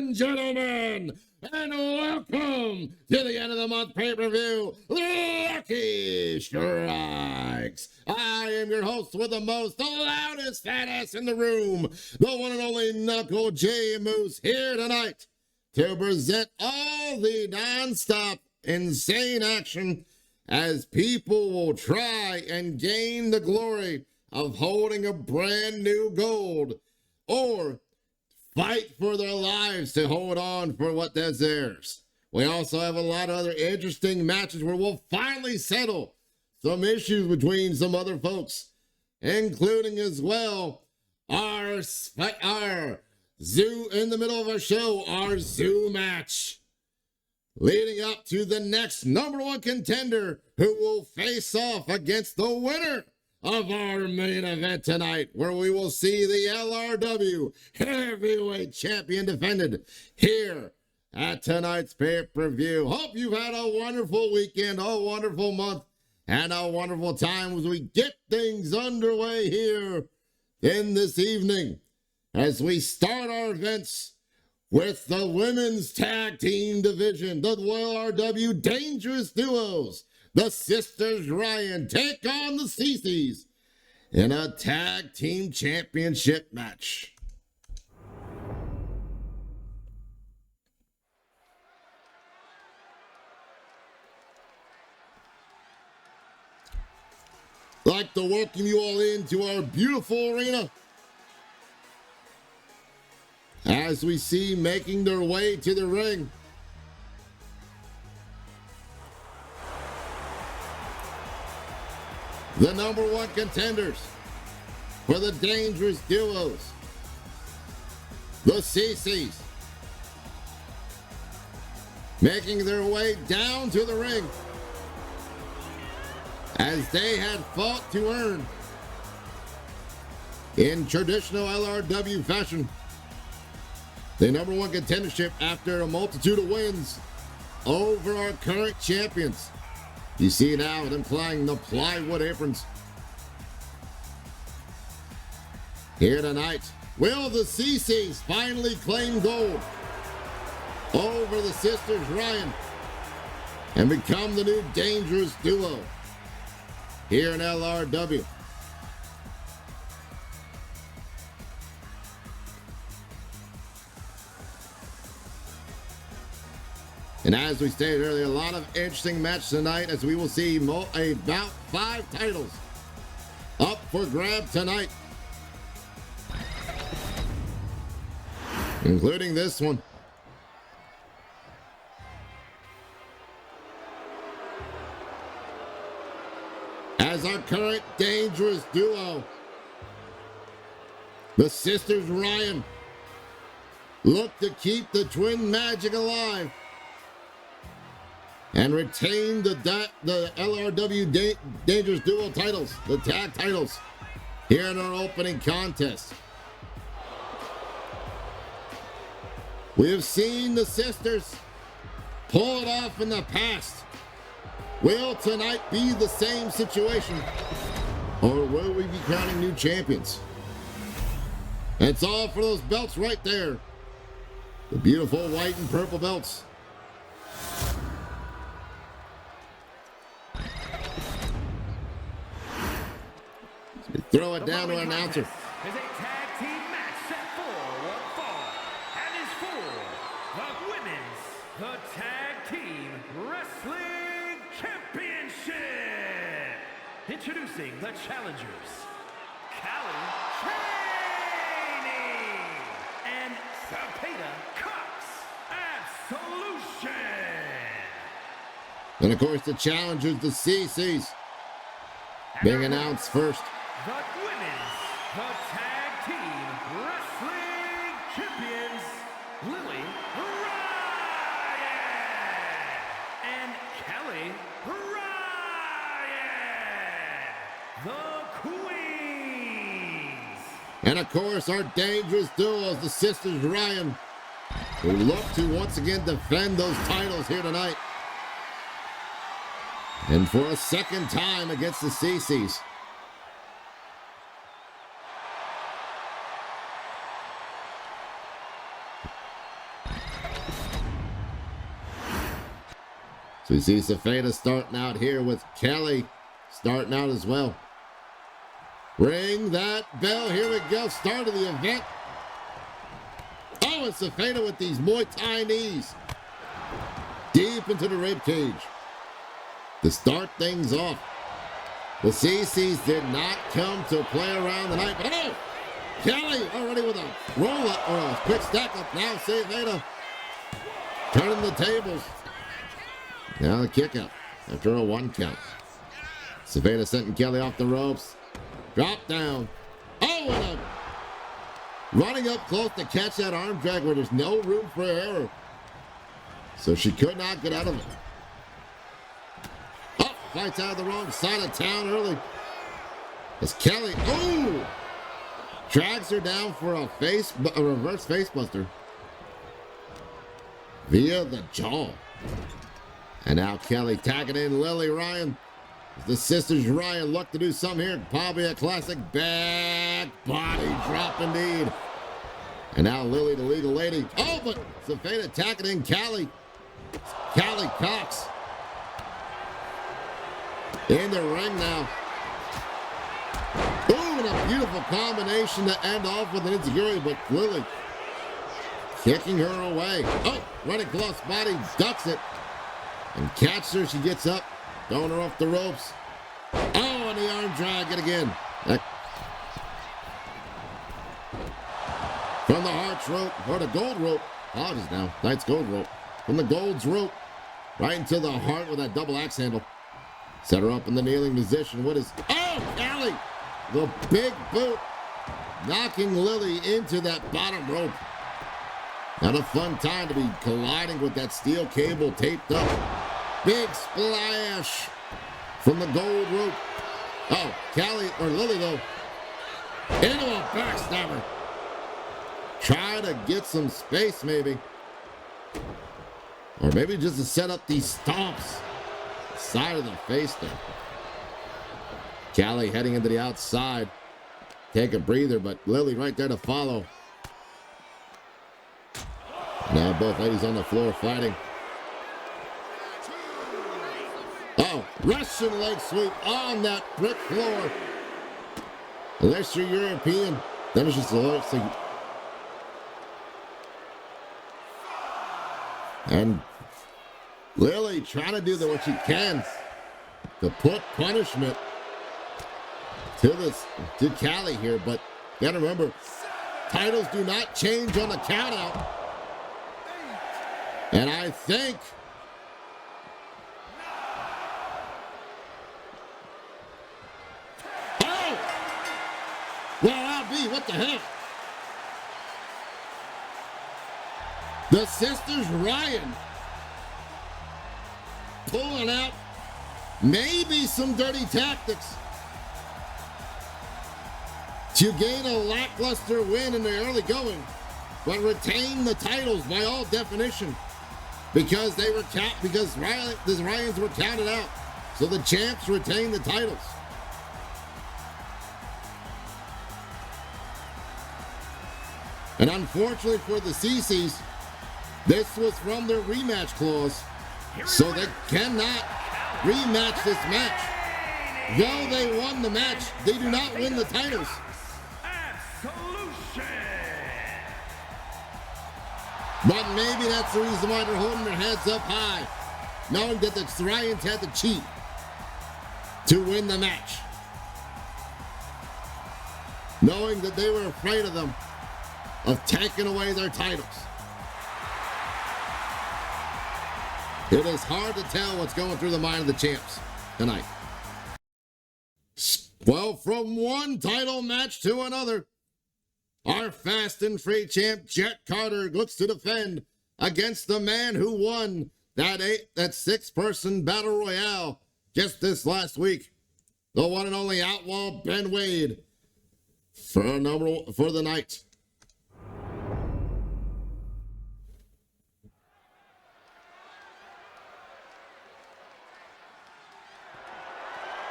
and gentlemen, and welcome to the end of the month pay-per-view, Lucky Strikes. I am your host with the most, the loudest fat ass in the room, the one and only Knuckle J Moose, here tonight to present all the non-stop insane action as people will try and gain the glory of holding a brand new gold or fight for their lives to hold on for what is theirs. We also have a lot of other interesting matches where we'll finally settle some issues between some other folks, including as well our zoo in the middle of our show, our zoo match, leading up to the next #1 contender who will face off against the winner of our main event tonight, where we will see the LRW Heavyweight Champion defended here at tonight's pay-per-view. Hope you've had a wonderful weekend, a wonderful month, and a wonderful time as we get things underway here in this evening as we start our events with the women's tag team division, the LRW Dangerous Duos. The Sisters Ryan take on the CCs in a tag team championship match. I'd like to welcome you all into our beautiful arena as we see making their way to the ring the #1 contenders for the Dangerous Duos, the CCs, making their way down to the ring as they had fought to earn, in traditional LRW fashion, the #1 contendership after a multitude of wins over our current champions. You see now them flying the plywood aprons. Here tonight, will the CCs finally claim gold over the Sisters Ryan and become the new Dangerous Duo here in LRW? And as we stated earlier, a lot of interesting matches tonight as we will see about 5 titles up for grab tonight, including this one. As our current Dangerous Duo, the Sisters Ryan, look to keep the twin magic alive and retain the LRW Dangerous Duo titles, the tag titles, here in our opening contest. We have seen the sisters pull it off in the past. Will tonight be the same situation, or will we be crowning new champions? That's all for those belts right there, the beautiful white and purple belts. Throw it down to our announcer. Is a tag team match set for one fall, and is for the Tag Team Wrestling Championship. Introducing the challengers, Callie Cheney and Sapeda Cox Absolution. And of course, the challengers, the CCs, being announced first. The Tag Team Wrestling Champions, Lily Ryan and Kelly Ryan, the Queens. And of course, our Dangerous Duos, the Sisters Ryan, who look to once again defend those titles here tonight. And for a second time against the CCs. So you see Safeda starting out here with Kelly starting out as well. Ring that bell. Here we go. Start of the event. Oh, and Safeda with these Muay Thai knees. Deep into the rib cage. To start things off. The CCs did not come to play around tonight. But oh! Kelly already with a roll up or a quick stack up. Now Safeda turning the tables. Now the kick out after a 1 count. Safeda sending Kelly off the ropes. Drop down. Oh, and running up close to catch that arm drag where there's no room for error. So she could not get out of it. Oh, fights out of the wrong side of town early. As Kelly, oh, drags her down for a reverse facebuster via the jaw. And now Kelly tagging in Lily Ryan. The sisters Ryan look to do something here. Probably a classic back body drop indeed. And now Lily, the legal lady. Oh, but Safeda tagging in Callie. Callie Cox. In the ring now. Ooh, and a beautiful combination to end off with an enziguri, but Lily kicking her away. Oh, running close body, ducks it. And catches her, she gets up, throwing her off the ropes. Oh, and the arm drag it again. From the Hearts rope, or the gold rope. Apologies now, Knight's gold rope. From the gold's rope, right into the heart with that double axe handle. Set her up in the kneeling position. What is, oh, Callie! The big boot, knocking Lily into that bottom rope. Not a fun time to be colliding with that steel cable taped up. Big splash from the gold rope. Oh, Callie, or Lily though, into a backstabber. Try to get some space maybe. Or maybe just to set up these stomps. Side of the face there. Callie heading into the outside. Take a breather, but Lily right there to follow. Now both ladies on the floor fighting. Oh, Russian leg sweep on that brick floor. Unless you're European, then it's just a leg sweep. And Lily trying to do what she can to put punishment to Callie here, but you gotta remember, titles do not change on the count out. And I think what the heck? The sisters Ryan pulling out maybe some dirty tactics to gain a lackluster win in the early going, but retain the titles by all definition because the Ryans were counted out. So the champs retain the titles. And unfortunately for the CCs, this was from their rematch clause, so they cannot rematch this match. Though they won the match, they do not win the titles. But maybe that's the reason why they're holding their heads up high, knowing that the Ryans had to cheat to win the match. Knowing that they were afraid of them, of taking away their titles. It is hard to tell what's going through the mind of the champs tonight. Well, from one title match to another, our fast and free champ Jet Carter looks to defend against the man who won that 6-person battle royale just this last week, the one and only Outlaw Ben Wade for the night.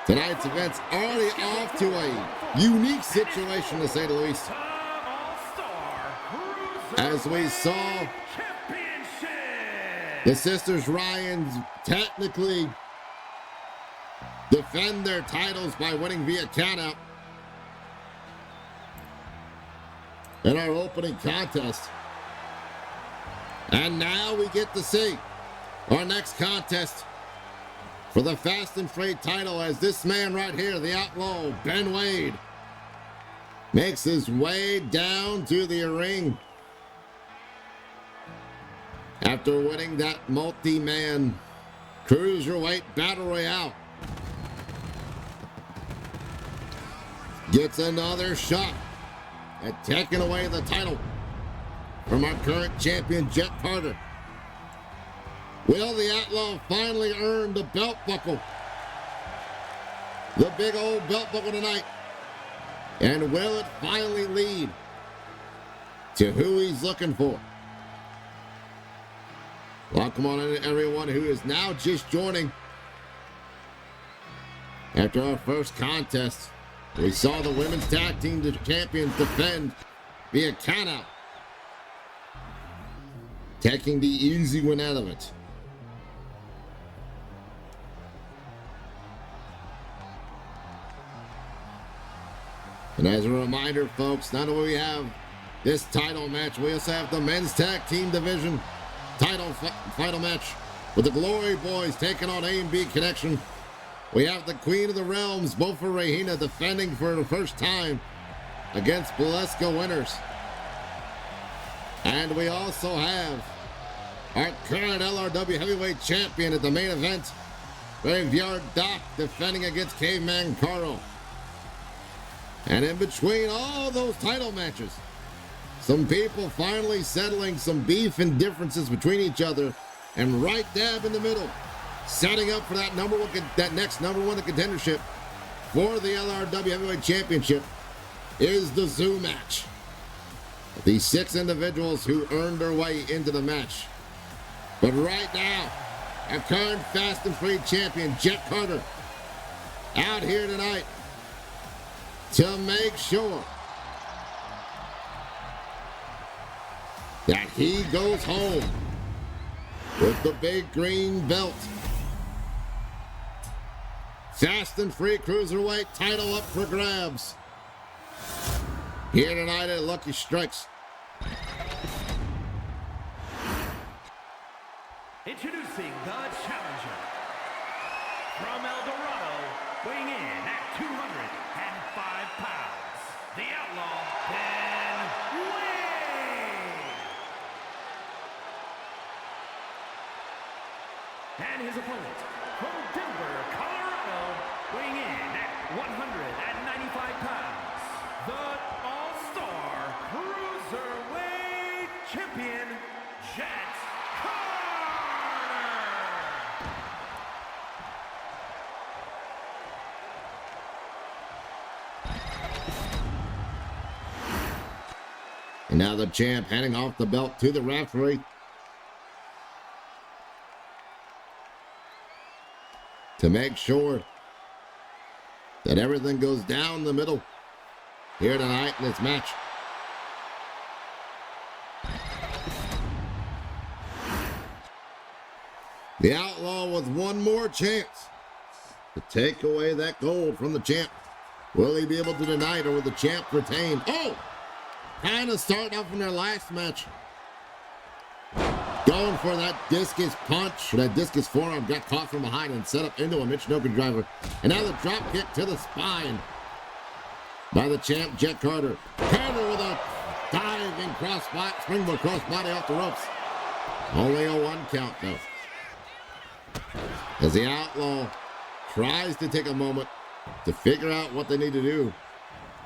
Tonight's event's already off to a unique situation, to say the least. As we saw The sisters Ryans technically defend their titles by winning via countout in our opening contest. And now we get to see our next contest for the Fast and Free title, as this man right here, the Outlaw, Ben Wade, makes his way down to the ring after winning that multi-man cruiserweight battle royale. Gets another shot at taking away the title from our current champion, Jet Carter. Will the Outlaw finally earn the belt buckle? The big old belt buckle tonight. And will it finally lead to who he's looking for? Welcome on in, everyone who is now just joining. After our first contest, we saw the women's tag team champions defend via countout, taking the easy win out of it. And as a reminder, folks, not only we have this title match, we also have the men's tag team division title final match with the Glory Boys taking on A&B Connection. We have the Queen of the Realms, Bofa Rahina, defending for the first time against Baleska Winners. And we also have our current LRW heavyweight champion at the main event, Graveyard Doc, defending against Caveman Carl. And in between all those title matches, some people finally settling some beef and differences between each other, and right dab in the middle, setting up for that next number one contendership for the LRW Heavyweight Championship, is the Zoo match. The 6 individuals who earned their way into the match. But right now, our current Fast and Free champion, Jet Carter, out here tonight to make sure that he goes home with the big green belt. Fast and Free Cruiserweight title up for grabs here tonight at Lucky Strikes. Introducing the challenger from El Dorado, weighing in at 205 pounds, the Outlaw, Ben Wade. And his opponent from Denver, Colorado, weighing in at 195 pounds, the All-Star Cruiserweight Champion, Jet Carter. And now the champ handing off the belt to the referee to make sure that everything goes down the middle here tonight in this match. The Outlaw with one more chance to take away that gold from the champ. Will he be able to deny it, or will the champ retain? Oh! Kind of starting off in their last match, going for that discus punch, that discus forearm, got caught from behind and set up into a Michinoku driver. And now the drop kick to the spine by the champ, Jet Carter. Carter with a diving springboard crossbody off the ropes. Only a 1 count though, as the Outlaw tries to take a moment to figure out what they need to do.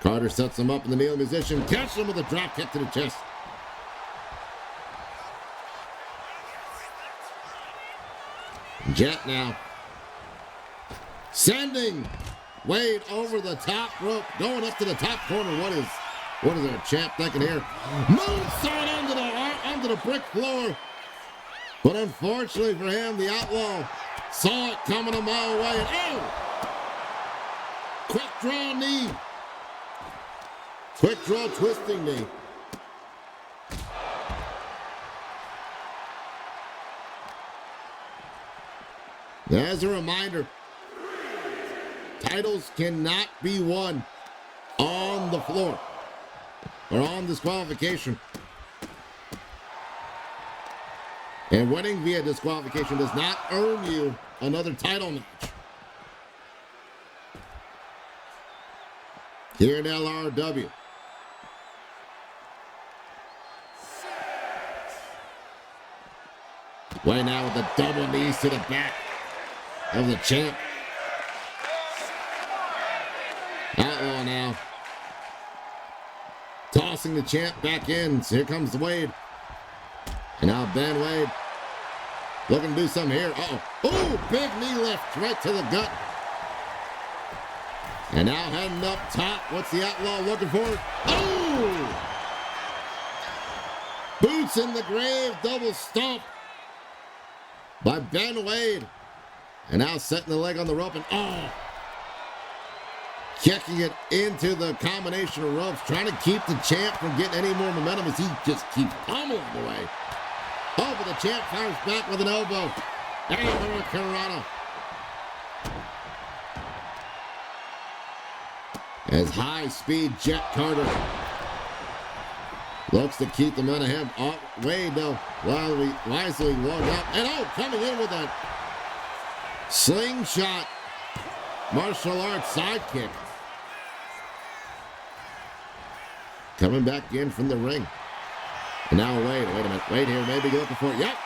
Carter sets him up in the kneeling position, catches him with a drop kick to the chest. Jet now sending Wade over the top rope, going up to the top corner. What is our champ thinking here? Moonsault onto the brick floor. But unfortunately for him, the Outlaw saw it coming a mile away. And oh! Quick draw knee. Quick draw twisting knee. As a reminder, titles cannot be won on the floor or on disqualification. And winning via disqualification does not earn you another title match. Here in LRW. Way now with the double knees to the back of the champ. Outlaw now. Tossing the champ back in. So here comes Wade. And now Ben Wade looking to do something here. Uh-oh. Oh, big knee lift right to the gut. And now heading up top. What's the Outlaw looking for? Oh! Boots in the grave. Double stomp by Ben Wade. And now setting the leg on the rope and kicking it into the combination of ropes, trying to keep the champ from getting any more momentum as he just keeps pummeling away. Oh, but the champ fires back with an elbow. And Hurricanrana. As high-speed Jet Carter looks to keep them out of him. Oh, Wade, though, wisely walked out. And coming in with a slingshot martial arts sidekick. Coming back in from the ring. And now wait a minute. Wait here, maybe looking for it. Yep.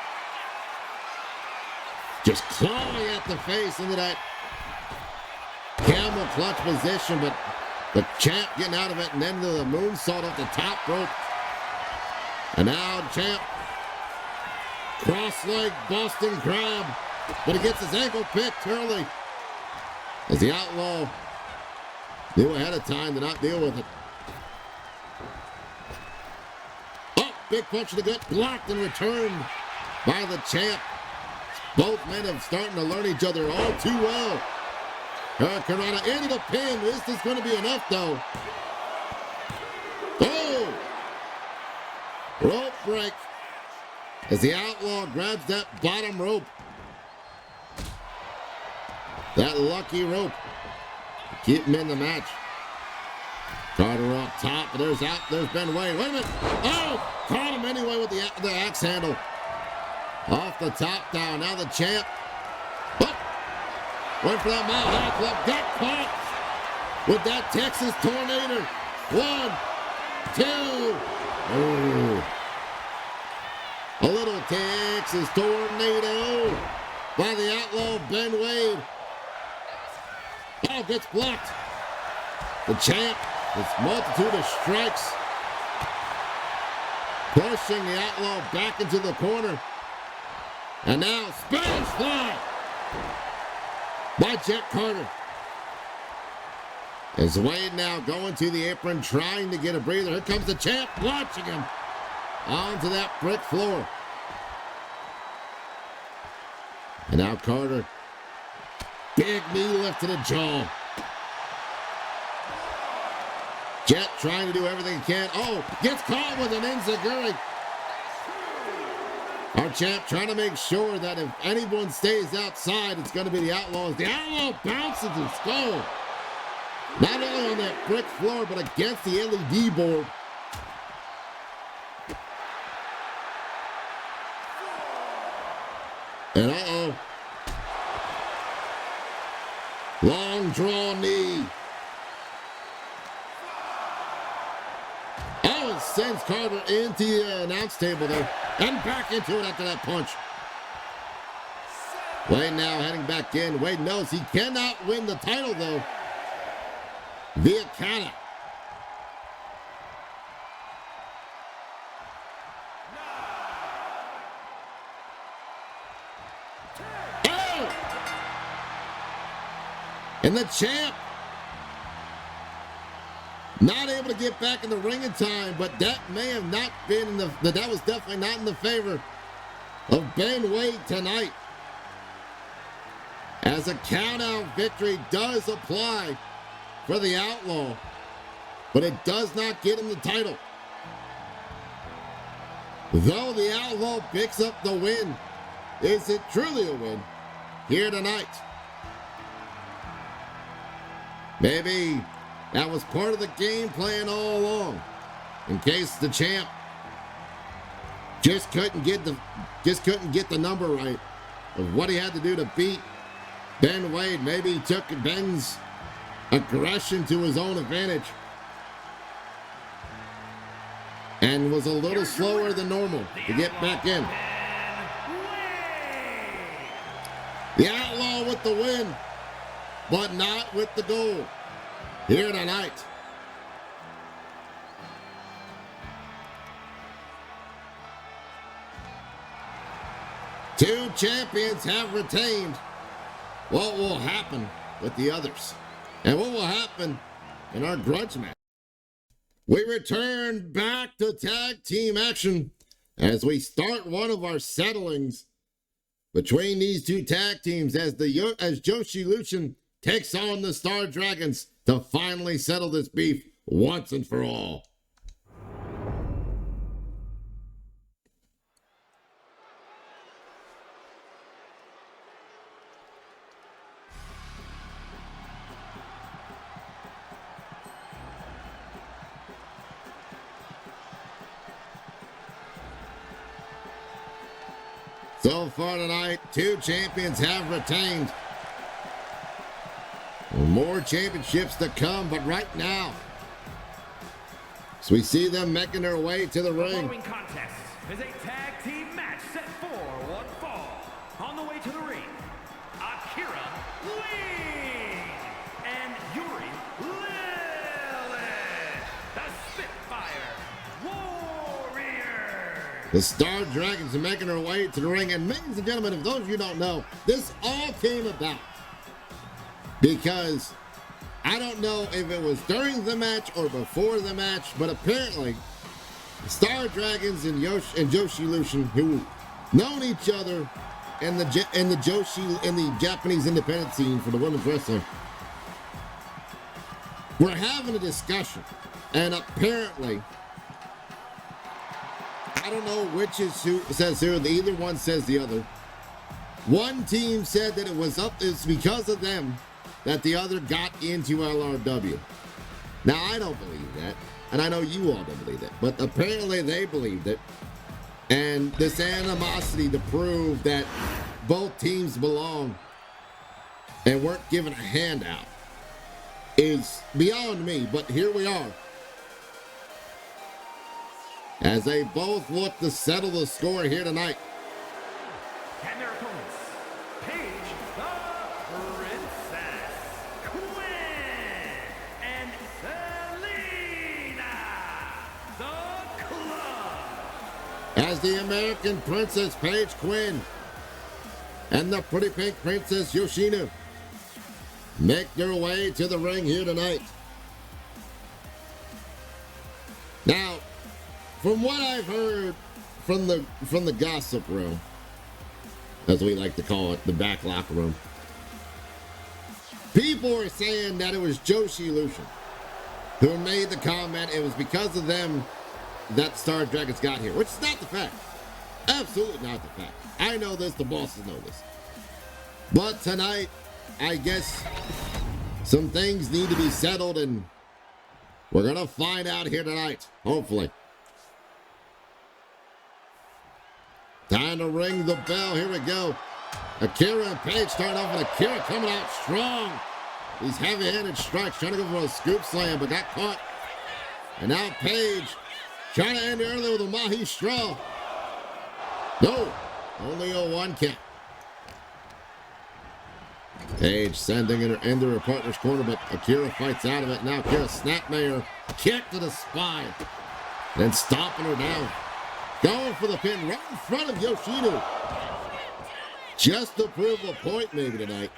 Just clawing at the face into that camel clutch position, but the champ getting out of it and then the moonsault off the top rope. And now champ cross-leg Boston Crab, but he gets his ankle picked early as the Outlaw knew ahead of time to not deal with it. Oh, big punch to the gut, blocked and returned by the champ. Both men are starting to learn each other all too well. Hurricanrana into the pin. Is this going to be enough, though? Oh! Rope break as the Outlaw grabs that bottom rope. That lucky rope. Keep him in the match. Carter up top, but there's Ben Wade. Wait a minute. Oh! Caught him anyway with the axe handle. Off the top down. Now the champ. Went for that Mile High Club. Got caught with that Texas Tornado. 1, 2. Oh. A little Texas Tornado by the Outlaw Ben Wade. Oh, gets blocked. The champ with multitude of strikes. Pushing the Outlaw back into the corner. And now Spanish Fly by Jet Carter. As Wade now going to the apron, trying to get a breather. Here comes the champ, launching him onto that brick floor. And now Carter. Big knee lift to the jaw. Jet trying to do everything he can. Oh, gets caught with an enziguri. Our champ trying to make sure that if anyone stays outside, it's going to be the Outlaws. The Outlaw bounces his skull. Not only on that brick floor, but against the LED board. And long drawn knee. Oh, it sends Carter into the announce table there. And back into it after that punch. Wade now heading back in. Wade knows he cannot win the title, though, via countout. Oh! And the champ not able to get back in the ring in time, but that may have not been that was definitely not in the favor of Ben Wade tonight. As a count-out victory does apply for the Outlaw, but it does not get him the title. Though the Outlaw picks up the win, is it truly a win? here tonight. Maybe that was part of the game plan all along, in case the champ just couldn't get the number right of what he had to do to beat Ben Wade. Maybe he took Ben's aggression to his own advantage and was a little slower than normal to get back in. The Outlaw with the win, but not with the gold here tonight. Two champions have retained. What will happen with the others? And what will happen in our grudge match? We return back to tag team action as we start one of our settlings between these two tag teams as Joshi Luchin takes on the Star Dragons to finally settle this beef once and for all. So far tonight, two champions have retained. More championships to come, but right now, so we see them making their way to the ring. The following contest is a tag team match set for one fall. On the way to the ring, Akira Lee and Yuri Lilith, the Spitfire Warriors. The Star Dragons are making their way to the ring. And ladies and gentlemen, if those of you don't know, this all came about because I don't know if it was during the match or before the match, but apparently the Star Dragons and Joshi Luchin, who known each other in the Japanese independent scene for the women's wrestling, were having a discussion, and apparently, I don't know which is who says who. Either one says the other. One team said that it's because of them that the other got into LRW. Now, I don't believe that, and I know you all don't believe that, but apparently they believed it. And this animosity to prove that both teams belong and weren't given a handout is beyond me, but here we are. As they both look to settle the score here tonight. And their opponents, Paige the Princess, Quinn, and Selena the Club. As the American Princess Paige Quinn and the Pretty Pink Princess Yoshino make their way to the ring here tonight. Now, from what I've heard from the gossip room, as we like to call it, the back locker room, people are saying that it was Joshi Luchin who made the comment. It was because of them that Star Dragons got here, which is not the fact. Absolutely not the fact. I know this, the bosses know this. But tonight, I guess some things need to be settled, and we're going to find out here tonight, hopefully. Time to ring the bell. Here we go. Akira and Paige starting off with Akira coming out strong. These heavy-handed strikes, trying to go for a scoop slam, but got caught. And now Paige trying to end it early with a Mahi straw. No, only a 1 count. Paige sending her into her partner's corner, but Akira fights out of it. Now Akira snapmare, kick to the spine, then stomping her down. Going for the pin right in front of Yoshino. Just to prove a point maybe tonight.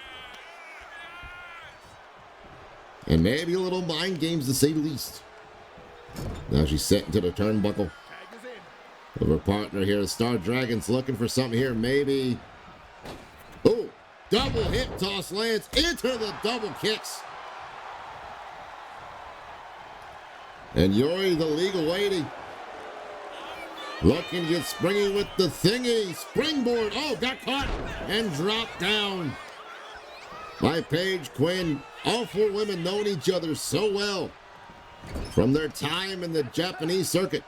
And maybe a little mind games to say the least. Now she's set into the turnbuckle. With her partner here, the Star Dragons looking for something here. Maybe. Oh, double hip toss lands into the double kicks. And Yuri, the legal waiting. Looking to get springy with the thingy. Springboard. Oh, got caught and dropped down by Paige Quinn. All four women knowing each other so well from their time in the Japanese circuit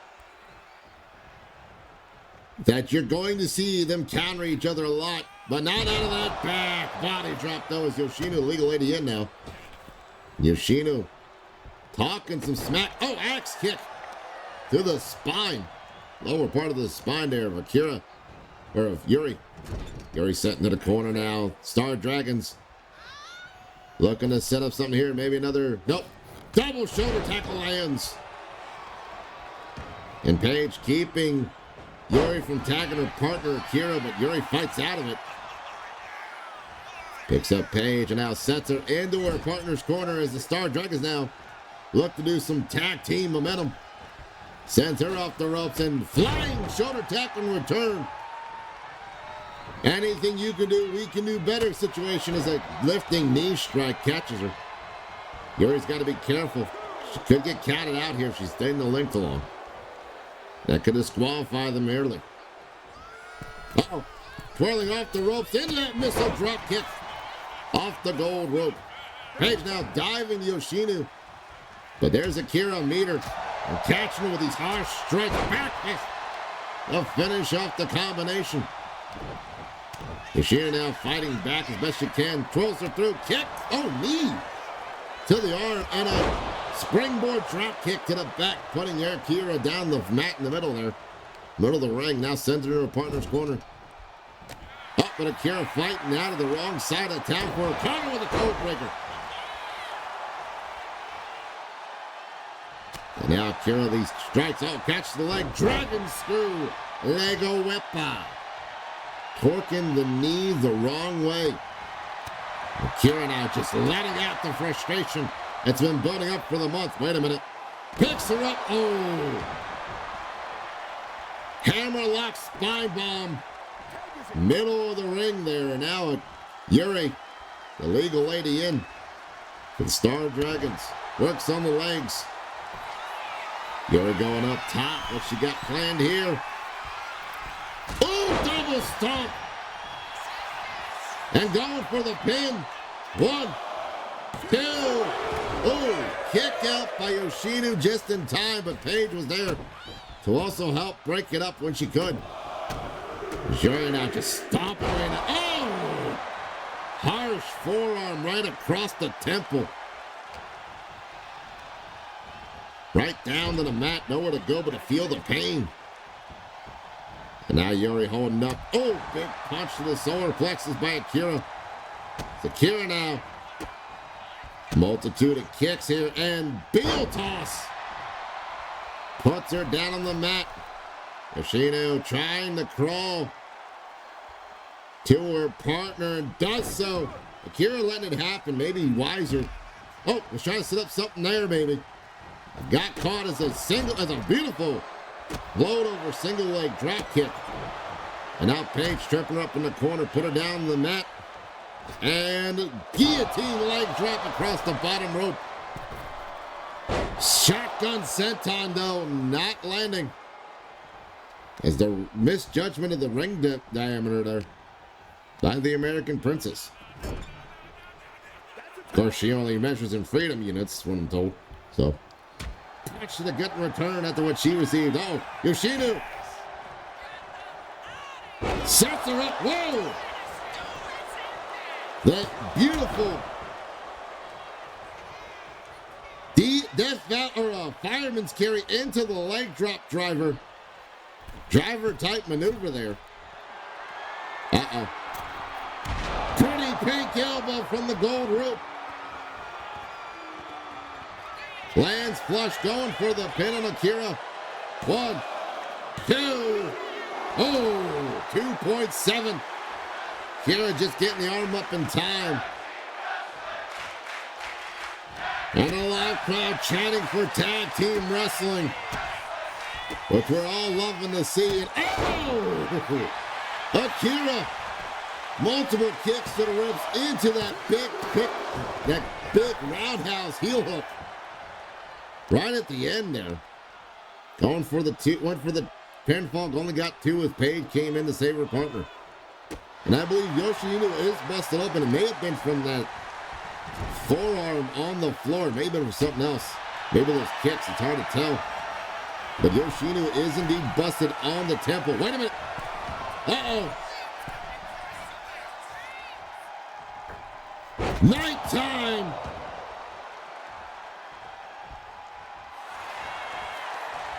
that you're going to see them counter each other a lot, but not out of that back body drop, though, as Yoshino, the legal lady, in now. Yoshino talking some smack. Oh, axe kick to the spine. Lower part of the spine there of Akira, or of Yuri. Yuri set into the corner now. Star Dragons looking to set up something here. Maybe another, nope. Double shoulder tackle lands. And Paige keeping Yuri from tagging her partner Akira, but Yuri fights out of it. Picks up Paige and now sets her into her partner's corner as the Star Dragons now look to do some tag team momentum. Sends her off the ropes and flying shoulder tackle in return. Anything you can do, we can do better situation as a lifting knee strike catches her. Yuri's got to be careful. She could get counted out here if she's staying the length along. That could disqualify them early. Uh-oh. Twirling off the ropes into that missile drop kick. Off the gold rope. Paige now diving Yoshino. But there's Akira meter. And catching her with these harsh strikes. Back fist. They'll finish off the combination. Yoshino now fighting back as best she can. Twirls her through. Kick. Oh, knee. To the arm. And a springboard drop kick to the back. Putting Akira down the mat in the middle there. Middle of the ring. Now sends her to her partner's corner. Up, but Akira fighting out of the wrong side of town for a counter with a code breaker. And now Akira, these strikes. Oh, catch the leg. Dragon screw. Lego whipper. Torquing the knee the wrong way. Akira now just letting out the frustration that's been building up for the month. Wait a minute. Picks her up. Oh. Hammerlock spine bomb. Middle of the ring there. And now Yuri, the legal lady, in for the Star Dragons. Works on the legs. Yuri going up top. What she got planned here? Oh, double stomp. And going for the pin. 1, 2. Oh, kick out by Yoshino just in time, but Paige was there to also help break it up when she could. Yuri now just stomping in. Oh! Harsh forearm right across the temple. Right down to the mat. Nowhere to go but to feel the pain. And now Yuri holding up. Oh, big punch to the solar plexus by Akira. It's Akira now. Multitude of kicks here and heel toss. Puts her down on the mat. Yoshino trying to crawl to her partner and does so. Akira letting it happen, maybe wiser. Oh, was trying to set up something there, maybe. Got caught as a beautiful float over single leg drop kick. And now Paige tripping her up in the corner, put her down the mat. And guillotine leg drop across the bottom rope. Shotgun senton though, not landing. As the misjudgment of the ring diameter there by the American Princess. Of course, she only measures in freedom units, what I'm told. So, catch to the gut in return after what she received. Oh, Yoshino sets her up. Whoa! That beautiful fireman's carry into the leg drop driver type maneuver there. Uh-oh. Pretty pink elbow from the gold rope. Lands flush, going for the pin on Akira. 1, 2. Oh, 2.7. Akira just getting the arm up in time. And a live crowd chanting for tag team wrestling, which we're all loving to see. And oh! Akira, multiple kicks to the ribs into that big roundhouse heel hook. Right at the end there. Going for the went for the pinfall, only got 2 as Paige came in to save her partner. And I believe Yoshino is busted up, and it may have been from that forearm on the floor. It may have been from something else. Maybe those kicks, it's hard to tell. But Yoshino is indeed busted on the temple. Wait a minute. Uh-oh. Nighttime.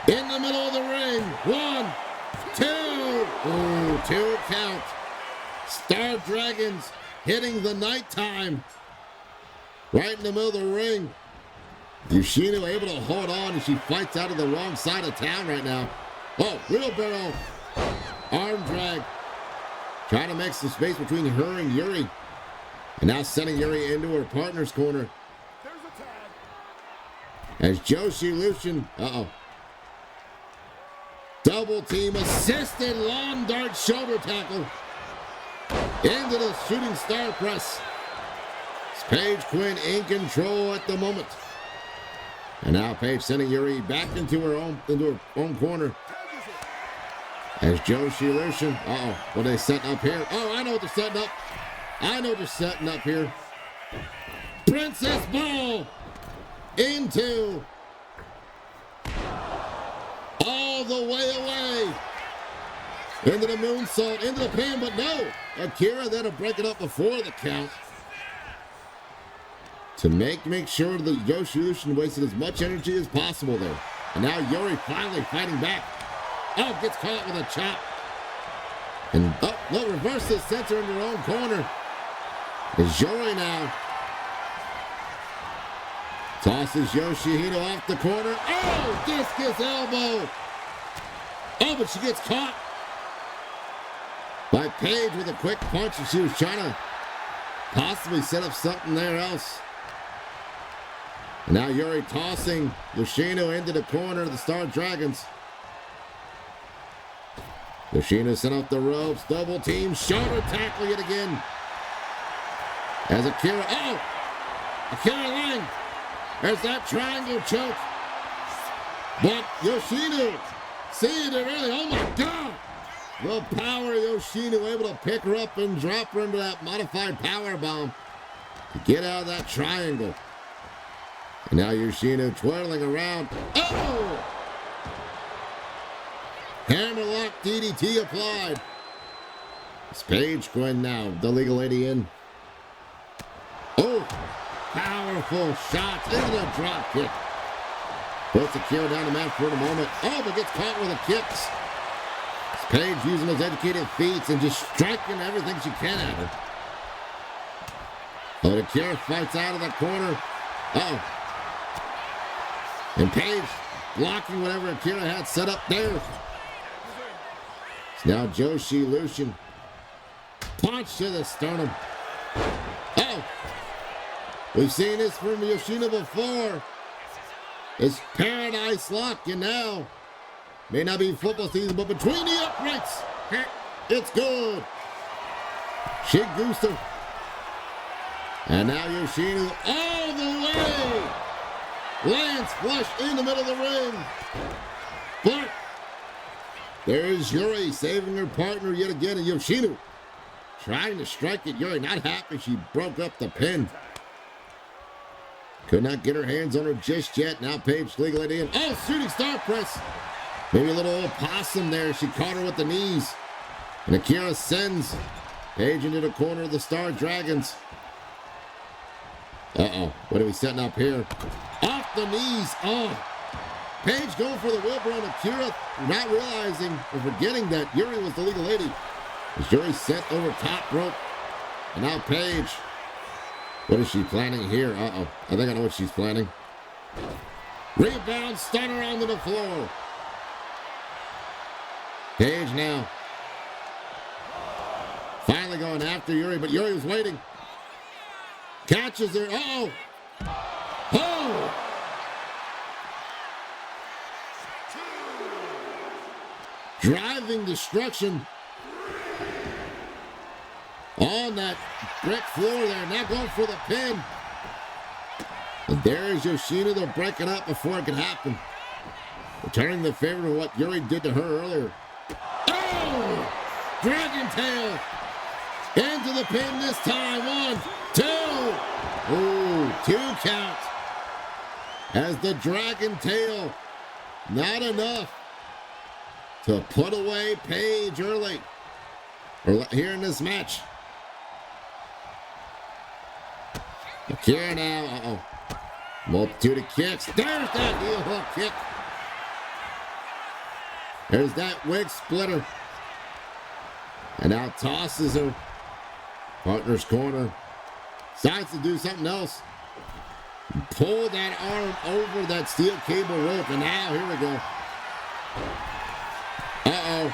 In the middle of the ring. 1, 2. Ooh, 2 count. Star Dragons hitting the nighttime. Right in the middle of the ring. Yoshino able to hold on as she fights out of the wrong side of town right now. Oh, wheelbarrow. Arm drag. Trying to make some space between her and Yuri. And now sending Yuri into her partner's corner. As Joshi Lucian, double team assisted long dart shoulder tackle. Into the shooting star press. It's Paige Quinn in control at the moment. And now Paige sending Yuri back into her own corner. As Joshi Lucian, what are they setting up here? Oh, I know what they're setting up. I know what they're setting up here. Princess Ball into all the way away. Into the moonsault, into the pin, but no. Akira there to break it up before the count. To make sure that Joshi Lucian wasted as much energy as possible there. And now Yuri finally fighting back. Oh, gets caught with a chop. And no, reverse this, sets her in her own corner. Is Yuri now. Tosses Yoshihito off the corner. Oh, discus elbow. Oh, but she gets caught by Paige with a quick punch, and she was trying to possibly set up something there else. And now Yuri tossing Yoshino into the corner of the Star Dragons. Yoshino sent off the ropes, double team, shoulder tackle yet again. As Akira, Akira Lang, there's that triangle choke. But Yoshino seeing it early, oh my God. The power of Yoshino able to pick her up and drop her into that modified power bomb to get out of that triangle. And now Yoshino twirling around. Oh! Hammerlock DDT applied. It's Paige Quinn now, the legal lady in. Oh! Powerful shots into the drop kick. Puts Akira down the mat for the moment. Oh, but gets caught with the kicks. It's Paige using those educated feet and just striking everything she can at her. But Akira fights out of the corner. And Paige blocking whatever Akira had set up there. It's now Joshi Lucian. Punch to the sternum. We've seen this from Yoshino before. It's Paradise Lock, and now may not be football season, but between the uprights, it's good. She goosed her. And now Yoshino all the way. Lands flush in the middle of the ring. But there's Yuri saving her partner yet again, and Yoshino trying to strike at Yuri. Not happy she broke up the pin. Could not get her hands on her just yet. Now Paige legal in. Oh, shooting star press. Maybe a little old possum there. She caught her with the knees. And Akira sends Paige into the corner of the Star Dragons. What are we setting up here? Off the knees. Paige going for the wheelbarrow, and Akira not realizing or forgetting that Yuri was the legal lady. As Yuri sent over top rope. And now Paige. What is she planning here? I think I know what she's planning. Rebound, stunner onto the floor. Paige now. Finally going after Yuri, but Yuri was waiting. Catches her. Oh! Driving destruction on that brick floor there. Now going for the pin. And there's Yoshino. They'll break it up before it can happen. turning the favor of what Yuri did to her earlier. Oh! Dragon tail into the pin this time. 1, 2. Ooh, 2 count. As the dragon tail, not enough to put away Paige early. Or here in this match. Akira now, multitude of kicks. There's that heel hook kick. There's that wig splitter. And now tosses her. Partner's corner. Decides to do something else. Pull that arm over that steel cable rope. And now, here we go. Uh-oh.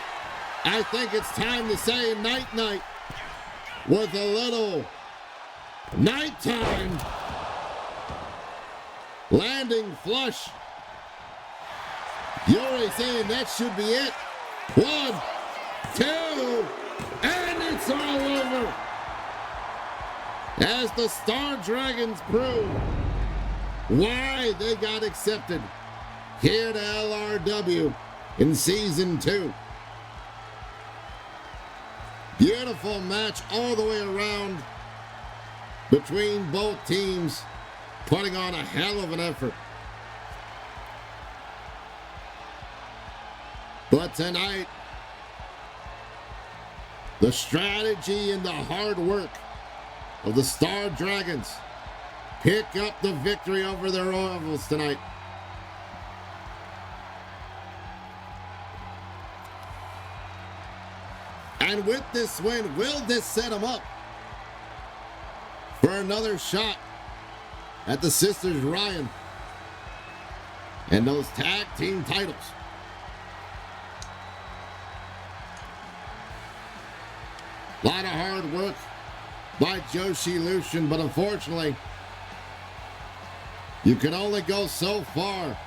I think it's time to say night-night with a little nighttime landing flush. Yuri saying that should be it. 1, 2, and it's all over. As the Star Dragons prove why they got accepted here to LRW in Season 2. Beautiful match all the way around between both teams, putting on a hell of an effort. But tonight, the strategy and the hard work of the Star Dragons pick up the victory over their rivals tonight. And with this win, will this set them up for another shot at the Sisters Ryan and those tag team titles? A lot of hard work by Joshi Lucian, but unfortunately, you can only go so far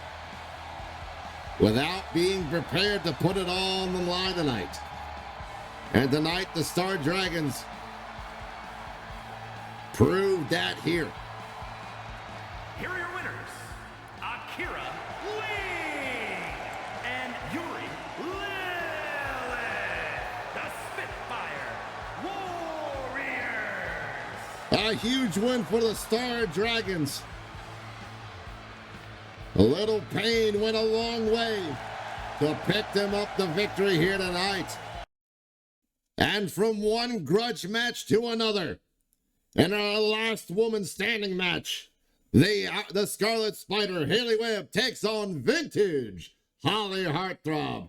without being prepared to put it all on the line tonight. And tonight, the Star Dragons proved that here. Here are your winners, Akira Lee and Yuri Lilith, the Spitfire Warriors. A huge win for the Star Dragons. A little pain went a long way to pick them up the victory here tonight. And from one grudge match to another, in our last woman standing match, the Scarlet Spider, Haley Webb, takes on vintage Holly Heartthrob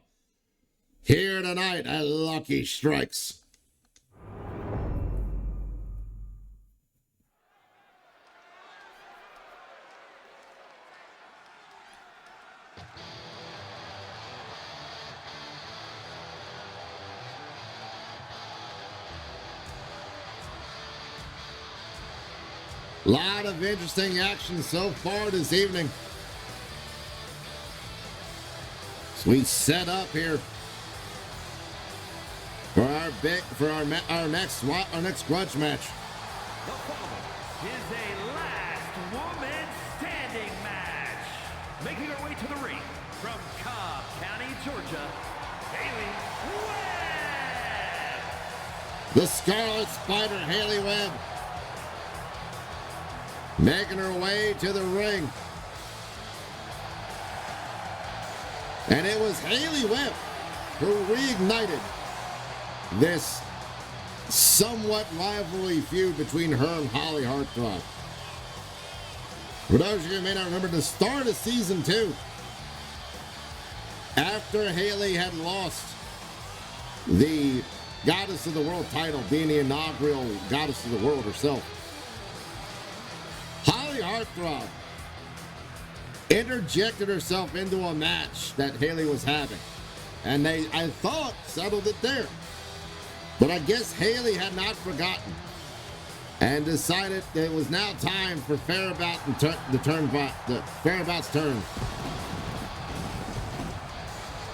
here tonight at Lucky Strikes. Lot of interesting action so far this evening. So we set up here for our next grudge match. The following is a last woman standing match. Making her way to the ring from Cobb County, Georgia, Haley Webb. The Scarlet Spider, Haley Webb, making her way to the ring. And it was Haley Webb who reignited this somewhat rivalry feud between her and Holly Heartthrob. For those of you who may not remember, the start of Season 2, after Haley had lost the Goddess of the World title, being the inaugural Goddess of the World herself, Holly Heartthrob interjected herself into a match that Haley was having. And they, I thought, settled it there. But I guess Haley had not forgotten and decided that it was now time for Fairabout's turn.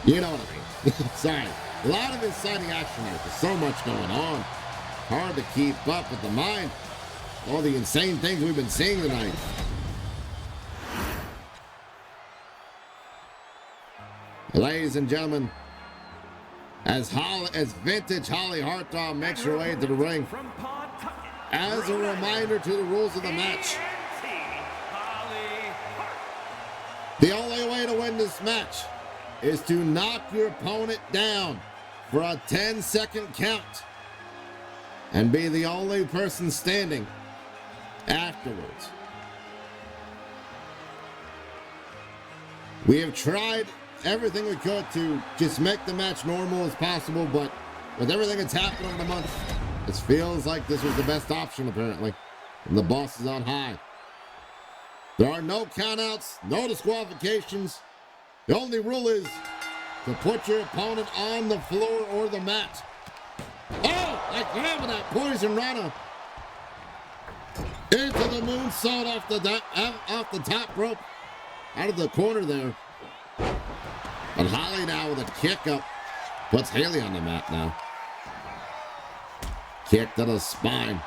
You know what I mean. Sorry. A lot of exciting action here. There's so much going on. Hard to keep up with the mind. All the insane things we've been seeing tonight. Ladies and gentlemen, as vintage Holly Hartwell makes her way to the ring, as a reminder to the rules of the match, the only way to win this match is to knock your opponent down for a 10-second count and be the only person standing afterwards. We have tried everything we could to just make the match normal as possible, but with everything that's happened over the month, it feels like this was the best option apparently, and the boss is on high. There are no countouts, no disqualifications. The only rule is to put your opponent on the floor or the mat. Oh, like grabbing that poison rana into the moonsault off the top rope, out of the corner there. But Holly now with a kick up puts Haley on the mat now. Kick to the spine.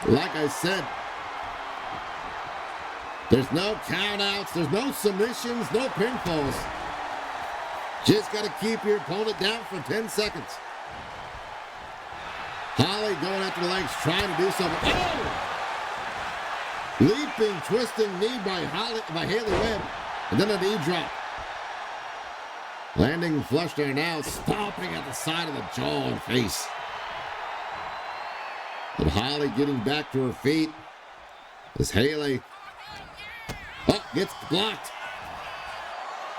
Like I said, there's no countouts, there's no submissions, no pinfalls. Just got to keep your opponent down for 10 seconds. Holly going after the legs, trying to do something. Oh! Leaping, twisting knee by Haley Webb, and then a knee drop. Landing flush there now, stomping at the side of the jaw and face. But Holly getting back to her feet as Haley gets blocked.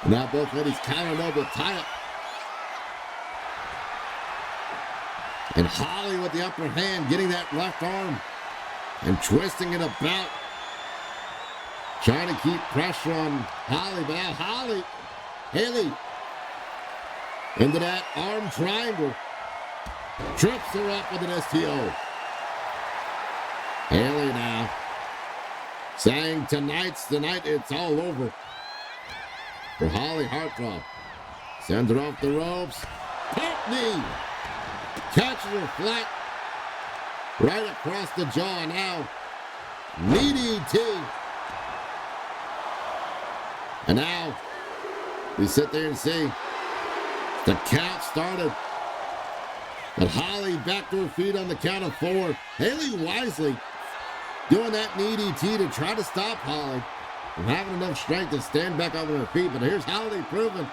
Now both ladies counter noble tie up. And Holly with the upper hand, getting that left arm and twisting it about. Trying to keep pressure on Holly, but now Haley into that arm triangle. Trips her up with an STO. Haley now saying tonight's the night it's all over for Holly Hartwell. Sends her off the ropes. Pump knee. Catches her flat right across the jaw now. Knee DT. And now we sit there and see the count started. But Holly back to her feet on the count of 4. Haley wisely doing that knee DT to try to stop Holly from having enough strength to stand back up on her feet. But here's Holly proving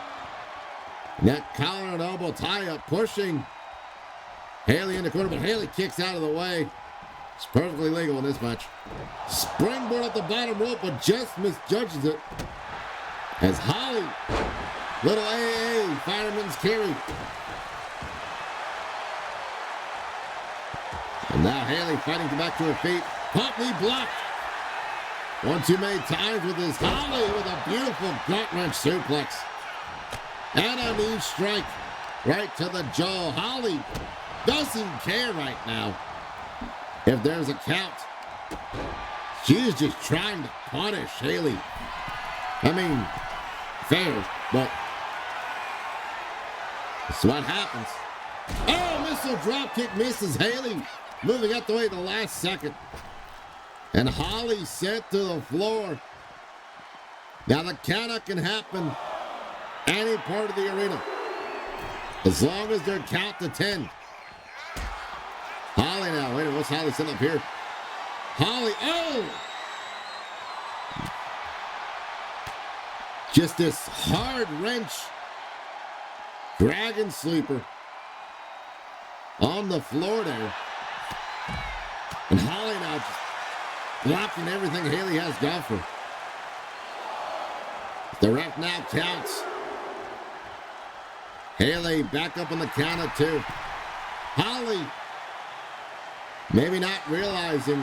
that collar and elbow tie up, pushing Haley in the corner, but Haley kicks out of the way. It's perfectly legal in this match. Springboard up the bottom rope, but just misjudges it. As Holly, little AA, fireman's carry. And now Haley fighting back to her feet. Pump knee blocked. One too many times with his Holly with a beautiful gut wrench suplex. And a knee strike right to the jaw. Holly doesn't care right now if there's a count. She's just trying to punish Haley. I mean, fair, but that's what happens. Oh, missile dropkick misses Haley, moving out the way at the last second. And Holly sent to the floor. Now the countout can happen any part of the arena, as long as they're count to 10. Holly now, wait a minute, what's Holly setting up here? Holly, oh! Just this hard wrench. Dragon sleeper on the floor there. And Holly now just blocking everything Haley has got for. The ref now counts. Haley back up on the count of 2. Holly maybe not realizing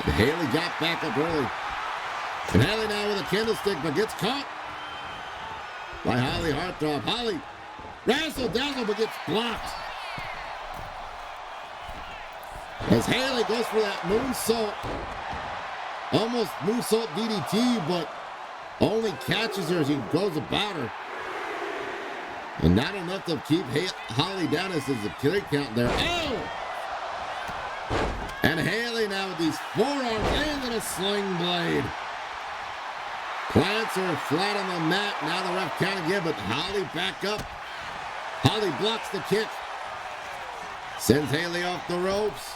that Haley got back up early. And Haley now with a candlestick, but gets caught by Holly Hartwell. Holly razzle dazzle, but gets blocked. As Haley goes for that moonsault, almost moonsault DDT, but only catches her as he goes about her. And not enough to keep Holly down as there's a kill count there. Oh! And Haley now with these forearms and then a sling blade. Plants puts her flat on the mat. Now the ref count again, but Holly back up. Holly blocks the kick. Sends Haley off the ropes.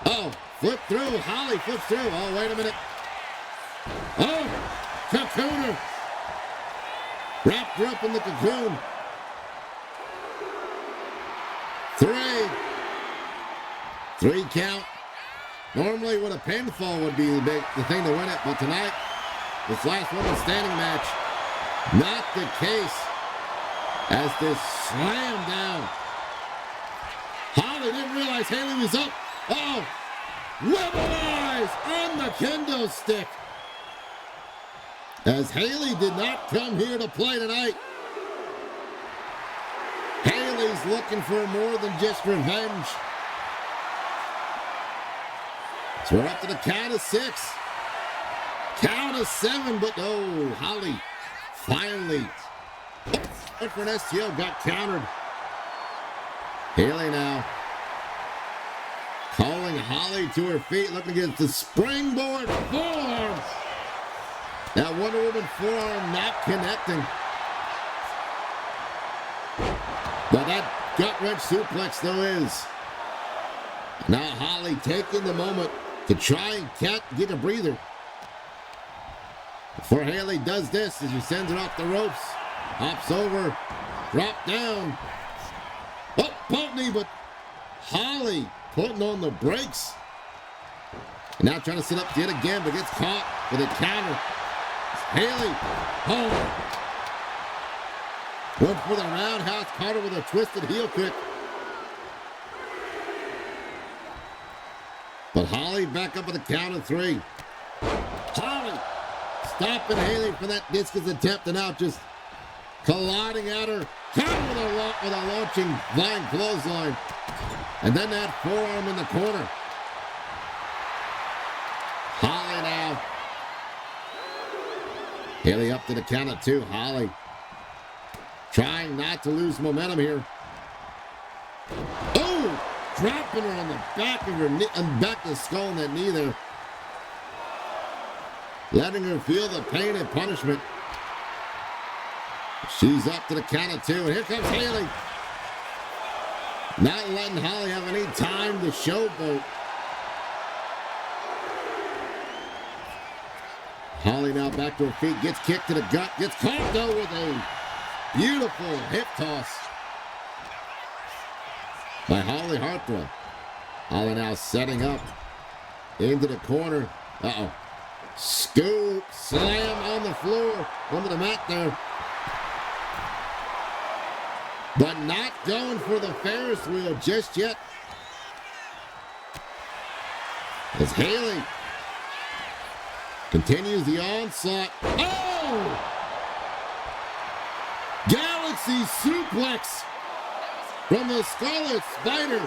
Oh, flip through. Holly flips through. Oh, wait a minute. Oh, cocooner. Wrapped her up in the cocoon. 3 count. Normally what a pinfall would be the thing to win it, but tonight, this last woman standing match, not the case. As this slam down. Holly didn't realize Haley was up. Oh, weaponized on the kendo stick. As Haley did not come here to play tonight. Haley's looking for more than just revenge. So we're up to the count of 6. Count of 7, but no, Holly finally. For an STO got countered. Haley now calling Holly to her feet, looking against the springboard forearm. That Wonder Woman forearm not connecting. But that gut-wrench suplex though is. Now Holly taking the moment to try and get a breather. Before Haley does this, as she sends it off the ropes. Hops over, drop down. Oh, Putney, but Holly putting on the brakes. And now trying to sit up yet again, but gets caught with a counter. Haley, home. Went for the roundhouse, caught her with a twisted heel kick. But Holly back up at the count of 3. Holly stopping Haley for that discus attempt, and now just colliding at her, counter with a launching flying clothesline. And then that forearm in the corner. Holly now. Haley up to the count of 2. Holly trying not to lose momentum here. Oh! Dropping her on the back of her knee, back of the skull in that knee there. Letting her feel the pain and punishment. She's up to the count of 2, and here comes Haley. Not letting Holly have any time to showboat. Holly now back to her feet, gets kicked to the gut, gets caught though with a beautiful hip toss by Holly Heartthrob. Holly now setting up into the corner. Uh-oh. Scoop, slam on the floor, under the mat there. But not going for the Ferris wheel just yet. As Haley continues the onslaught. Oh! Galaxy suplex from the Scarlet Spider.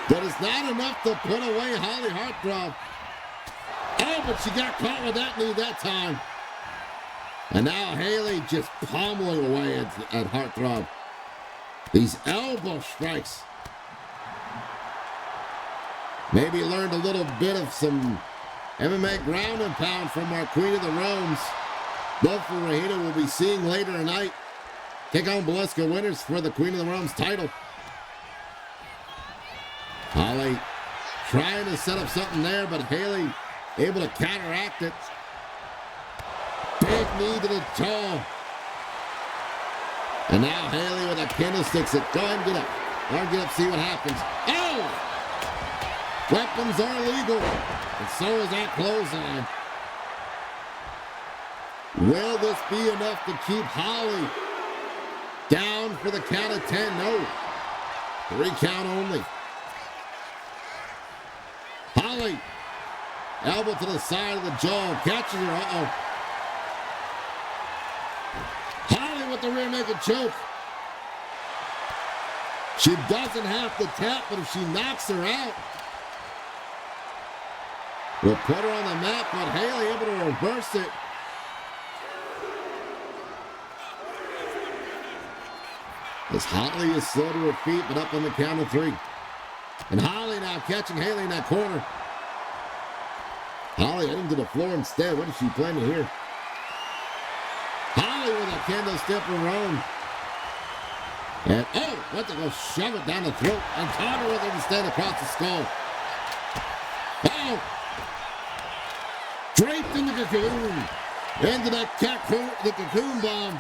But it's not enough to put away Holly Heartthrob. Oh, but she got caught with that knee that time. And now Haley just pummeling away at Heartthrob. These elbow strikes. Maybe learned a little bit of some MMA ground and pound from our Queen of the Realms. Both for Rahina we'll be seeing later tonight. Take on Beluska winners for the Queen of the Realms title. Holly trying to set up something there, but Haley able to counteract it. Big knee to the jaw. And now Haley with a candlestick. Go ahead and get up. Go ahead and get up, see what happens. Oh! Weapons are illegal. And so is that clothesline. Will this be enough to keep Holly down for the count of 10? No. 3 count only. Holly. Elbow to the side of the jaw. Catches her. Uh-oh. Holly with the rear naked choke. She doesn't have to tap, but if she knocks her out, we'll put her on the mat, but Haley able to reverse it. As Holly is slow to her feet, but up on the count of 3. And Holly now catching Haley in that corner. Holly heading to the floor instead. What is she planning here? Holly with a candlestick for Rome. And, oh, went to go shove it down the throat. And Connor with it instead across the skull. Oh! Draped in the cocoon. Into the cocoon bomb.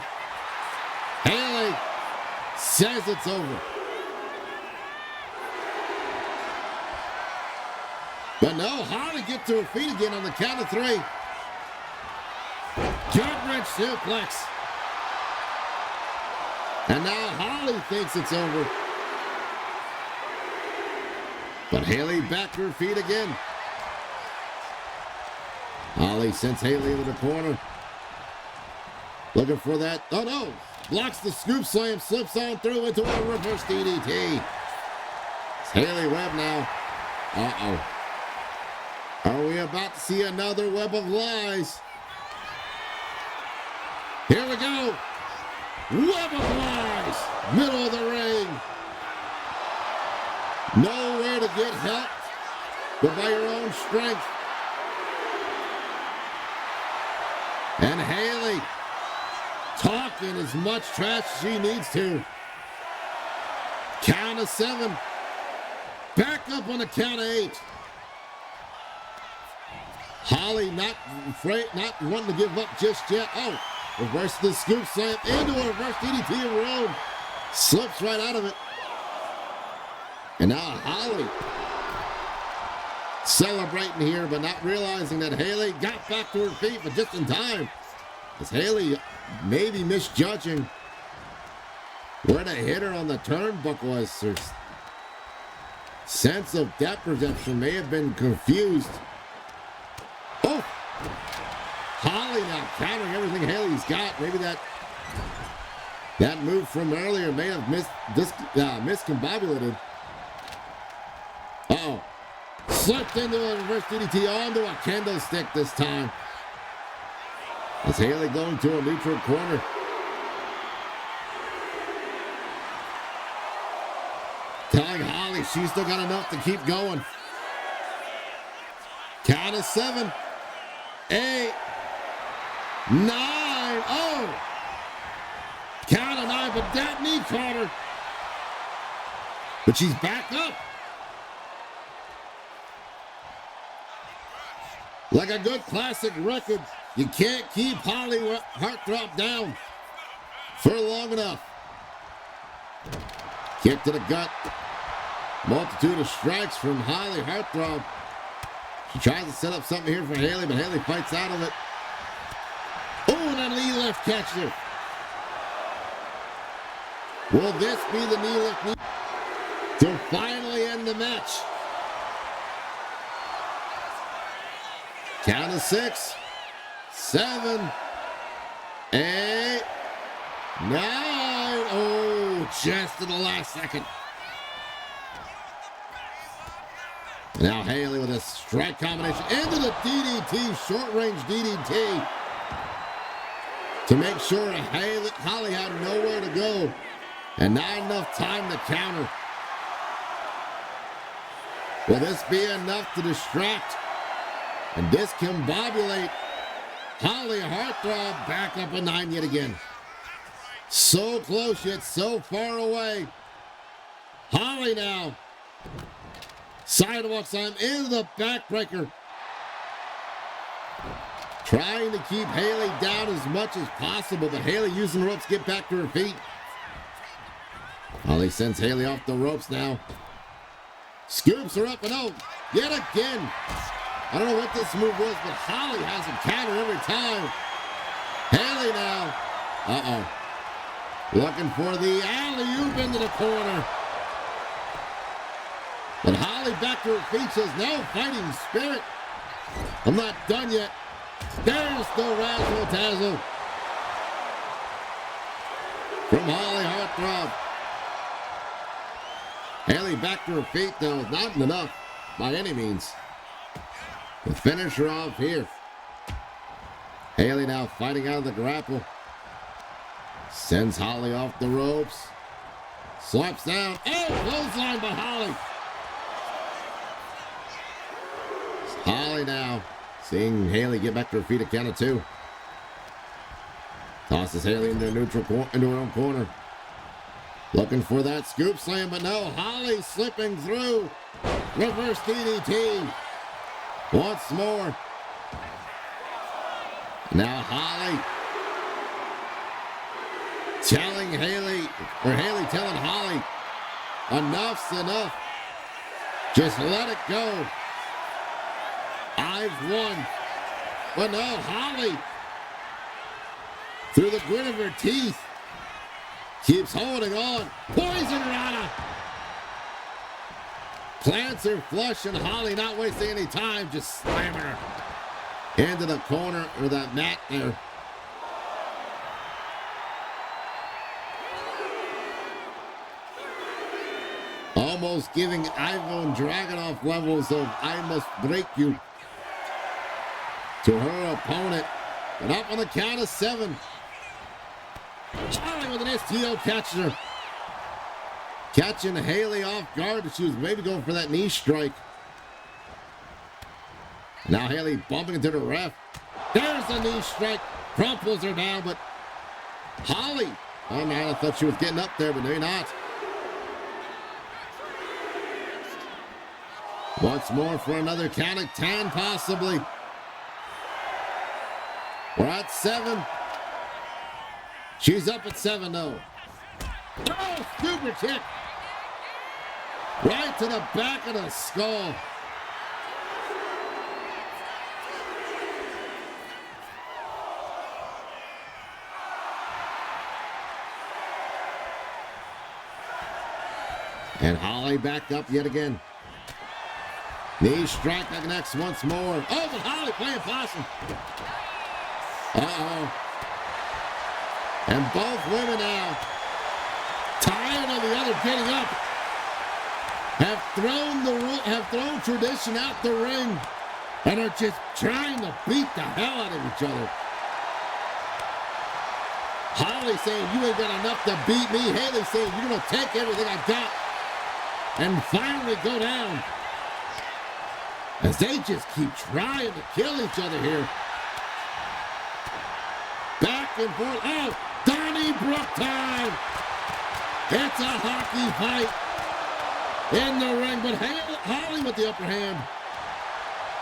Haley says it's over. But no, Holly gets to her feet again on the count of 3. Gut-wrench suplex. And now Holly thinks it's over. But Haley back to her feet again. Holly sends Haley into the corner. Looking for that. Oh no! Blocks the scoop slam, slips on through into a reverse DDT. It's Haley Webb now. Uh-oh. Are we about to see another web of lies? Here we go. Web of lies. Middle of the ring. Nowhere to get help but by your own strength. And Haley talking as much trash as she needs to. Count of 7. Back up on the count of 8. Holly not wanting to give up just yet. Oh, reverse the scoop slam into a reverse DDT of her own. Slips right out of it. And now Holly celebrating here, but not realizing that Haley got back to her feet, but just in time. As Haley maybe misjudging where the hitter on the turnbuckle was. Her sense of depth perception may have been confused. Oh! Holly now countering everything Haley's got. Maybe that move from earlier may have miscombobulated. Uh-oh. Slipped into a reverse DDT onto a kendo stick this time. As Haley going to a neutral corner. Telling Holly she's still got enough to keep going. Count of 7. 8. 9. Oh! Count of 9, but that knee caught her. But she's back up. Like a good classic record, you can't keep Holly Heartthrob down for long enough. Kick to the gut. Multitude of strikes from Holly Heartthrob. She tries to set up something here for Haley, but Haley fights out of it. Oh, and a knee lift catches her. Will this be the knee lift to finally end the match? Count of 6, 7, 8, 9. Oh, just in the last second. Now Haley with a strike combination into the DDT, short-range DDT. To make sure Holly had nowhere to go and not enough time to counter. Will this be enough to distract and discombobulate Holly Heartthrob back up a 9 yet again? So close yet so far away. Holly now. Sidewalk slam into the backbreaker. Trying to keep Haley down as much as possible, but Haley using the ropes to get back to her feet. Holly sends Haley off the ropes now. Scoops her up and oh, yet again. I don't know what this move was, but Holly has him counter every time. Haley now. Uh-oh. Looking for the alley-oop into the corner. But Holly back to her feet says, no, fighting spirit. I'm not done yet. There's the razzle-dazzle from Holly Heartthrob. Haley back to her feet, though. Not enough by any means to finish her off here. Haley now fighting out of the grapple. Sends Holly off the ropes. Slaps down. Oh, clothesline by Holly. Holly now seeing Haley get back to her feet, a count of 2. Tosses Haley into her own corner. Looking for that scoop slam, but no. Holly slipping through. Reverse DDT. Once more. Now Holly telling Haley, or Haley telling Holly, enough's enough. Just let it go. I've won. But no, Holly, through the grit of her teeth, keeps holding on. Poison Rana. Plants her flush, and Holly not wasting any time, just slamming her into the corner or that mat there. Almost giving Ivan Dragunov levels of I must break you to her opponent. But up on the count of 7. Holly with an STO catching her. Catching Haley off guard. She was maybe going for that knee strike. Now Haley bumping into the ref. There's the knee strike. Crumples her down, but Holly. Oh man, I thought she was getting up there, but maybe not. Once more for another count of 10, possibly. We're at 7. She's up at 7, though. Oh, super kick. Right to the back of the skull. And Holly back up yet again. Knee strike connects once more. Oh, but Holly playing possum. Uh-oh. And both women now, tired of the other getting up, have thrown tradition out the ring and are just trying to beat the hell out of each other. Holly saying, you ain't got enough to beat me. Haley saying, you're going to take everything I got and finally go down. As they just keep trying to kill each other here. Back and forth. Oh, Donnybrook time. It's a hockey fight in the ring, but Holly with the upper hand.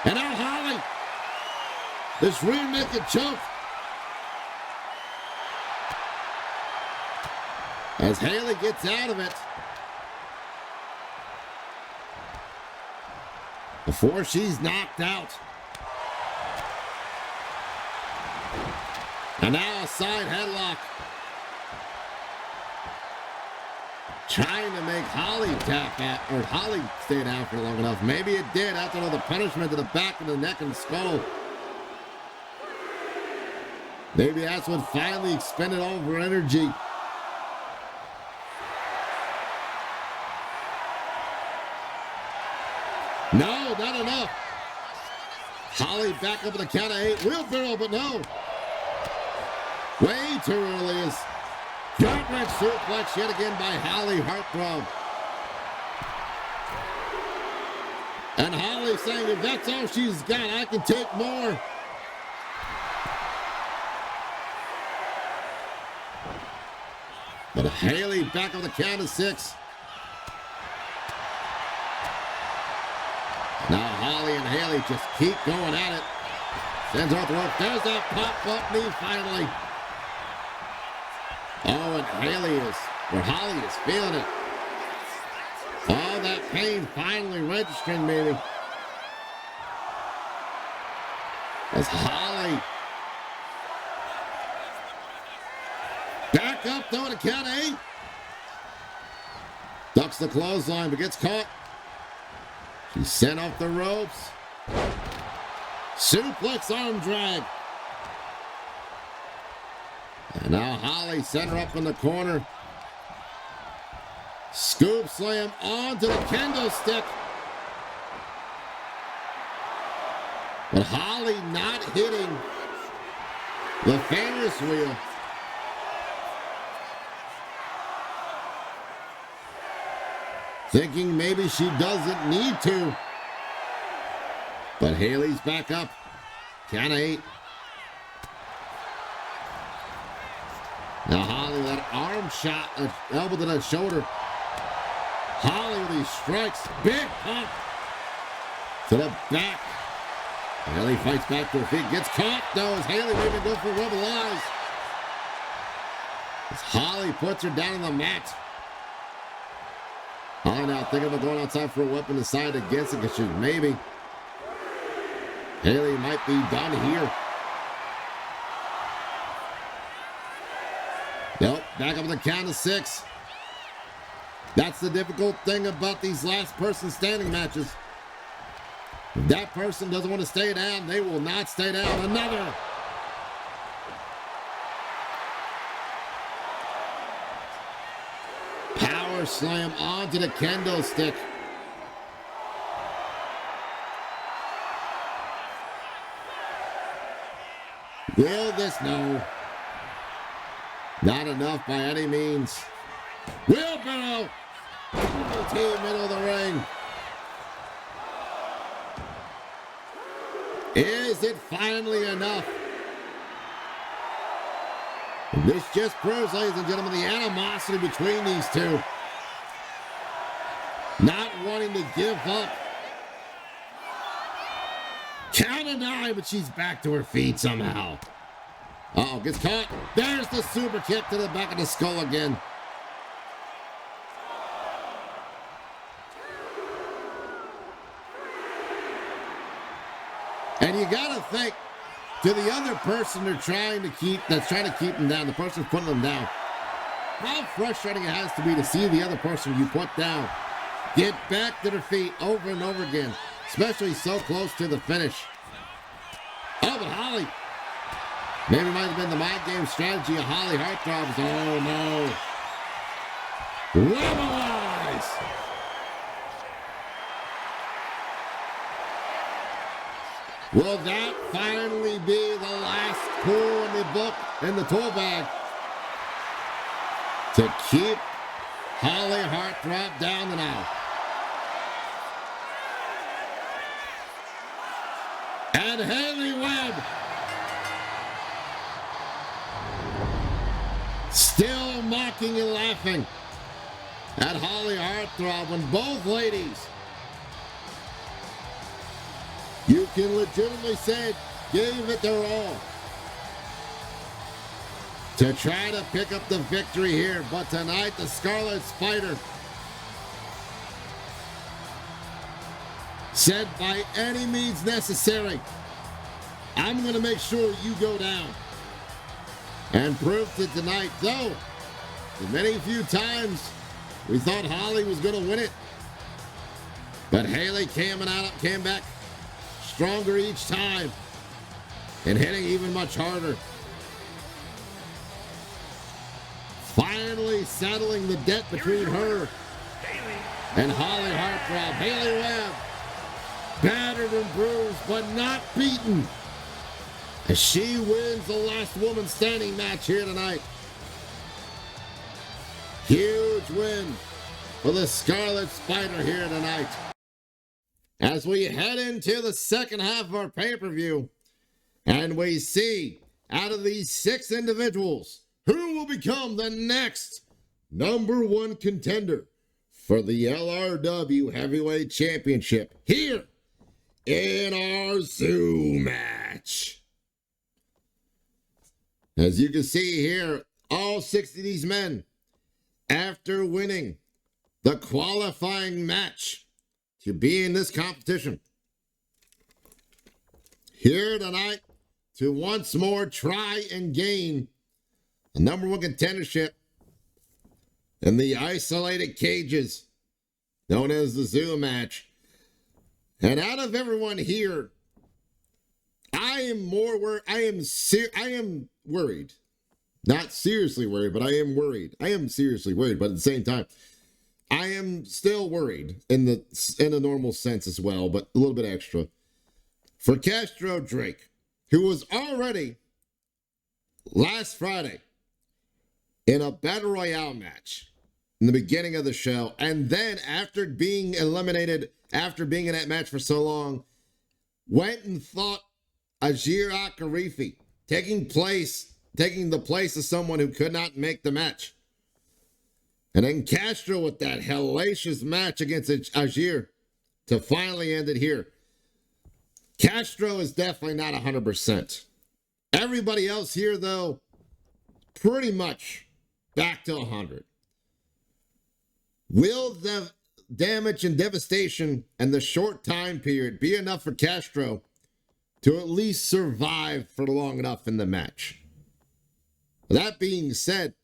And now Holly, this rear naked choke. As Haley gets out of it. Before she's knocked out. And now a side headlock. Trying to make Holly tap out, or Holly stay down for long enough. Maybe it did after all the punishment to the back of the neck and skull. Maybe that's what finally expended all of her energy. No, not enough. Holly back up at the count of 8. Wheelbarrow, but no. Way too early is gut-wrench suplex yet again by Holly Heartthrob. And Holly saying, if that's all she's got, I can take more. But Haley back on the count of 6. Now Holly and Haley just keep going at it. Sends her off the rope. There's that pop-up knee finally. Oh, and Holly is feeling it. Oh, that pain finally registering maybe. As Holly back up though at a count of 8. Ducks the clothesline but gets caught. She's sent off the ropes. Suplex arm drag. And now Holly sent her up in the corner. Scoop slam onto the kendo stick. But Holly not hitting the Ferris wheel. Thinking maybe she doesn't need to. But Haley's back up. Count of 8. Now Holly with that arm shot, elbow to that shoulder. Holly with these strikes. Big pump to the back. Haley fights back to her feet. Gets caught though as Haley may even go for rubber eyes. As Holly puts her down on the mat. Holly now thinking about going outside for a weapon to side against it because she maybe. Haley might be done here. Nope, back up with the count of 6. That's the difficult thing about these last person standing matches. If that person doesn't want to stay down, they will not stay down. Another. Power slam onto the kendo stick. Will this? No. Not enough by any means. Wheelbarrow. Team middle of the ring. Is it finally enough? This just proves, ladies and gentlemen, the animosity between these two. Not wanting to give up. Count of 9, but she's back to her feet somehow. Uh-oh, gets caught. There's the super kick to the back of the skull again. And you gotta think to the other person that's trying to keep them down, the person putting them down, how frustrating it has to be to see the other person you put down get back to their feet over and over again, especially so close to the finish. Oh, but Holly. Maybe it might have been the mind game strategy of Holly Heartthrobs. Oh, no. Rubber-wise. Will that finally be the last tool in the book, in the tool bag, to keep Holly Heartthrob down and out? And Haley Webb still mocking and laughing at Holly Heartthrob when both ladies, you can legitimately say it, gave it their all to try to pick up the victory here. But tonight, the Scarlet Spider said, by any means necessary, I'm going to make sure you go down. And proved it tonight, though the many few times we thought Holly was going to win it. But Haley came back stronger each time and hitting even much harder. Finally settling the debt between her and Holly Heartthrob. Haley Webb, battered and bruised, but not beaten, as she wins the last woman standing match here tonight. Huge win for the Scarlet Spider here tonight. As we head into the second half of our pay-per-view, and we see out of these 6 individuals who will become the next #1 contender for the LRW Heavyweight Championship here in our Zoo match. As you can see here, all 6 of these men, after winning the qualifying match to be in this competition, here tonight to once more try and gain the #1 contendership in the isolated cages known as the Zoo match. And out of everyone here, I am worried. Not seriously worried, but I am worried. I am seriously worried, but at the same time, I am still worried in a normal sense as well, but a little bit extra. For Castro Drake, who was already last Friday in a Battle Royale match in the beginning of the show, and then after being eliminated, after being in that match for so long, went and fought Ajir Akarifi, taking the place of someone who could not make the match. And then Castro with that hellacious match against Ajir to finally end it here. Castro is definitely not 100%. Everybody else here, though, pretty much back to 100. Will the damage and devastation and the short time period be enough for Castro to at least survive for long enough in the match? That being said,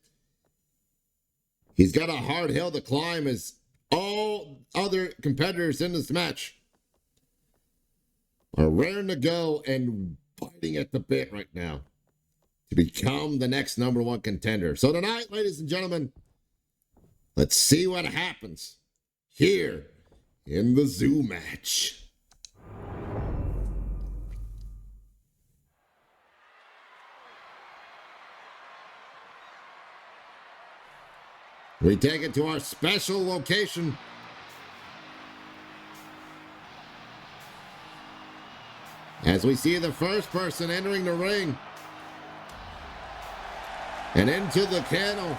he's got a hard hill to climb as all other competitors in this match are raring to go and biting at the bit right now to become the next #1 contender. So tonight, ladies and gentlemen, let's see what happens here in the Zoo match. We take it to our special location. As we see the first person entering the ring and into the kennel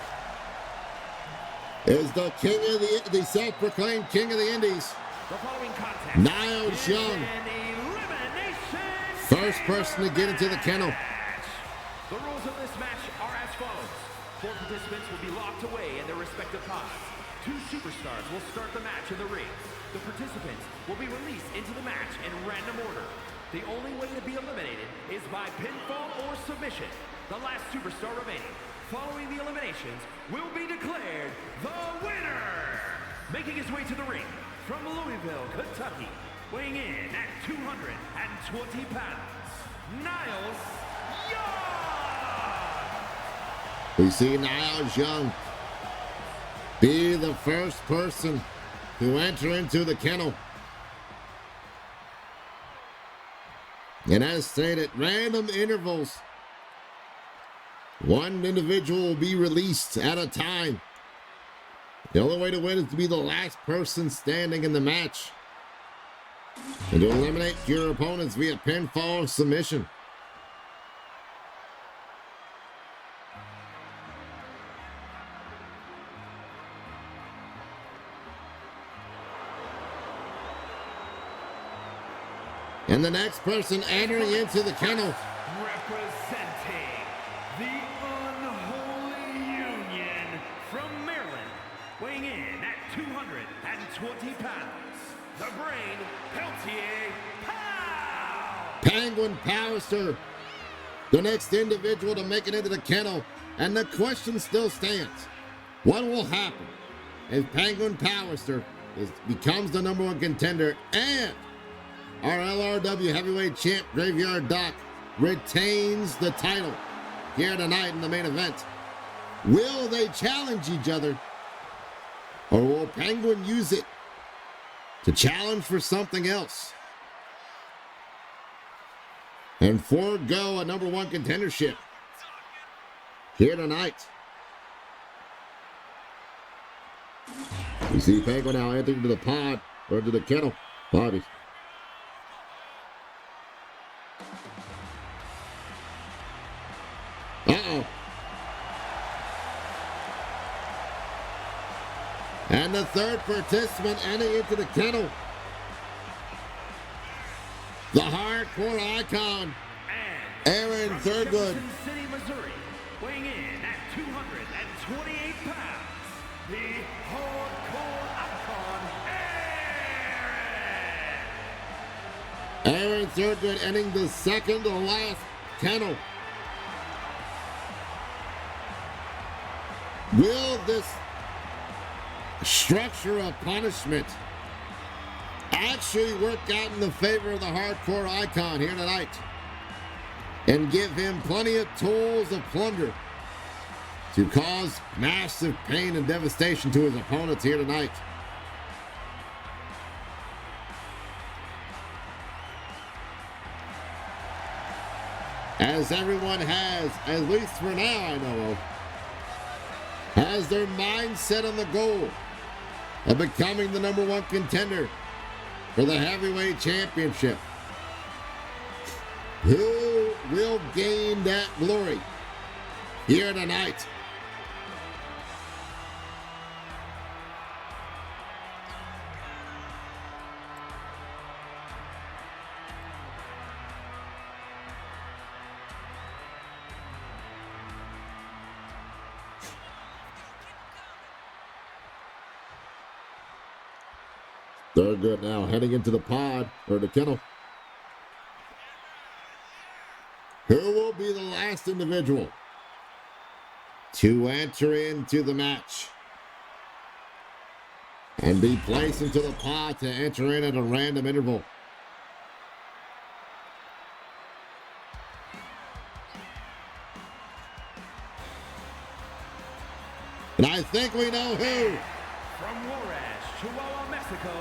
is the king of the self-proclaimed king of the Indies, Niles Young. First person to get into the kennel. The rules of this match are as follows. 4 participants will be locked away in their respective pods. 2 superstars will start the match in the ring. The participants will be released into the match in random order. The only way to be eliminated is by pinfall or submission. The last superstar remaining, following the eliminations, will be declared the winner. Making his way to the ring from Louisville, Kentucky, weighing in at 220 pounds, Niles Young. We see Niles Young be the first person to enter into the kennel. And as stated, random intervals. One individual will be released at a time. The only way to win is to be the last person standing in the match and to eliminate your opponents via pinfall or submission. And the next person entering into the kennel, representing the Unholy Union from Maryland, weighing in at 220 pounds, the Brain Peltier Pow! Penguin Powerster, the next individual to make it into the kennel. And the question still stands. What will happen if Penguin Powerster becomes the #1 contender and our LRW heavyweight champ Graveyard Doc retains the title here tonight in the main event? Will they challenge each other, or will Penguin use it to challenge for something else and forego a #1 contendership here tonight? We see Penguin now entering to the pod, or to the kennel. Bodies. Uh-oh. And the third participant entering into the kennel, the hardcore icon, Aaron Thurgood. City, Missouri, weighing in at 228 pounds, the hardcore icon, Aaron Thurgood ending the second to last kennel. Will this structure of punishment actually work out in the favor of the hardcore icon here tonight and give him plenty of tools of plunder to cause massive pain and devastation to his opponents here tonight? As everyone has, at least for now I know of, has their mind set on the goal of becoming the #1 contender for the heavyweight championship. Who will gain that glory here tonight? They're good now, heading into the pod, or the kennel. Who will be the last individual to enter into the match and be placed into the pod to enter in at a random interval? And I think we know who. From Juarez, Chihuahua, Mexico,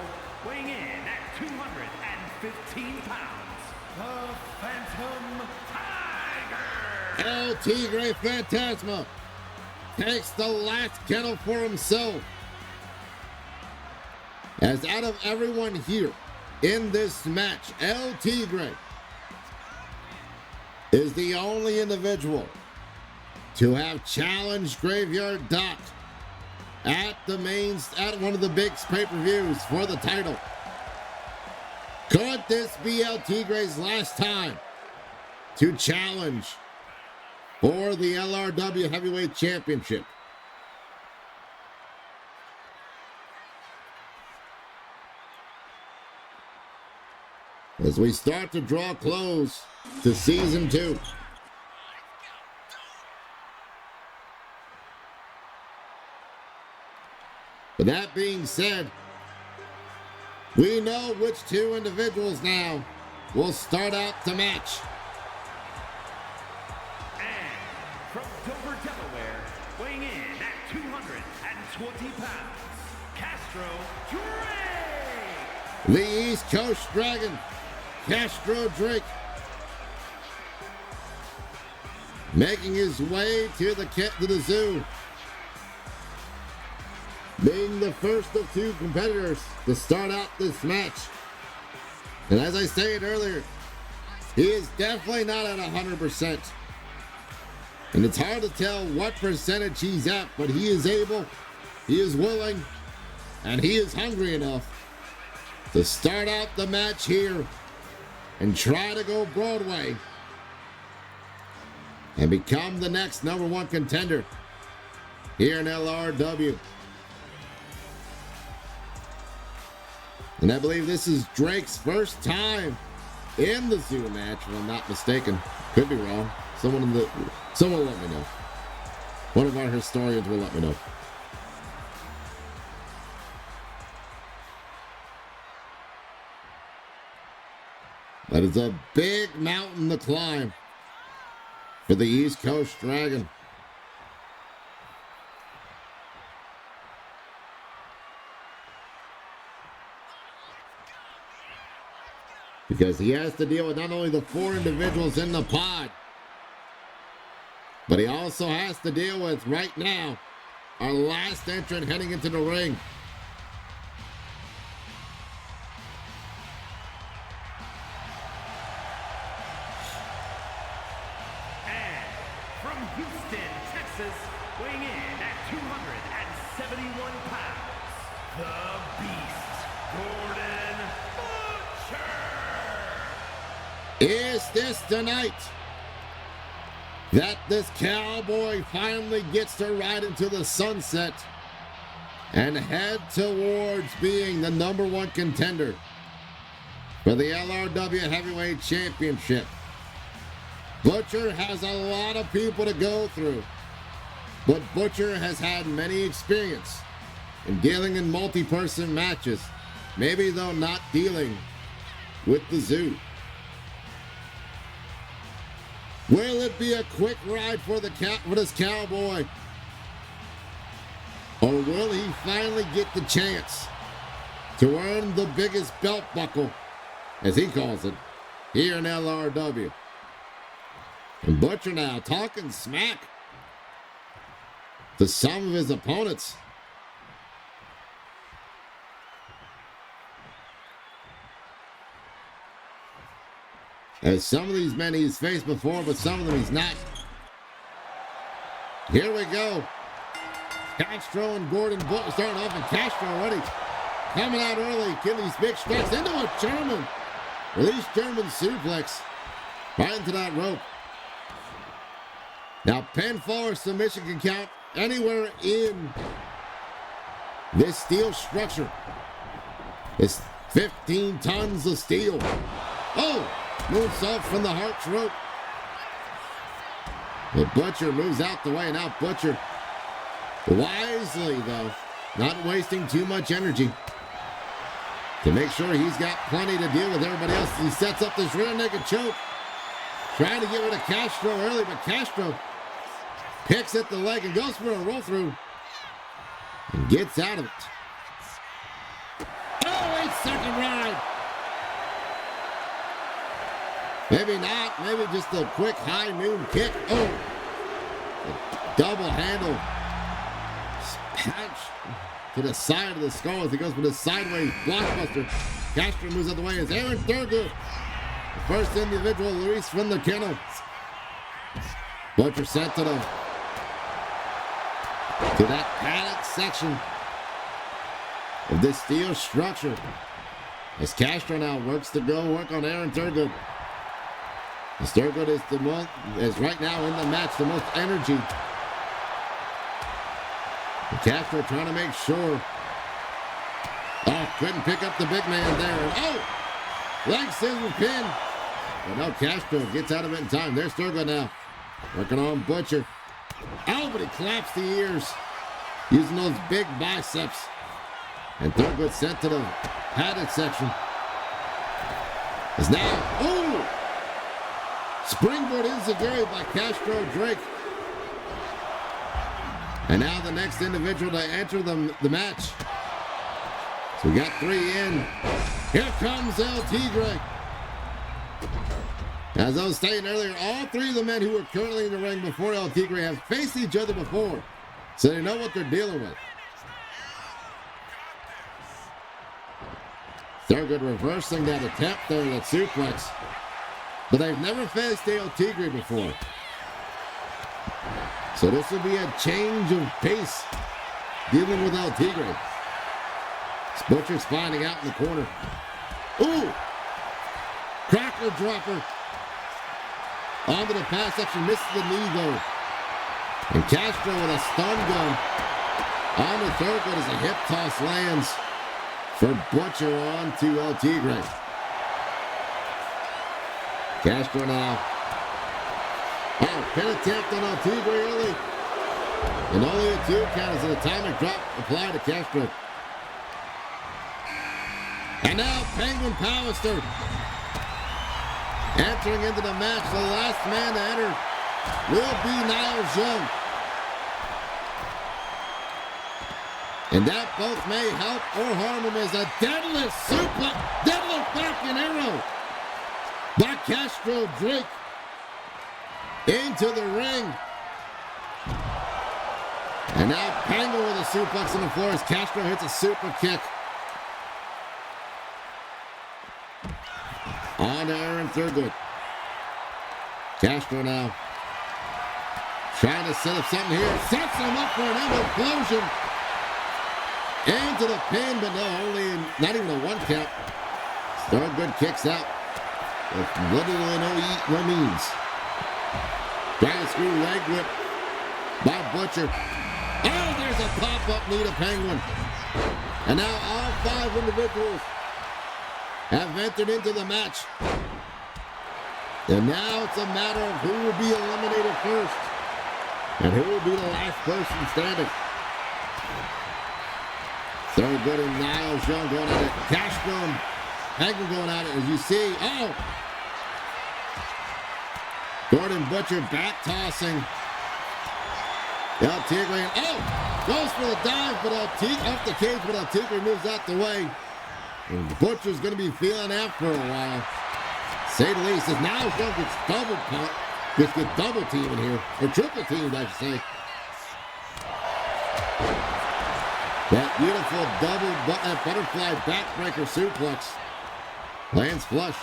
weighing in at 215 pounds, the Phantom Tiger! El Tigre Fantasma takes the last kennel for himself. As out of everyone here in this match, El Tigre is the only individual to have challenged Graveyard Doc at one of the big pay-per-views for the title. Could this be El Tigre's last time to challenge for the LRW Heavyweight Championship? As we start to draw close to Season 2. But that being said, we know which two individuals now will start out the match. And from Dover, Delaware, weighing in at 220 pounds, Castro Drake! The East Coast Dragon, Castro Drake, making his way to the zoo, being the first of two competitors to start out this match. And as I stated earlier, he is definitely not at 100%. And it's hard to tell what percentage he's at, but he is able, he is willing, and he is hungry enough to start out the match here and try to go Broadway and become the next #1 contender here in LRW. And I believe this is Drake's first time in the zoo match, if I'm not mistaken. Could be wrong. Someone will let me know. One of our historians will let me know. That is a big mountain to climb for the East Coast Dragon. Because he has to deal with not only the 4 individuals in the pod, but he also has to deal with, right now, our last entrant heading into the ring. And from Houston, Texas, weighing in at 271 pounds, the Beast, Gordon Butcher! Is this the night that this cowboy finally gets to ride into the sunset and head towards being the #1 contender for the LRW Heavyweight Championship? Butcher has a lot of people to go through, but Butcher has had many experience in dealing in multi-person matches, maybe though not dealing with the zoo. Will it be a quick ride for this cowboy? Or will he finally get the chance to earn the biggest belt buckle, as he calls it, here in LRW? And Butcher now talking smack to some of his opponents. As some of these men he's faced before, but some of them he's not. Here we go. Castro and Gordon starting off, and Castro already coming out early, getting these big strikes into a German. Release German suplex right into that rope. Now, pinfall or submission can count anywhere in this steel structure. It's 15 tons of steel. Oh, moonsault from the Hart's rope. The Butcher moves out the way. Now Butcher, wisely though, not wasting too much energy to make sure he's got plenty to deal with everybody else. He sets up this rear naked choke, trying to get rid of Castro early, but Castro picks at the leg and goes for a roll through and gets out of it. Oh, 8-second ride. Maybe not. Maybe just a quick high noon kick. Oh, a double handle punch to the side of the skull as he goes for the sideways blockbuster. Castro moves out the way as Aaron Thurgood, the first individual released from the kennel. Butcher sent to that paddock section of this steel structure as Castro now works to go work on Aaron Thurgood. As Thurgood is right now in the match the most energy. And Castro trying to make sure. Oh, couldn't pick up the big man there. And oh, leg scissors pin. But no, Castro gets out of it in time. There's Thurgood now, working on Butcher. Oh, but he claps the ears, using those big biceps. And Thurgood sent to the padded section. Is now, oh! Springboard enziguri by Castro Drake. And now the next individual to enter the match. So we got 3 in. Here comes El Tigre. As I was saying earlier, all 3 of the men who were currently in the ring before El Tigre have faced each other before, so they know what they're dealing with. Thurgood reversing that attempt there, that suplex. But they've never faced El Tigre before. So this will be a change of pace dealing with El Tigre. Butcher's finding out in the corner. Ooh! Cracker dropper. Onto the pass section, misses the knee though. And Castro with a stun gun on the Thurgood as a hip toss lands for Butcher onto El Tigre. Castro now. Oh, pin attempt on El Tigre early. And only a 2 count as an atomic drop applied to Castro. And now Penguin Powerster entering into the match. The last man to enter will be Niles Young. And that both may help or harm him as a deadlift suplex, deadlift Falcon Arrow by Castro Drake into the ring. And now Penguin with a suplex on the floor as Castro hits a super kick. On to Aaron Thurgood. Castro now trying to set up something here. Sets him up for an elbow explosion. Into the pin, but no, not even a 1 count. Thurgood kicks out with little or no means. Dragon screw leg whip by Butcher. Oh, there's a pop-up knee to Penguin. And now all 5 individuals have entered into the match. And now it's a matter of who will be eliminated first and who will be the last person standing. Thurgood and Niles Young going at it. Castro and Penguin going at it as you see. Oh! Gordon Butcher back tossing. El Tigre. Oh! Goes for the dive, but off the cage, but El Tigre moves out the way. And Butcher's going to be feeling out for a while. Say the least. As Niles Young gets double punt. Gets double teaming here. Or triple teamed, I should say. That beautiful butterfly backbreaker suplex lands flush.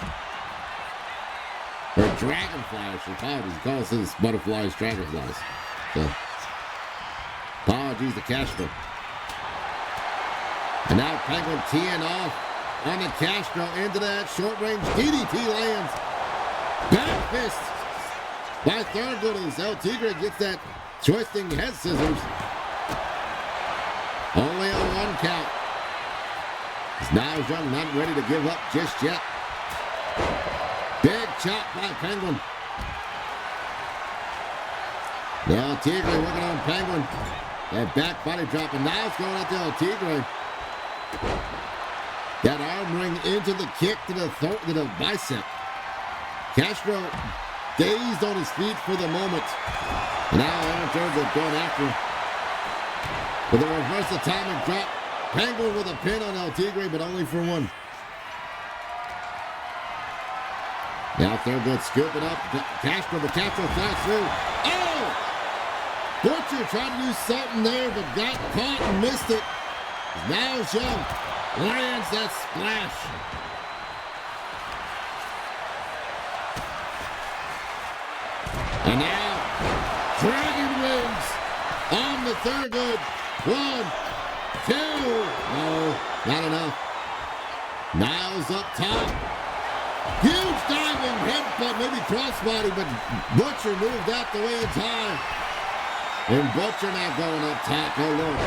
Or dragonfly, I should apologize. He calls his butterflies dragonflies. So, apologies to Castro. And now Penguin teeing off on the Castro into that short-range DDT lands. Back fist by Thurgood as El Tigre gets that twisting head scissors. Only a 1 count. As Niles Young not ready to give up just yet. Big chop by Penguin. Now Tigre working on Penguin. That back body drop, and Niles going at the El Tigre. That arm ring into the kick to the bicep. Castro dazed on his feet for the moment. And now Aaron Thurgood going after him. With a reverse atomic drop. Penguin with a pin on El Tigre, but only for 1. Now Thurgood scooping up Castro, but Castro flies through. Oh! Butcher tried to do something there, but got caught and missed it. Niles Young lands that splash. And now, Dragon wins on the Thurgood. 1, 2. No, not enough. Niles up top. Huge diving headbutt, maybe crossbody, but Butcher moved out the way in time. And Butcher now going up top. Oh, Lord.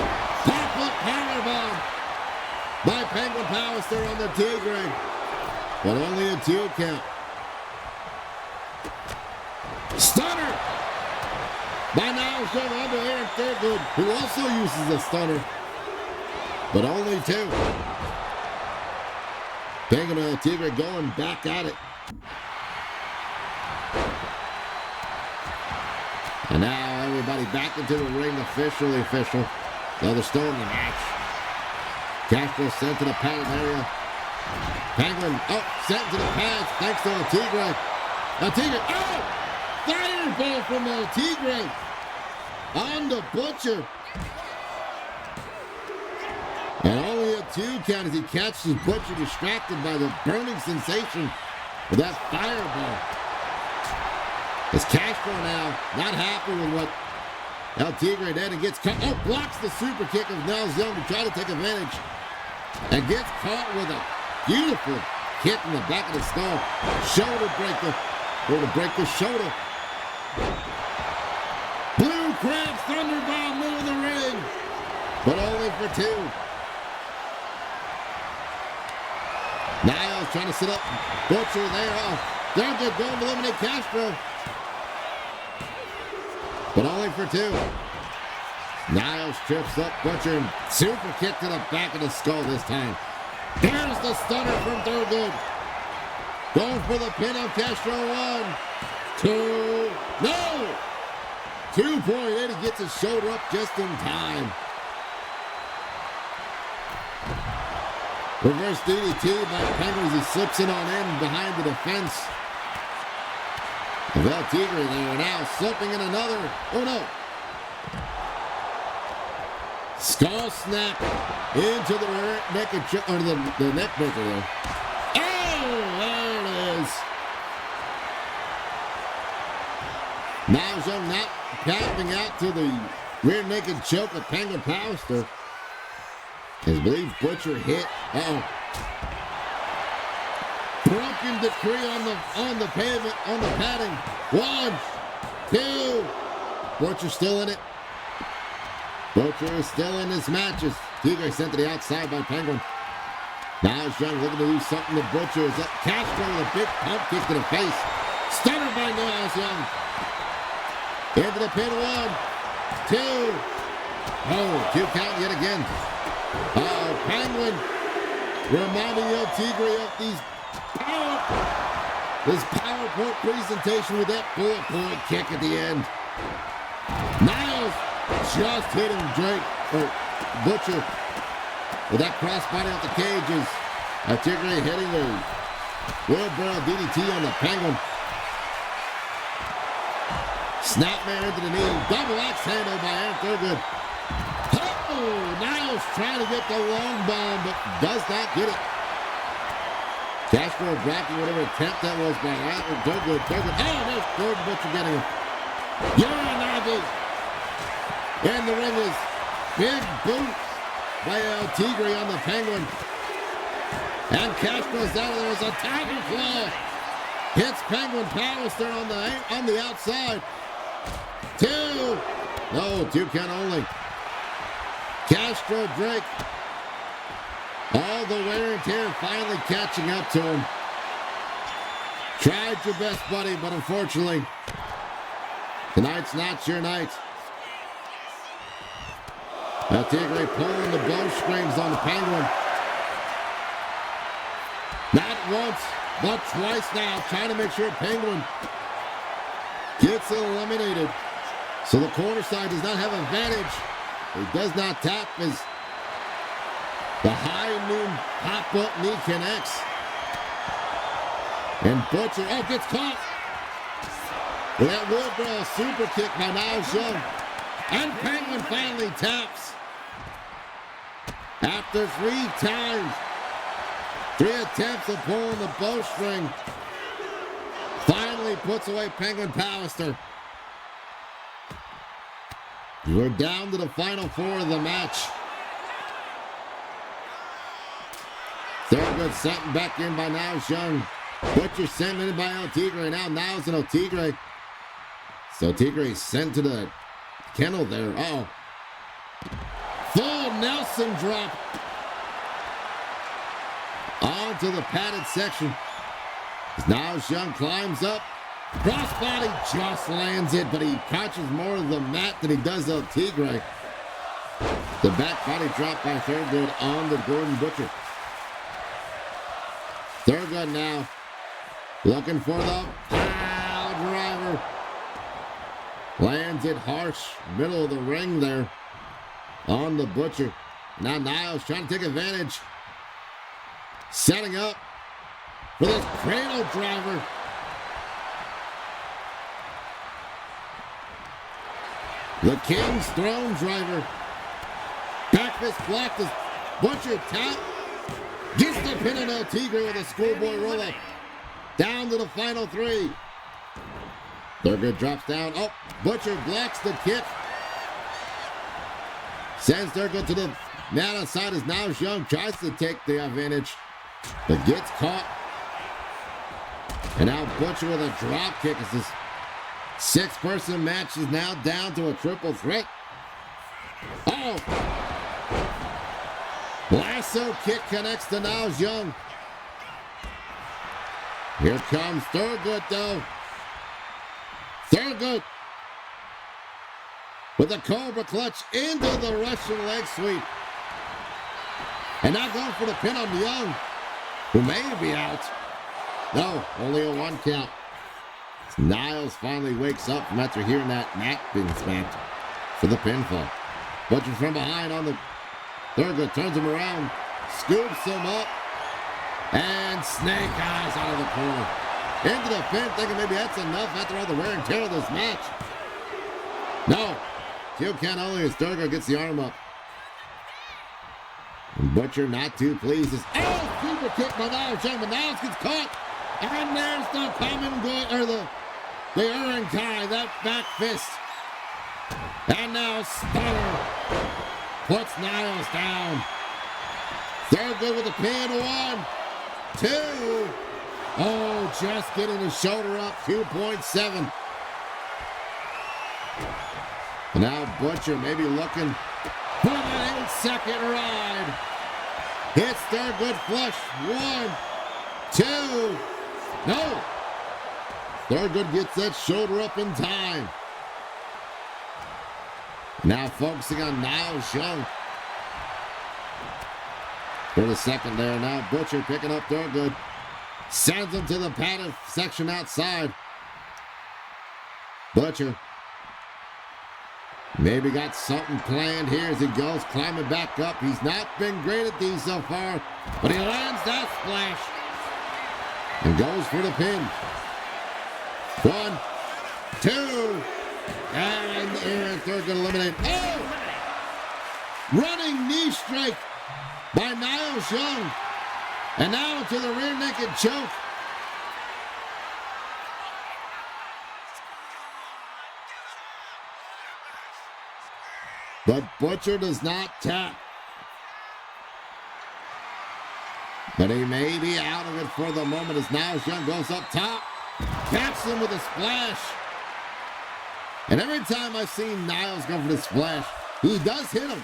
Top-up powerbomb by Penguin Powerster on the Tigre. But only a 2 count. Stunner by Niles Young under Aaron Thurgood, who also uses a stunner. But only 2. Penguin and Tigre going back at it. And now everybody back into the ring, official. Now they're still in the match. Castro sent to the padded area. Penguin, sent to the pads, thanks to El Tigre. El Tigre, fireball from El Tigre on the Butcher. And only a 2 count as he catches Butcher distracted by the burning sensation of that fireball. As Castro now not happy with what El Tigre did and gets caught. Blocks the super kick of Niles Young to try to take advantage. And gets caught with a beautiful kick in the back of the skull. Shoulder breaker. Or to break the shoulder. Blue Crab Thunderbomb middle of the ring. But only for 2. Niles trying to sit up. Butcher there. They're good going to eliminate Castro. But only for 2. Niles trips up Butcher and super kick to the back of the skull this time. There's the stunner from Thurgood. Going for the pin on Castro. 1, 2. No! 2.8. He gets his shoulder up just in time. Reverse DDT by Penguin as he slips it on in behind the defense. El Tigre there now slipping in another. Oh no. Skull snap into the neck or the neck breaker there. Oh, there it is. Niles Young not tapping out to the rear naked choke of Penguin Powerster. As believes Butcher hit. Broken decree on the pavement, on the padding. 1, 2. Butcher still in it. Butcher is still in his matches. Tigre sent to the outside by Penguin. Niles Young looking to do something to Butcher. Is up Castro with a big pump kick to the face. Stunner by Niles Young. Into the pin. 1, 2. 2 count yet again. Penguin reminding El Tigre of this PowerPoint presentation with that bullet point kick at the end. Niles just hitting Butcher with that crossbody off the cages. El Tigre hitting the wheelbarrow DDT on the Penguin. Snapmare into the knee. Double axe handle by Aaron Thurgood. Niles trying to get the long bomb, but does not get it. Castro blocking whatever attempt that was by Douglas. Oh, there's Gordon Butcher getting him. Uranagi. And the ring is big boot by El Tigre on the Penguin. And Castro's out of there as a tiger claw. Hits Penguin Pallister on the outside. 2. No, 2 count only. Castro Drake. All the wear and tear finally catching up to him. Tried your best, buddy, but unfortunately, tonight's not your night. El Tigre pulling the bowstrings on the Penguin. Not once, but twice now, trying to make sure Penguin gets eliminated. So the corner side does not have advantage. He does not tap as the high noon pop-up knee connects. And Butcher, gets caught. With that wheelbarrow super kick by Niles Young. And Penguin finally taps. After 3 times, 3 attempts of pulling the bowstring, finally puts away Penguin Pallister. We're down to the final 4 of the match. Thurgood sent back in by Niles Young. Butcher sent in by El Tigre. Now Niles and El Tigre. So Tigre sent to the kennel there. Oh. Full Nelson drop. Onto the padded section. As Niles Young climbs up. Crossbody just lands it, but he catches more of the mat than he does El Tigre. The back body drop by Thurgood on the Gordon Butcher. Thurgood now looking for the pile driver. Lands it harsh, middle of the ring there on the Butcher. Now Niles trying to take advantage. Setting up for this cradle driver. The King's Throne driver. Back fist blocked as Butcher tap. Gets the pin on El Tigre with a schoolboy roll-up. Down to the final 3. Thurgood drops down. Oh, Butcher blocks the kick. Sends Thurgood to the mat outside as Niles Young tries to take the advantage, but gets caught. And now Butcher with a drop kick as this 6-person match is now down to a triple threat. Oh! Lasso kick connects to Niles Young. Here comes Thurgood, though. Thurgood with a Cobra clutch into the Russian leg sweep. And now going for the pin on Young, who may be out. No, only a 1 count. Niles finally wakes up from after hearing that mat being smacked for the pinfall. Butcher from behind on the Thurgood, turns him around, scoops him up, and snake eyes out of the corner. Into the pin, thinking maybe that's enough after all the wear and tear of this match. No, 2 count only as Thurgood gets the arm up. And Butcher not too pleased. Super kick by Niles Young, but Niles gets caught. And there's the common good, or the Urankai, that back fist. And now Stunner puts Niles down. Thurgood with a pin. 1, 2. Oh, just getting the shoulder up. 2.7. And now Butcher maybe looking for that 8-second ride. Hits Thurgood flush. 1, 2. No. Thurgood gets that shoulder up in time. Now focusing on Niles Young for the second there. Now Butcher picking up Thurgood. Sends him to the padded section outside. Butcher maybe got something planned here as he goes climbing back up. He's not been great at these so far, but he lands that splash and goes for the pin. 1, 2, and Aaron Thurgood eliminated. Oh! Running knee strike by Niles Young. And now to the rear naked choke. But Butcher does not tap. But he may be out of it for the moment as Niles Young goes up top. Caps him with a splash. And every time I've seen Niles go for the splash, he does hit him.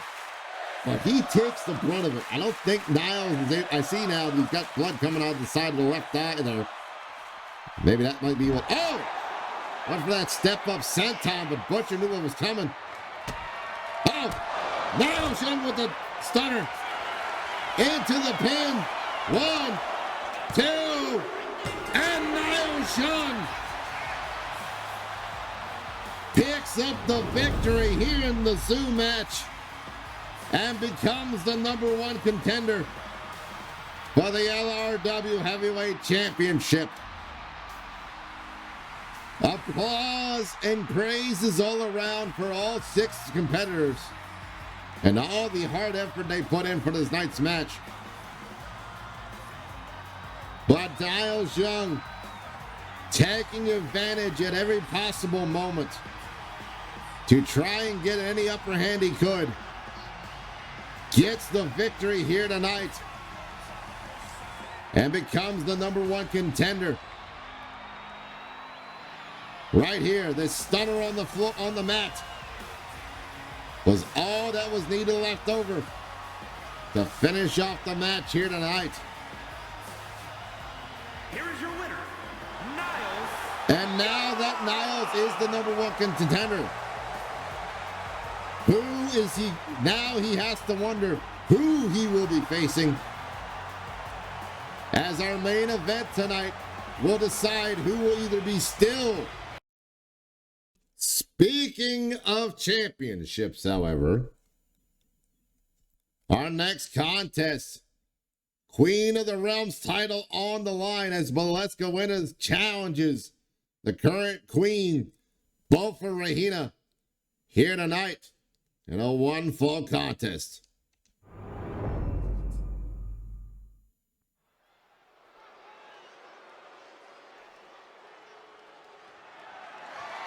But he takes the brunt of it. I don't think Niles is, I see now that he's got blood coming out the side of the left eye there. Maybe that might be what, oh! Went for that step up senton, but Butcher knew what was coming. Oh! Niles Young with the stunner. Into the pin. 1, 2, and Niles Young picks up the victory here in the Zoo match and becomes the #1 contender for the LRW Heavyweight Championship. Applause and praises all around for all 6 competitors and all the hard effort they put in for this night's match. But Niles Young taking advantage at every possible moment to try and get any upper hand he could. Gets the victory here tonight and becomes the #1 contender. Right here, this stunner on the floor, on the mat, was all that was needed left over to finish off the match here tonight. Here is your winner, Niles. And now that Niles is the #1 contender, who is he? Now he has to wonder who he will be facing, as our main event tonight will decide who will either be still. Speaking of championships, however, our next contest, Queen of the Realms title on the line as Valeska Winners challenges the current queen, Bofa Regina, here tonight in a 1-fall contest.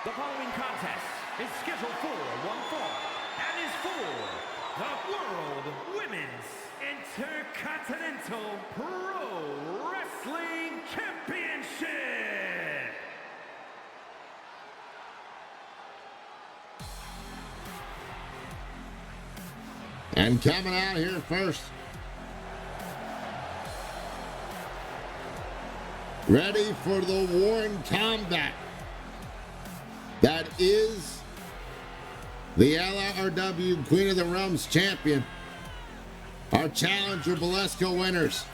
The following contest is scheduled for 1 fall and is for the World Women's Intercontinental Pro Wrestling Championship. And coming out here first, ready for the warring combat that is the LRW Queen of the Realms champion, our challenger Valeska Winners,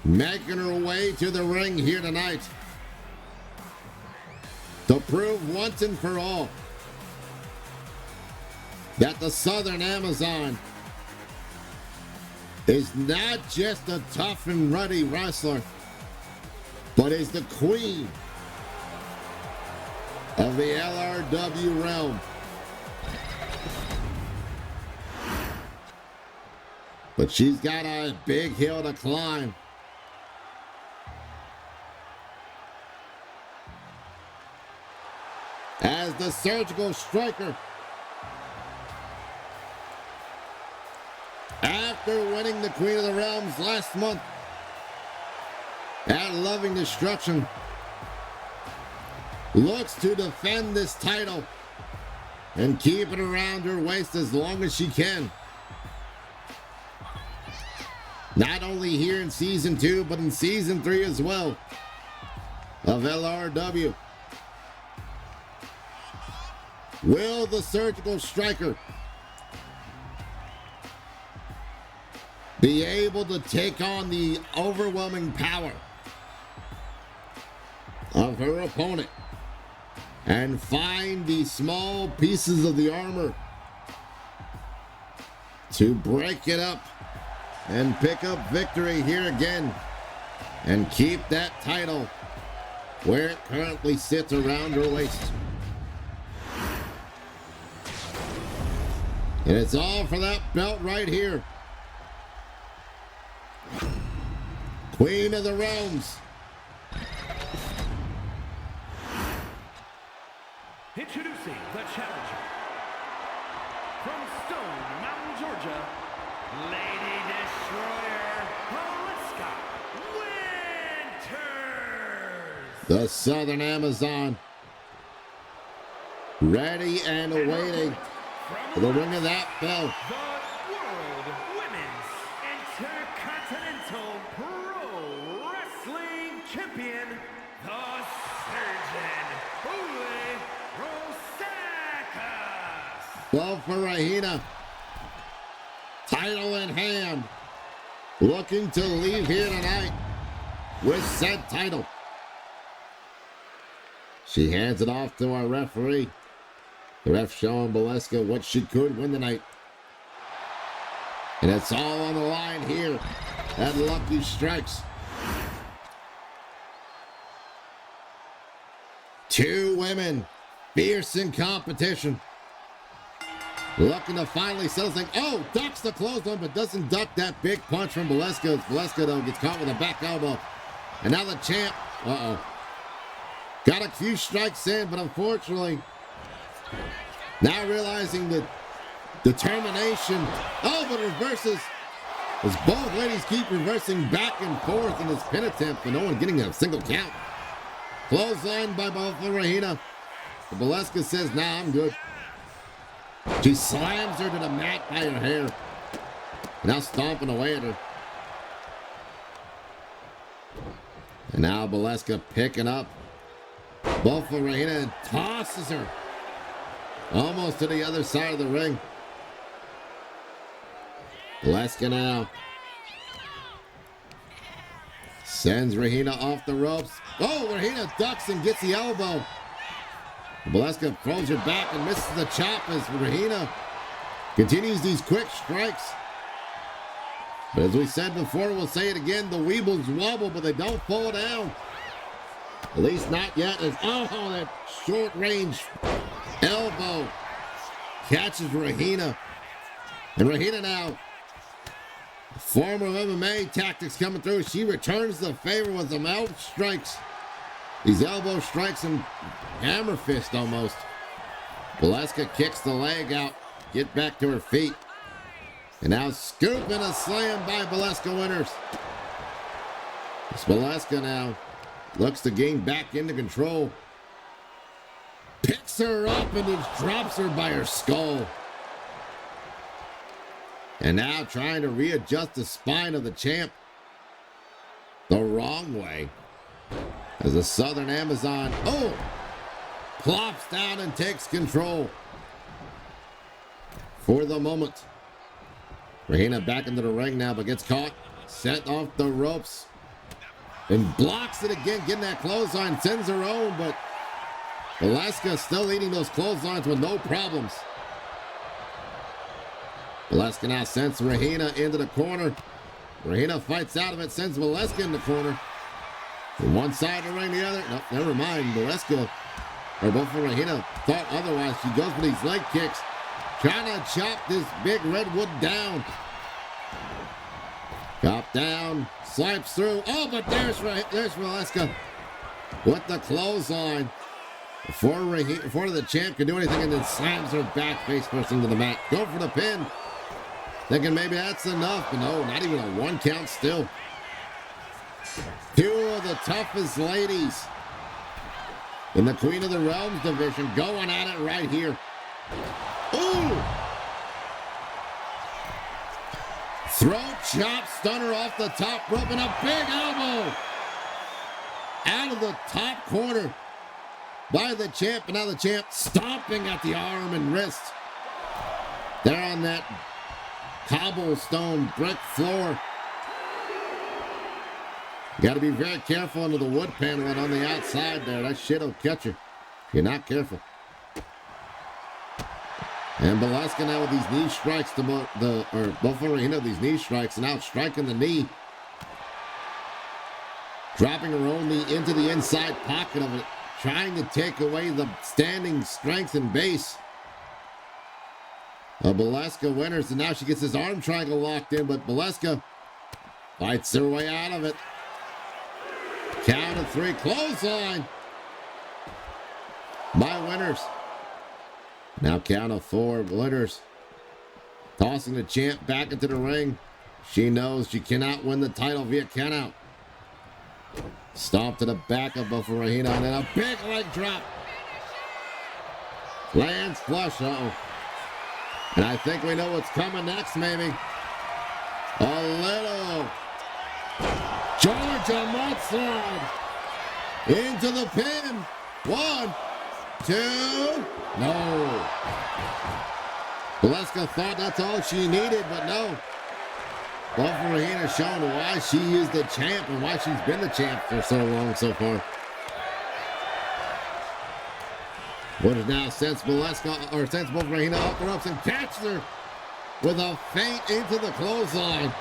making her way to the ring here tonight to prove once and for all that the Southern Amazon is not just a tough and ruddy wrestler, but is the queen of the LRW realm. But she's got a big hill to climb. As the surgical striker, after winning the Queen of the Realms last month at Loving Destruction, looks to defend this title and keep it around her waist as long as she can. Not only here in Season 2, but in Season 3 as well of LRW. Will the surgical striker be able to take on the overwhelming power of her opponent and find the small pieces of the armor to break it up and pick up victory here again and keep that title where it currently sits around her waist? And it's all for that belt right here. Queen of the realms. Introducing the challenger from Stone Mountain, Georgia, Lady Destroyer, Alaska Winters. The Southern Amazon. Ready and waiting for the ring of that bell. The World Women's Intercontinental Pro Wrestling Champion, the Surgeon, Ule Rosakas. Well, for Rahina, title in hand, looking to leave here tonight with said title. She hands it off to our referee. The ref showing Beleska what she could win tonight. And it's all on the line here at Lucky Strikes. Two women, fierce in competition. Looking to finally settle things. Oh, ducks the clothesline, but doesn't duck that big punch from Beleska. Beleska, though, gets caught with a back elbow. And now the champ, got a few strikes in, but unfortunately, now realizing the determination. Oh, but reverses. As both ladies keep reversing back and forth in this pin attempt, but no one getting a single count. Clothesline by both of Rahina. But Beleska says, nah, I'm good. She slams her to the mat by her hair. Now stomping away at her. And now Beleska picking up both of Rahina and tosses her almost to the other side of the ring. Beleska now sends Rahina off the ropes. Oh, Rahina ducks and gets the elbow. Beleska throws her back and misses the chop as Rahina continues these quick strikes. But as we said before, we'll say it again, the Weebles wobble, but they don't fall down. At least not yet. As, oh, that short range elbow catches Rahina. And Rahina now, former MMA tactics coming through. She returns the favor with some elbow strikes. These elbow strikes and hammer fist almost. Beleska kicks the leg out. Get back to her feet. And now scoop and a slam by Beleska Winters. It's Beleska now looks to gain back into control. Picks her up and just drops her by her skull. And now trying to readjust the spine of the champ the wrong way. As the Southern Amazon, plops down and takes control for the moment. Rahina back into the ring now, but gets caught, set off the ropes, and blocks it again, getting that clothesline, sends her own, but Beleska still eating those clotheslines with no problems. Beleska now sends Rahina into the corner. Rahina fights out of it, sends Beleska in the corner. From one side of the ring, the other. No, never mind. Beleska, or both of Rahina, thought otherwise. She goes for these leg kicks, trying to chop this big redwood down. Chop down, swipes through. Oh, but there's Beleska with the clothesline. Before the champ can do anything, and then slams her back face first into the mat. Go for the pin. Thinking maybe that's enough, but no, not even a 1 count still. Two of the toughest ladies in the Queen of the Realms division going at it right here. Ooh! Throat chop, stunner off the top rope, and a big elbow out of the top corner by the champ, and now the champ stomping at the arm and wrist. They're on that cobblestone brick floor. You got to be very careful under the wood paneling on the outside there. That shit will catch you if you're not careful. And Beleska now with these knee strikes to both Rahina, these knee strikes, and now striking the knee. Dropping her own knee into the inside pocket of it, trying to take away the standing strength and base of Beleska Winters. And now she gets his arm triangle locked in, but Beleska fights her way out of it. Count of 3, clothesline by Winters. Now count of 4, Winters tossing the champ back into the ring. She knows she cannot win the title via countout. Stomp to the back of Regina, and then a big leg drop. Lands flush, And I think we know what's coming next, maybe. A little Georgia mudslide into the pin. 1, 2, no. Valeska thought that's all she needed, but no. Regina showing why she is the champ and why she's been the champ for so long so far. What is now sends Regina off the ropes and catches her with a feint into the clothesline.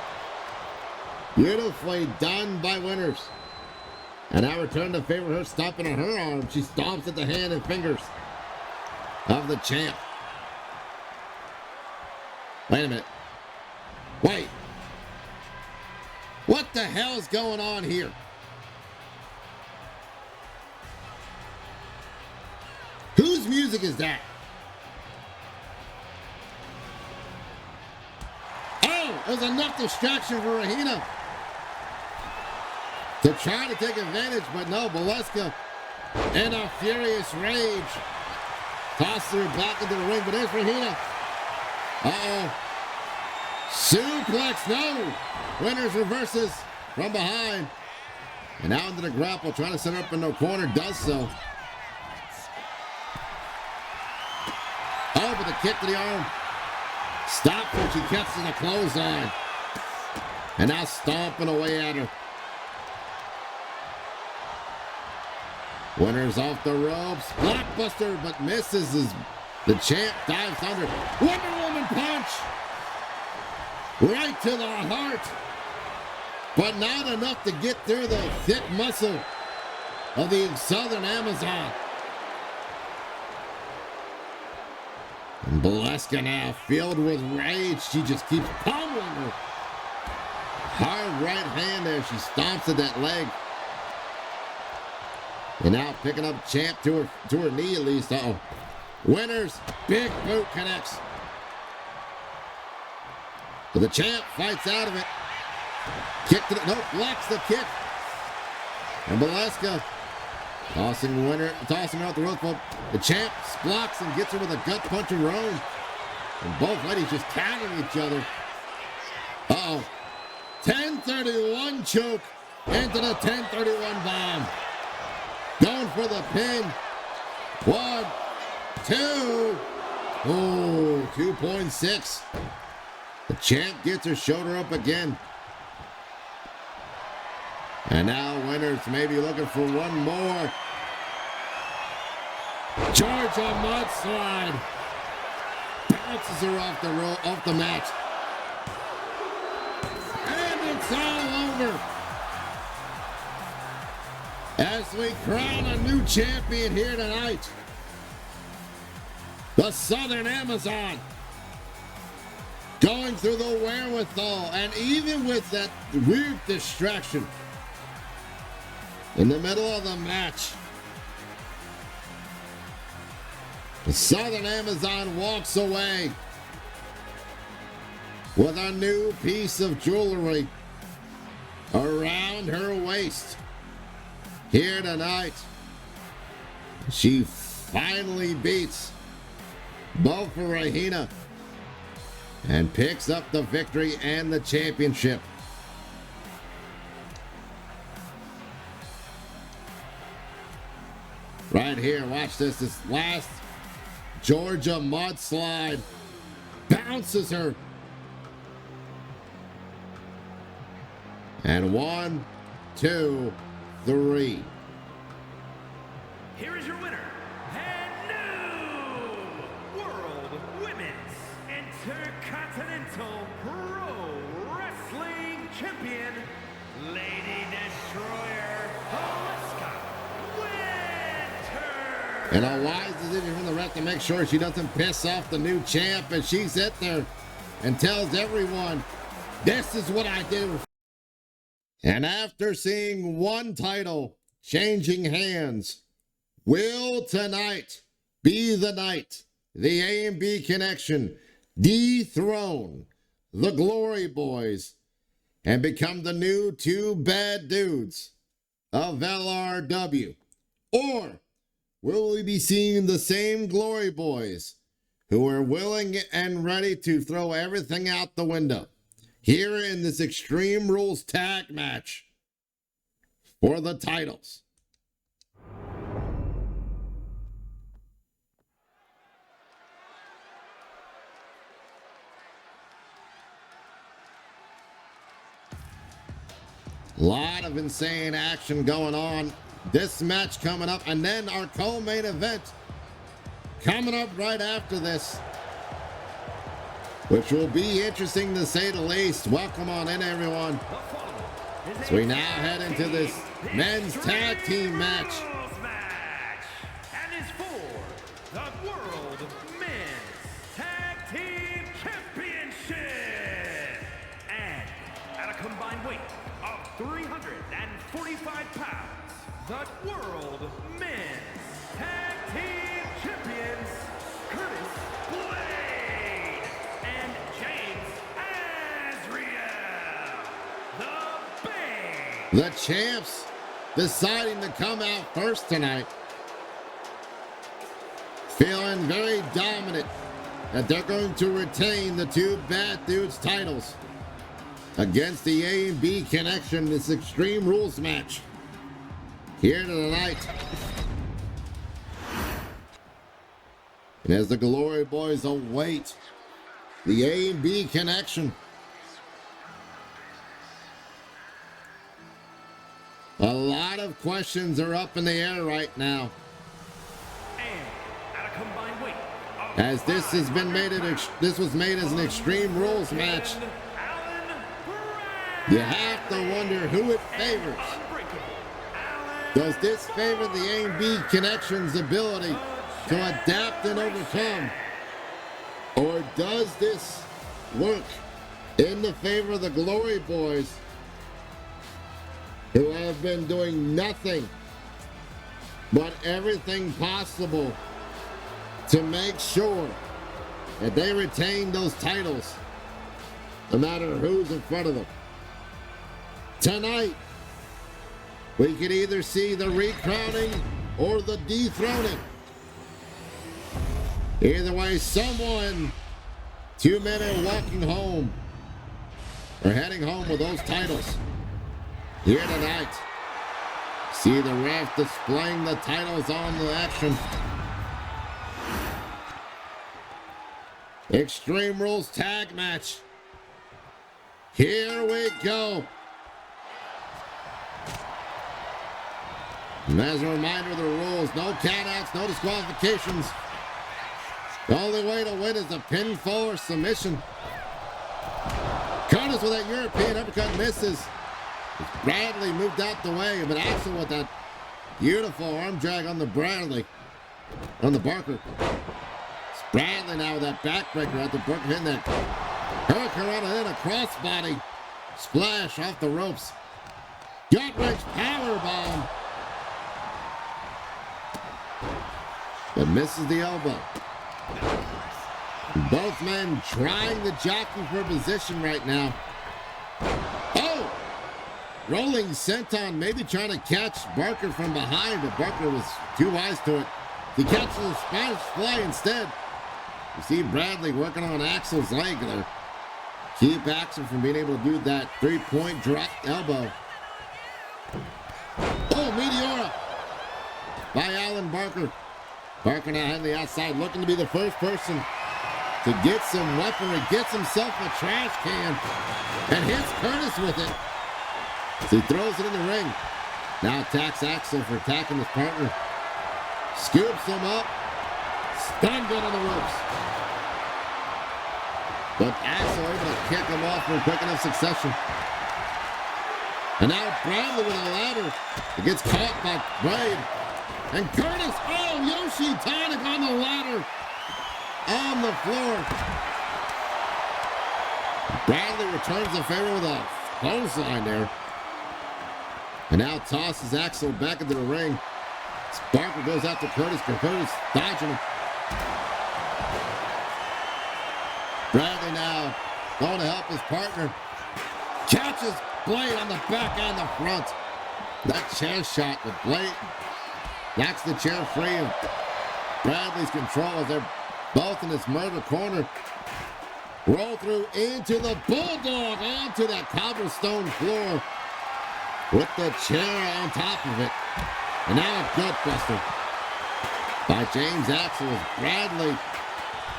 Beautifully done by Winters. And I return to favor her stomping on her arm. She stomps at the hand and fingers of the champ. Wait a minute. Wait. What the hell is going on here? Whose music is that? Oh, it was enough distraction for Regina to try to take advantage, but no, Valeska in a furious rage tosses her back into the ring, but there's Regina. Uh-oh. Suplex, no. Winters reverses from behind. And now into the grapple, trying to set her up in the corner, does so. Oh, but the kick to the arm. Stopped when she catches the clothesline. And now stomping away at her. Winters off the ropes. Blockbuster, but misses as the champ dives under. Wonder Woman punch. Right to the heart. But not enough to get through the thick muscle of the Southern Amazon. And Valeska now filled with rage. She just keeps pummeling her. Hard right hand there. She stomps at that leg. And now picking up champ to her knee at least. Uh-oh. Winters, big boot connects. But the champ fights out of it. Kick to the, nope, blocks the kick. And Valeska tossing her out the rope. The champ blocks and gets her with a gut punch of her own. And both ladies just countering each other. Uh-oh. 1031 choke into the 1031 bomb. Going for the pin. 1, 2. Oh, 2.6. The champ gets her shoulder up again. And now Winters maybe looking for one more. Georgia mudslide. Bounces her off the mat. And it's all over. As we crown a new champion here tonight. The Southern Amazon. Going through the wherewithal, and even with that weird distraction in the middle of the match, the Southern Amazon walks away with a new piece of jewelry around her waist here tonight. She finally beats Regina and picks up the victory and the championship. Right here, watch this. This last Georgia mudslide bounces her. And 1, 2, 3. Here is your winner, and new World Women's Intercontinental Pro Wrestling Champion, Lady Destroyer, Valeska Winters. And a wise decision from the ref to make sure she doesn't piss off the new champ as she sits there and tells everyone, this is what I do. And after seeing one title changing hands, will tonight be the night the A and B connection dethrone the Glory Boys and become the new two bad dudes of LRW? Or will we be seeing the same Glory Boys who are willing and ready to throw everything out the window here in this Extreme Rules tag match for the titles? Lot of insane action going on. This match coming up, and then our co-main event coming up right after this, which will be interesting to say the least. Welcome on in, everyone. So we now head into this men's tag team match. And is for the World Men's Tag Team Championship. And at a combined weight of 345 pounds, the World Men's Tag Team Champions, Curtis Blade and James Azriel, the Bane. The champs deciding to come out first tonight. Feeling very dominant that they're going to retain the two bad dudes titles against the A and B connection, this Extreme Rules match here tonight. And as the Glory Boys await the A and B connection, a lot of questions are up in the air right now, And at a combined weight of as this has been made this was made as an Extreme Rules match. You have to wonder who it favors. Does this favor the A and B connection's ability to adapt and overcome? Or does this work in the favor of the Glory Boys, who have been doing nothing but everything possible to make sure that they retain those titles, no matter who's in front of them? Tonight, we could either see the recrowning or the dethroning. Either way, someone, two men are walking home or heading home with those titles here tonight. See the ref displaying the titles on the action. Extreme Rules tag match. Here we go. And as a reminder of the rules, no countouts, no disqualifications. The only way to win is a pinfall or submission. Curtis with that European uppercut misses. Bradley moved out the way, but Axel with that beautiful arm drag on the Bradley, on the Barker. It's Bradley now with that backbreaker after Barker hitting that Hurricane and then a crossbody splash off the ropes. Gut-wrench power bomb. But misses the elbow. Both men trying to jockey for position right now. Oh! Rolling senton, maybe trying to catch Barker from behind, but Barker was too wise to it. He catches the Spanish fly instead. You see Bradley working on Axel's leg there. Keep Axel from being able to do that three-point drop elbow. Oh, Meteora by Alan Barker. Barker now heading the outside, looking to be the first person to get some weaponry, gets himself a trash can, and hits Curtis with it. So he throws it in the ring. Now attacks Axel for attacking his partner. Scoops him up. Stun gun on the ropes. But Axel able to kick him off in quick enough succession. And now Bradley with a ladder. It gets caught by Blade. And Curtis, oh, Yoshi Tonic on the ladder. On the floor. Bradley returns the favor with a clothesline there. And now tosses Axel back into the ring. Barker goes out to Curtis. Curtis dodging him. Bradley now going to help his partner. Catches Blade on the back and the front. That chair shot with Blade knocks the chair free of Bradley's control as they're both in this murder corner. Roll through into the Bulldog onto that cobblestone floor with the chair on top of it. And now a gut buster by James Axel as Bradley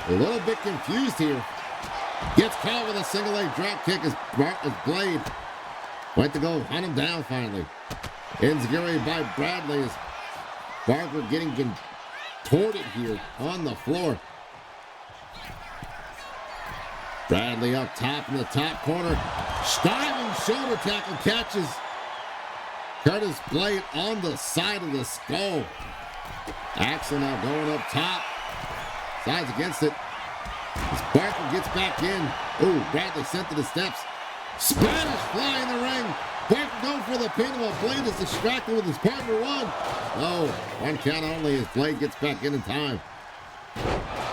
a little bit confused here. Gets caught with a single leg drop kick as Blade went to go hunt him down finally. Enziguri by Bradley as Barker getting contorted here on the floor. Bradley up top in the top corner. Diving shoulder tackle catches Curtis Blade on the side of the skull. Axel now going up top. Sides against it. As Barker gets back in. Oh, Bradley sent to the steps. Spanish fly in the ring. Barker going for the pin while Blade is distracted with his partner one. Oh, one count only as Blade gets back in time.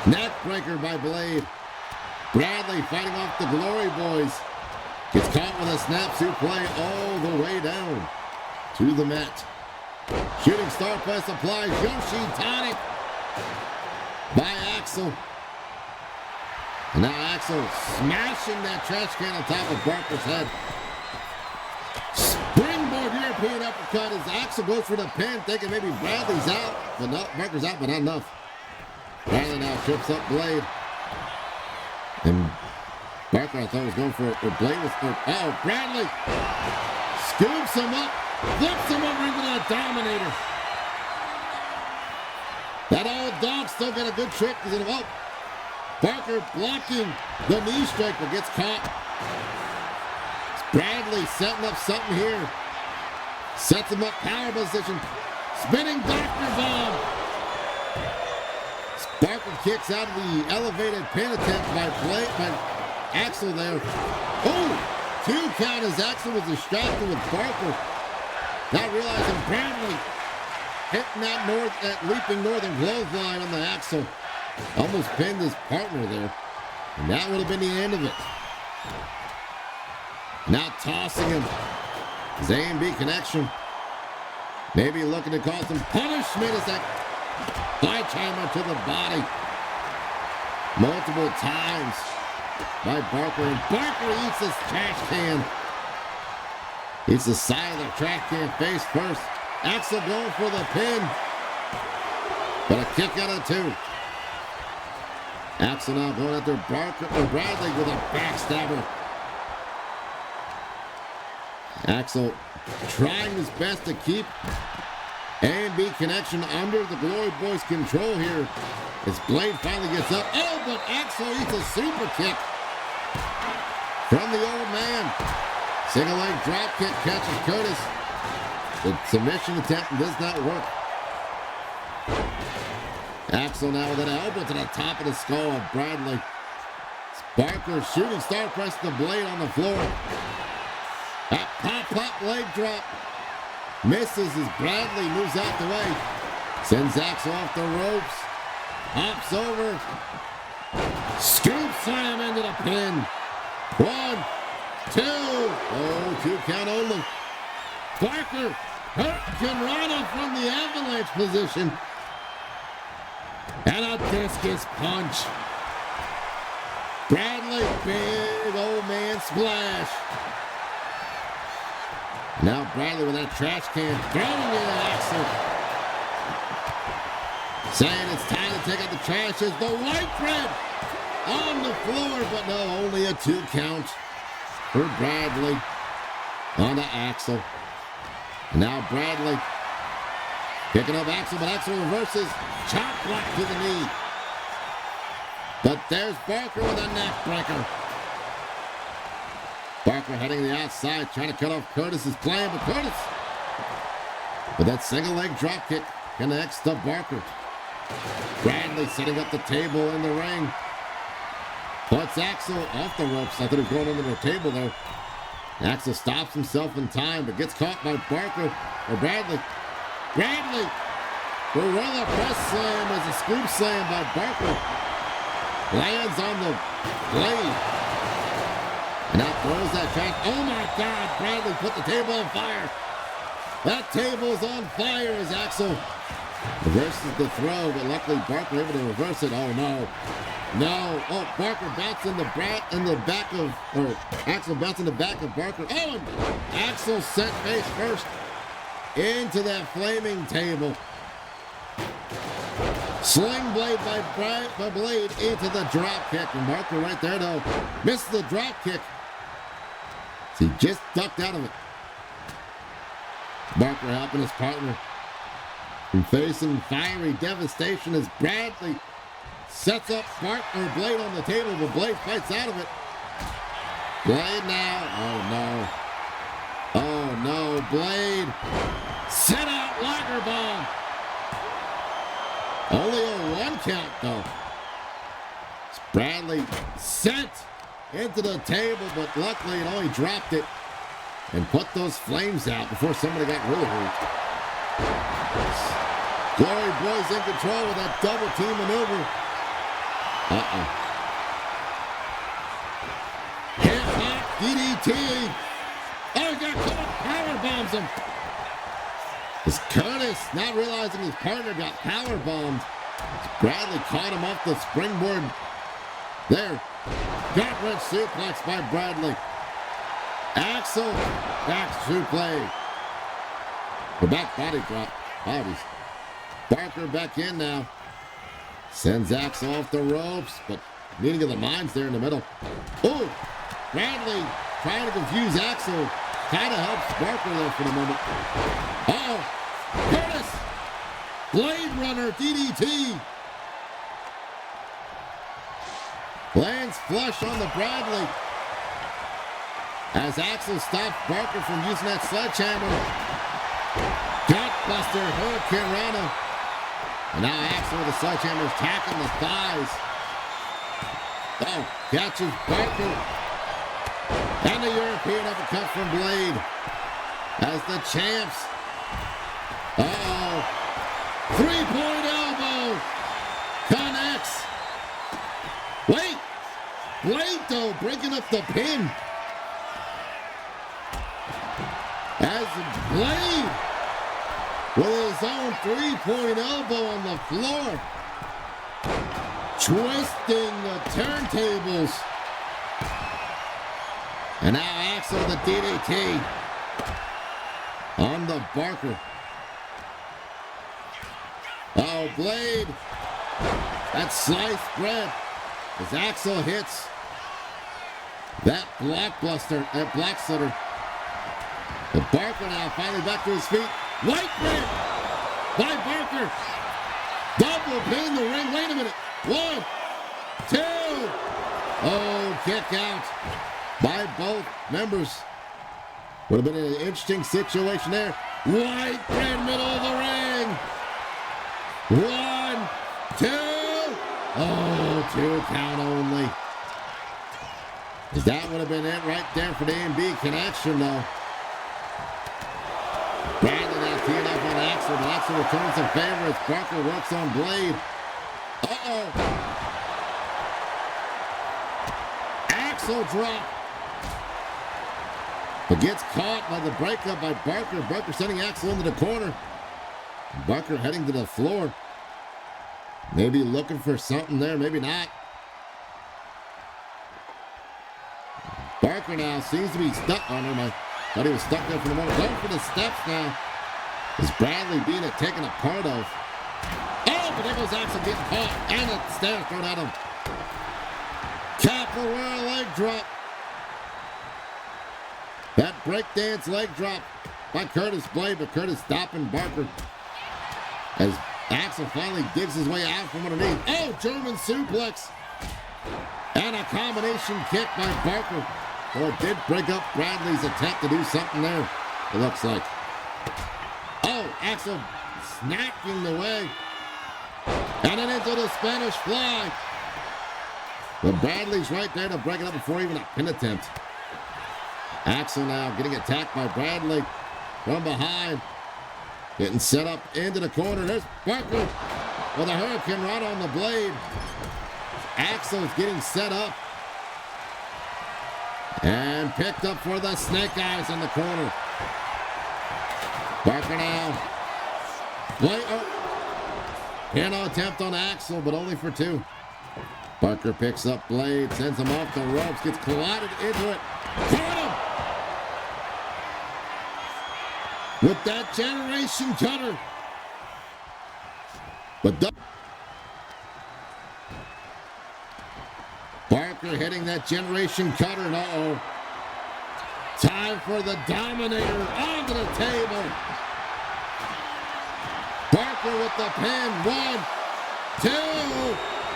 Neck breaker by Blade. Bradley fighting off the Glory Boys. Gets caught with a snap suplex all the way down to the mat. Shooting star press applies. Yoshi tonic by Axel. And now Axel smashing that trash can on top of Barker's head. Springboard European uppercut as Axel goes for the pin, thinking maybe Bradley's out. But no, Barker's out, but not enough. Bradley now trips up Blade. And Barker, I thought, was going for it. Blade was for it. Oh, Bradley scoops him up, flips him over into that Dominator. That old dog still got a good trick. Oh, Barker blocking the knee strike, but gets caught. It's Bradley setting up something here. Sets him up, power position. Spinning Dr. Bomb. Barker kicks out of the elevated pin attempt by Axel there. Oh, 2 count as Axel was distracted with Barker. Not realizing Bradley hitting that leaping northern clothesline on the Axel. Almost pinned his partner there. And that would have been the end of it. Now tossing him. His A&B connection. Maybe looking to cause some punishment as that sledgehammer to the body. Multiple times by Barker. And Barker eats this trash can. Eats the side of the trash can face first. Axel going for the pin. But a kick out of 2. Axel now going after Bradley with a backstabber. Axel trying his best to keep A&B connection under the Glory Boys' control here. As Blade finally gets up. Oh, but Axel eats a super kick from the old man. Single leg drop kick catches Curtis. The submission attempt does not work. Axel now with an elbow to the top of the skull of Bradley. Barker shooting star press the Blade on the floor. That pop leg drop. Misses as Bradley moves out the way. Sends Axel off the ropes. Hops over. Scoop slam into the pin. 1, 2. Oh, 2 count only. Barker can run up from the avalanche position. And a discus punch. Bradley, big old man splash. Now Bradley with that trash can throwing it at Axel. Saying it's time to take out the trash as the white thread on the floor, but no, only a 2 count for Bradley onto Axel. Now Bradley picking up Axel, but Axel reverses. Chop block to the knee. But there's Barker with a neck breaker. Barker heading to the outside, trying to cut off Curtis's plan, but Curtis with that single leg drop kick connects to Barker. Bradley setting up the table in the ring. Puts Axel off the ropes. I thought he was going under the table there. Axel stops himself in time, but gets caught by Barker or Bradley. Bradley! Gorilla press slam as a scoop slam by Barker. Lands on the blade. And now throws that back. Oh my God, Bradley put the table on fire. That table's on fire as Axel reverses the throw, but luckily Barker able to reverse it. Oh no. No. Oh, Barker bounced in the back of, or Axel bounced in the back of Barker. Oh, and Axel sent face first into that flaming table. Sling blade by Blade into the drop kick. And Barker right there, though, misses the drop kick. He just ducked out of it. Barker helping his partner. And facing fiery devastation as Bradley sets up Blade on the table, but Blade fights out of it. Blade now. Oh no. Oh no. Blade set out Liger Bomb. Only a 1 count though. Bradley sent into the table, but luckily it only dropped it and put those flames out before somebody got really hurt. Glory Boys in control with that double team maneuver. Hip hop DDT. Oh, he got caught. Power bombs him. As Curtis, not realizing his partner got power bombed. Bradley caught him off the springboard. There. Gut wrench suplex by Bradley. Axel back suplex. The back body drop. Bodies. Barker back in now. Sends Axel off the ropes, but meeting of the minds there in the middle. Oh, Bradley trying to confuse Axel. Kind of helps Barker there for the moment. Uh-oh. Curtis. Blade Runner DDT. Lands flush on the Bradley. As Axel stops Barker from using that sledgehammer. Gutbuster, Hurricane Rana. And now Axel with the sledgehammer is tacking the thighs. Oh, catches Barker. And the European uppercut from Blade. As the champs. Uh-oh. 3-point elbow. Connects. Wait. Blade, though, breaking up the pin. As Blade with his own 3-point elbow on the floor. Twisting the turntables. And now Axel the DDT on the Barker. Oh, Blade. That sliced bread as Axel hits that blockbuster, that block setter. The Barker now finally back to his feet. White bread by Barker. Double pin in the ring. Wait a minute. 1, 2. Oh, kick out by both members. Would have been an interesting situation there. White bread, middle of the ring. 1, 2. Oh, 2 count only. That would have been it right there for the A&B connection, though. Bradley now teeing up on Axel, but Axel returns in favor as Barker works on Blade. Uh-oh. Axel drop. But gets caught by the breakup by Barker. Barker sending Axel into the corner. Barker heading to the floor. Maybe looking for something there, maybe not. Barker now seems to be stuck. Oh, no, man. Thought he was stuck there for the moment. Going for the steps now. Is Bradley being taken a part of? Oh, but there goes Axel getting caught. And a stairs thrown at him. Capoeira leg drop. That breakdance leg drop by Curtis Blade, but Curtis stopping Barker. As Axel finally digs his way out from underneath. Oh, German suplex. And a combination kick by Barker. Well, it did break up Bradley's attempt to do something there, it looks like. Oh, Axel snacking the way. And then into the Spanish fly. But Bradley's right there to break it up before even a pin attempt. Axel now getting attacked by Bradley from behind. Getting set up into the corner. There's Barker with a Hurricane Run on the blade. Axel's getting set up. And picked up for the Snake Eyes in the corner. Barker now. Piano attempt on Axel, but only for 2. Barker picks up Blade, sends him off the ropes, gets collided into it. Caught him! With that generation cutter. But Barker hitting that generation cutter. Uh-oh. Time for the Dominator onto the table. Barker with the pin. 1, 2.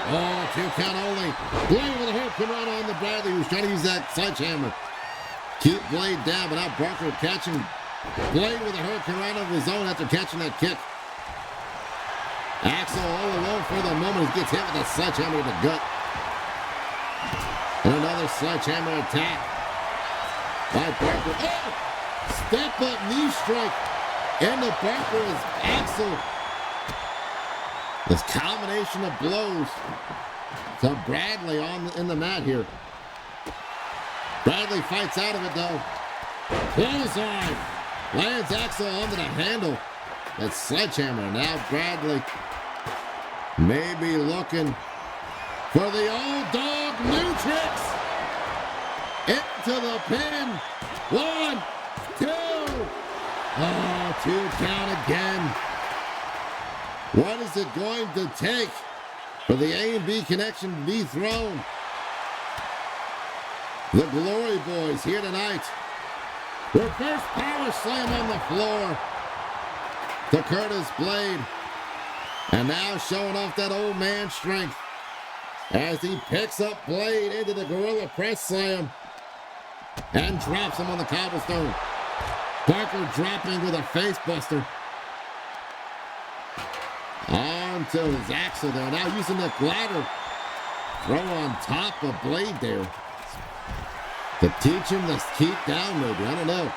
Oh, 2 count only. Blade with a Hurricane Run on the Bradley, who's trying to use that sledgehammer. Keep Blade down, but now Barker catching Blade with a Hurricane Run of his own after catching that kick. Axel all alone for the moment. He gets hit with a sledgehammer to the gut. And another sledgehammer attack by Barker. Oh! Step up knee strike into Barker as Axel. This combination of blows to Bradley in the mat here. Bradley fights out of it though. Clothesline. Lands Axel onto the handle. That sledgehammer. Now Bradley maybe looking for the old dog new tricks. Into the pin. 1, 2. Oh, 2 count again. What is it going to take for the A and B connection to dethrone the Glory Boys here tonight? Reverse power slam on the floor to Curtis Blade. And now showing off that old man strength as he picks up Blade into the Gorilla Press Slam and drops him on the cobblestone. Barker dropping with a face buster. Onto his Axel there. Now using the glider. Throw on top of Blade there. To teach him to keep down maybe. I don't know.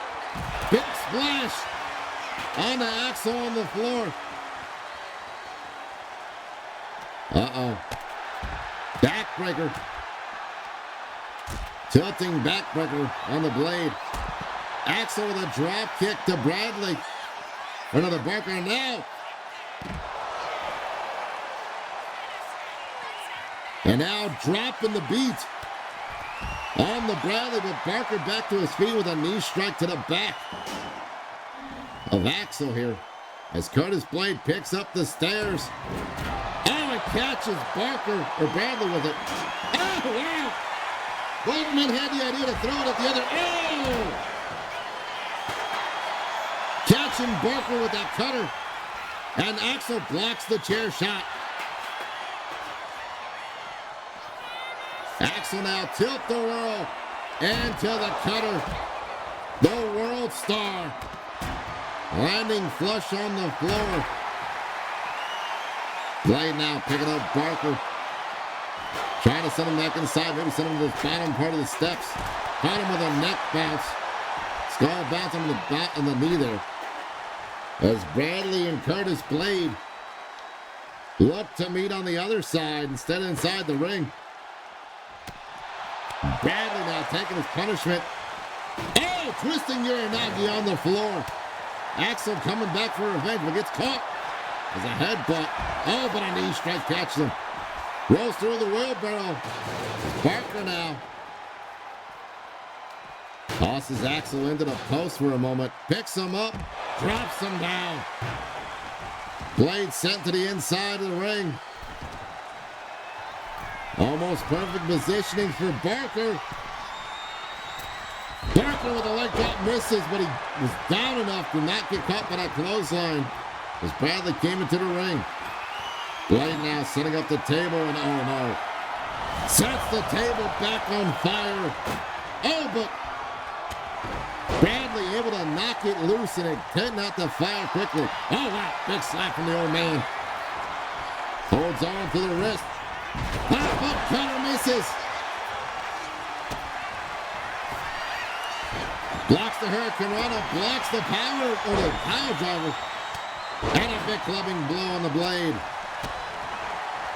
Big splash on the Axel on the floor. Uh-oh. Backbreaker. Tilting backbreaker on the Blade. Axel with a drop kick to Bradley. Another Barker now. And now dropping the beat on the Bradley, but Barker back to his feet with a knee strike to the back of Axel here as Curtis Blade picks up the stairs. Oh, it catches Barker or Bradley with it. Oh, wow. Goldman had the idea to throw it at the other. Oh! Catching Barker with that cutter. And Axel blocks the chair shot. Axel now tilt the world into the cutter. The World Star landing flush on the floor. Blade now picking up Barker. Trying to send him back inside. Maybe send him to the bottom part of the steps. Caught him with a neck bounce. Skull bounce on the knee there. As Bradley and Curtis Blade look to meet on the other side instead of inside the ring. Bradley now taking his punishment. Oh, twisting Uranagi on the floor. Axel coming back for revenge, but gets caught. There's a headbutt. Oh, but a knee strike catches him. Rolls through the wheelbarrow. Barker now. Tosses Axel into the post for a moment. Picks him up. Drops him down. Blade sent to the inside of the ring. Almost perfect positioning for Barker. Barker with a leg drop misses, but he was down enough to not get caught by that clothesline as Bradley came into the ring. Blade now setting up the table, and oh no. Sets the table back on fire. Oh, but Bradley able to knock it loose, and it turned out to fire quickly. Oh, wow. Big slap from the old man. Holds on to the wrist. Pop-up cutter misses. Blocks the Hurricane Rana, blocks the power driver. And a big clubbing blow on the blade.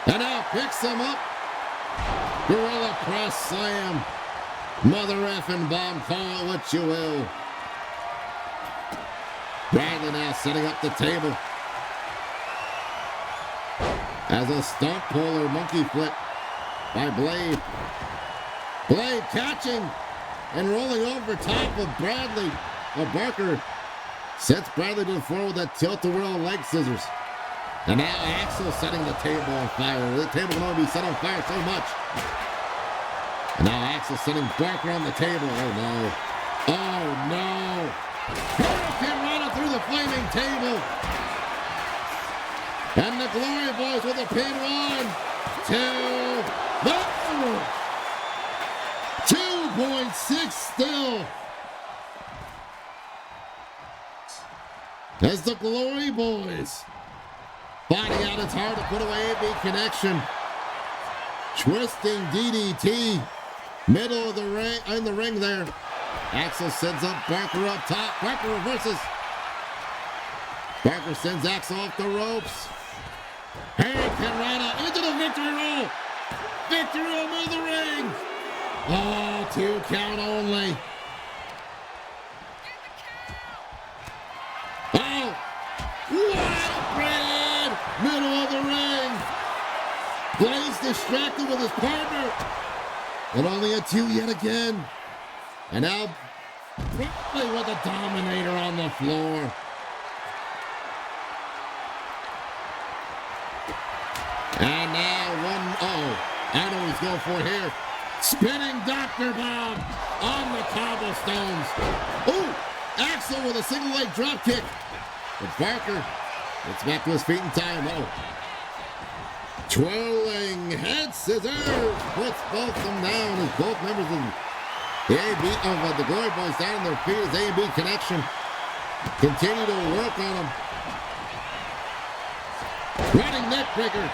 And now picks him up. Gorilla press slam. Mother effing bomb, call it what you will. Bradley now setting up the table. As a stump puller monkey flip by Blade. Blade catching and rolling over top of Bradley. Barker sets Bradley to the floor with that tilt-a-whirl leg scissors. And now Axel setting the table on fire. The table can only be set on fire so much. And now Axel setting Barker on the table. Oh no. Oh no. Hurricane Rana through the flaming table. And the Glory Boys with a pin. 1, 2. 2.6 still. As the Glory Boys fighting out, it's hard to put away AB connection. Twisting DDT. Middle of the ring, in the ring there. Axel sends up Barker up top. Barker reverses. Barker sends Axel off the ropes. Hurricane Rana into the victory roll. Victory over the ring. Oh, 2 count only. Oh, wild bread. Middle of the ring. Blaze distracted with his partner. But only a 2 yet again. And now Bradley with the Dominator on the floor. And now I know he's going for it here. Spinning Dr. Bomb on the cobblestones. Oh, Axel with a single leg drop kick. But Barker gets back to his feet in time. Twirling head scissors puts both of them down as both members of the the Glory Boys down on their feet as A&B connection continue to work on them. Running neck breaker.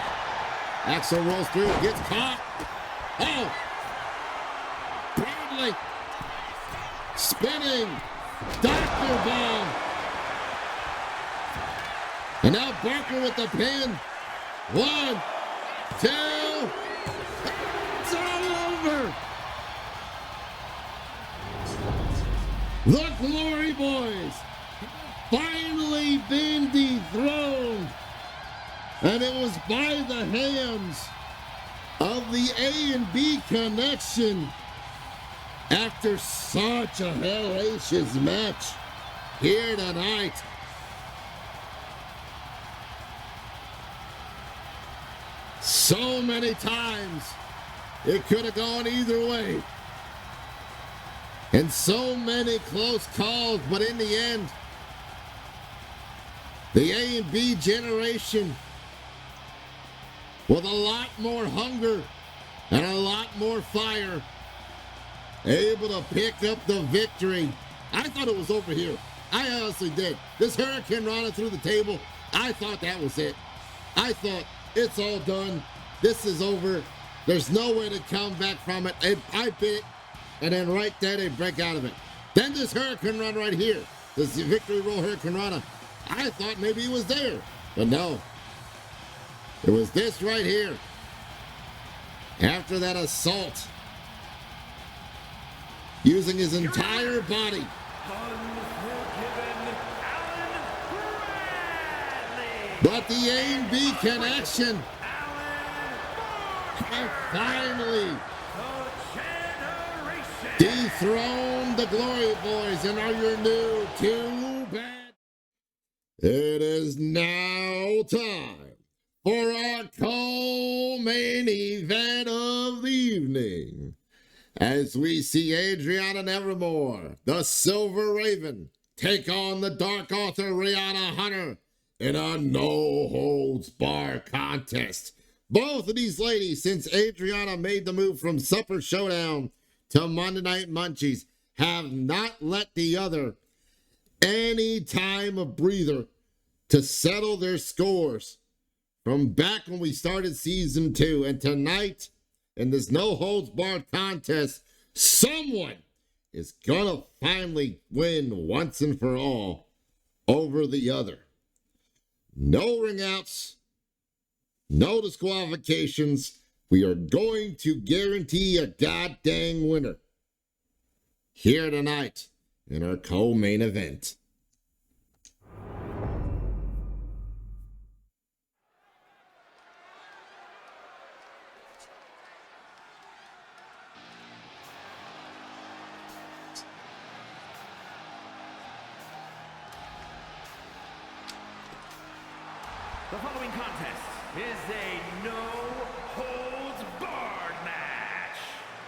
Axel rolls through, gets caught. Oh! Bradley spinning Dr. Bomb. And now Barker with the pin. 1, 2. It's all over. The Glory Boys finally been dethroned. And it was by the hands of the A&B connection after such a hellacious match here tonight. So many times it could have gone either way. And so many close calls, but in the end, the A&B generation with a lot more hunger and a lot more fire, able to pick up the victory. I thought it was over here. I honestly did. This Hurricane Rana through the table, I thought that was it. I thought it's all done. This is over. There's no way to come back from it. And I bit it, and then right there they break out of it. Then this Hurricane Rana right here, this Victory Roll Hurricane Rana, I thought maybe he was there, but no. It was this right here. After that assault, using his entire body. But the A&B connection have finally dethroned the Glory Boys and are your new 2 bad. It is now time for our co-main event of the evening, as we see Adriana Nevermore, the Silver Raven, take on the Dark Author Rihanna Hunter in a no-holds-barred contest. Both of these ladies, since Adriana made the move from Supper Showdown to Monday Night Munchies, have not let the other any time of breather to settle their scores from back when we started season 2. And tonight, in this no-holds-barred contest, someone is gonna finally win once and for all over the other. No ring outs, no disqualifications. We are going to guarantee a goddamn winner here tonight in our co-main event. The following contest is a no-holds-barred match.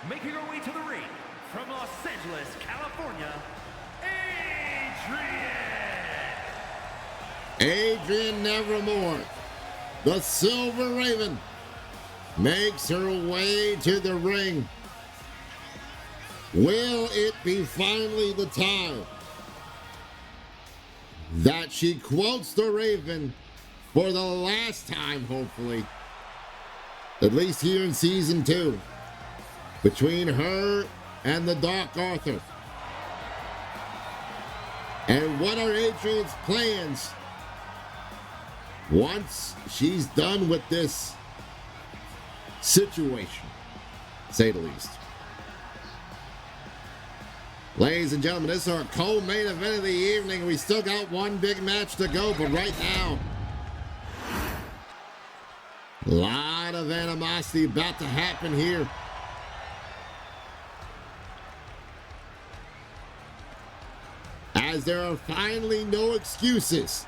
Making her way to the ring from Los Angeles, California, Adrian Nevermore, the Silver Raven, makes her way to the ring. Will it be finally the time that she quotes the Raven for the last time, hopefully, at least here in season 2, between her and the Dark Arthur? And what are Adrian's plans once she's done with this situation, to say the least? Ladies and gentlemen, this is our co-main event of the evening. We still got one big match to go, but right now, a lot of animosity about to happen here. As there are finally no excuses.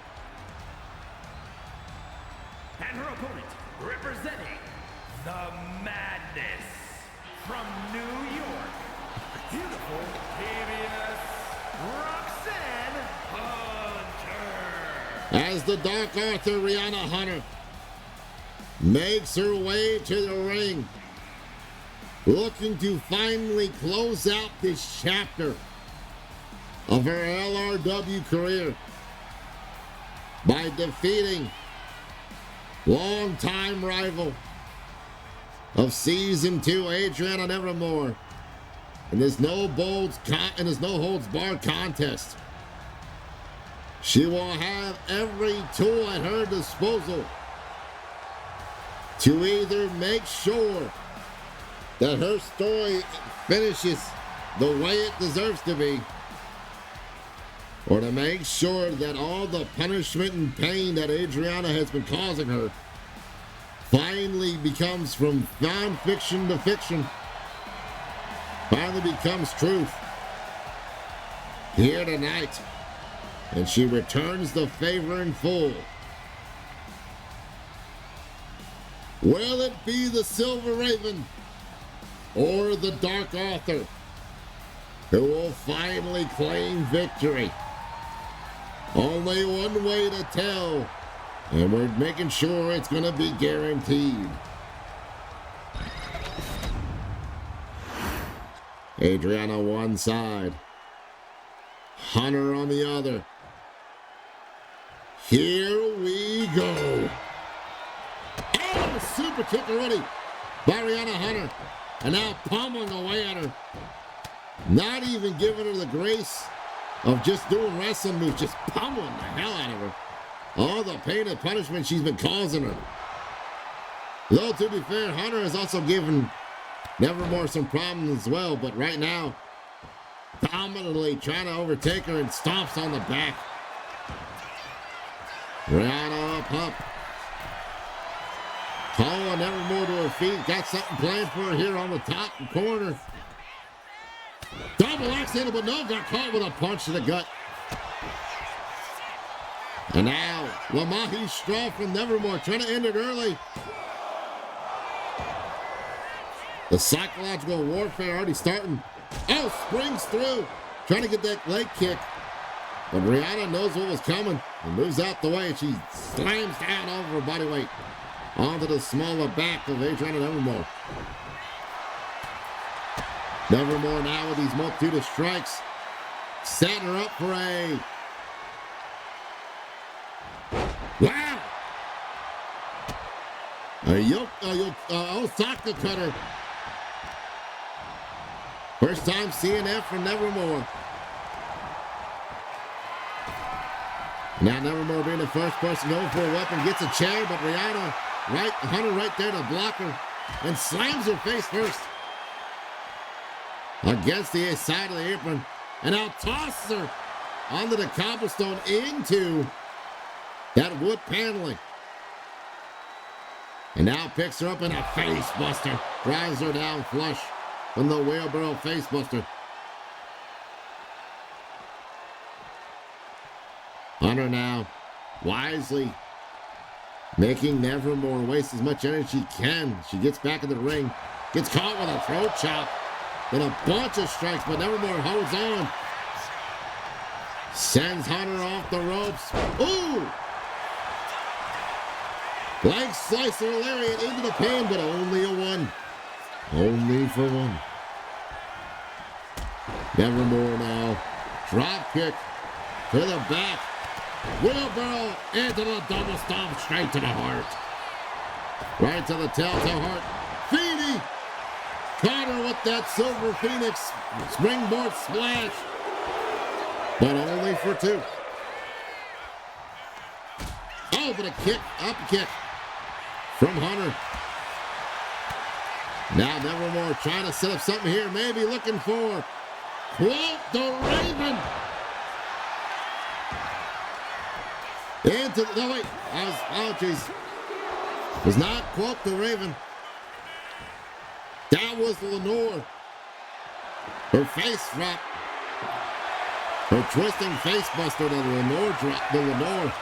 and her opponent, representing the Madness from New York, beautiful TBS, Roxanne Hunter. As the Dark Arthur, Rihanna Hunter, makes her way to the ring, looking to finally close out this chapter of her LRW career by defeating longtime rival of season 2, Adriana Nevermore, in this no holds barred contest. She will have every tool at her disposal to either make sure that her story finishes the way it deserves to be, or to make sure that all the punishment and pain that Adriana has been causing her finally becomes from non-fiction to fiction, finally becomes truth here tonight, and she returns the favor in full. Will it be the Silver Raven or the Dark Arthur who will finally claim victory? Only one way to tell, and we're making sure it's going to be guaranteed. Adriana one side, Hunter on the other. Here we go. Oh, super kick already by Rihanna Hunter, and now pummeling away at her. Not even giving her the grace of just doing wrestling moves, just pummeling the hell out of her. All the pain and punishment she's been causing her. Though, to be fair, Hunter has also given Nevermore some problems as well, but right now, dominantly trying to overtake her and stomps on the back. Rihanna up. Calling Nevermore to her feet. Got something planned for her here on the top corner. Double axe handle, but no, got caught with a punch to the gut. And now, Lamahi Straw from Nevermore trying to end it early. The psychological warfare already starting. Oh, springs through. Trying to get that leg kick. But Rihanna knows what was coming and moves out the way. She slams down over her body weight onto the smaller back of Adriana Nevermore. Nevermore now with these multitude of strikes, setting her up for a... Wow! A Osaka cutter First time seeing that from Nevermore. Now Nevermore being the first person going for a weapon, gets a chair, but Hunter right there to block her and slams her face first against the side of the apron, and now tosses her onto the cobblestone into that wood paneling. And now picks her up in a face buster, drives her down flush from the wheelbarrow face buster. Hunter now wisely making Nevermore waste as much energy as she can. She gets back in the ring, gets caught with a throat chop, then a bunch of strikes, but Nevermore holds on. Sends Hunter off the ropes. Ooh! Leg slicer lariat into the pin, but only a one. Only for one. Nevermore now. Drop kick to the back. Wheelbarrow into the double stomp straight to the heart. Right to the telltale heart. Feeny! Caught her with that Silver Phoenix springboard splash. But only for two. Oh, but a kick, up kick from Hunter. Now Nevermore trying to set up something here, maybe looking for Quote the Raven. Into the, no wait, apologies. It was not Quote the Raven. That was Lenore. Her face drop. Her twisting face buster to the Lenore drop, the Lenore.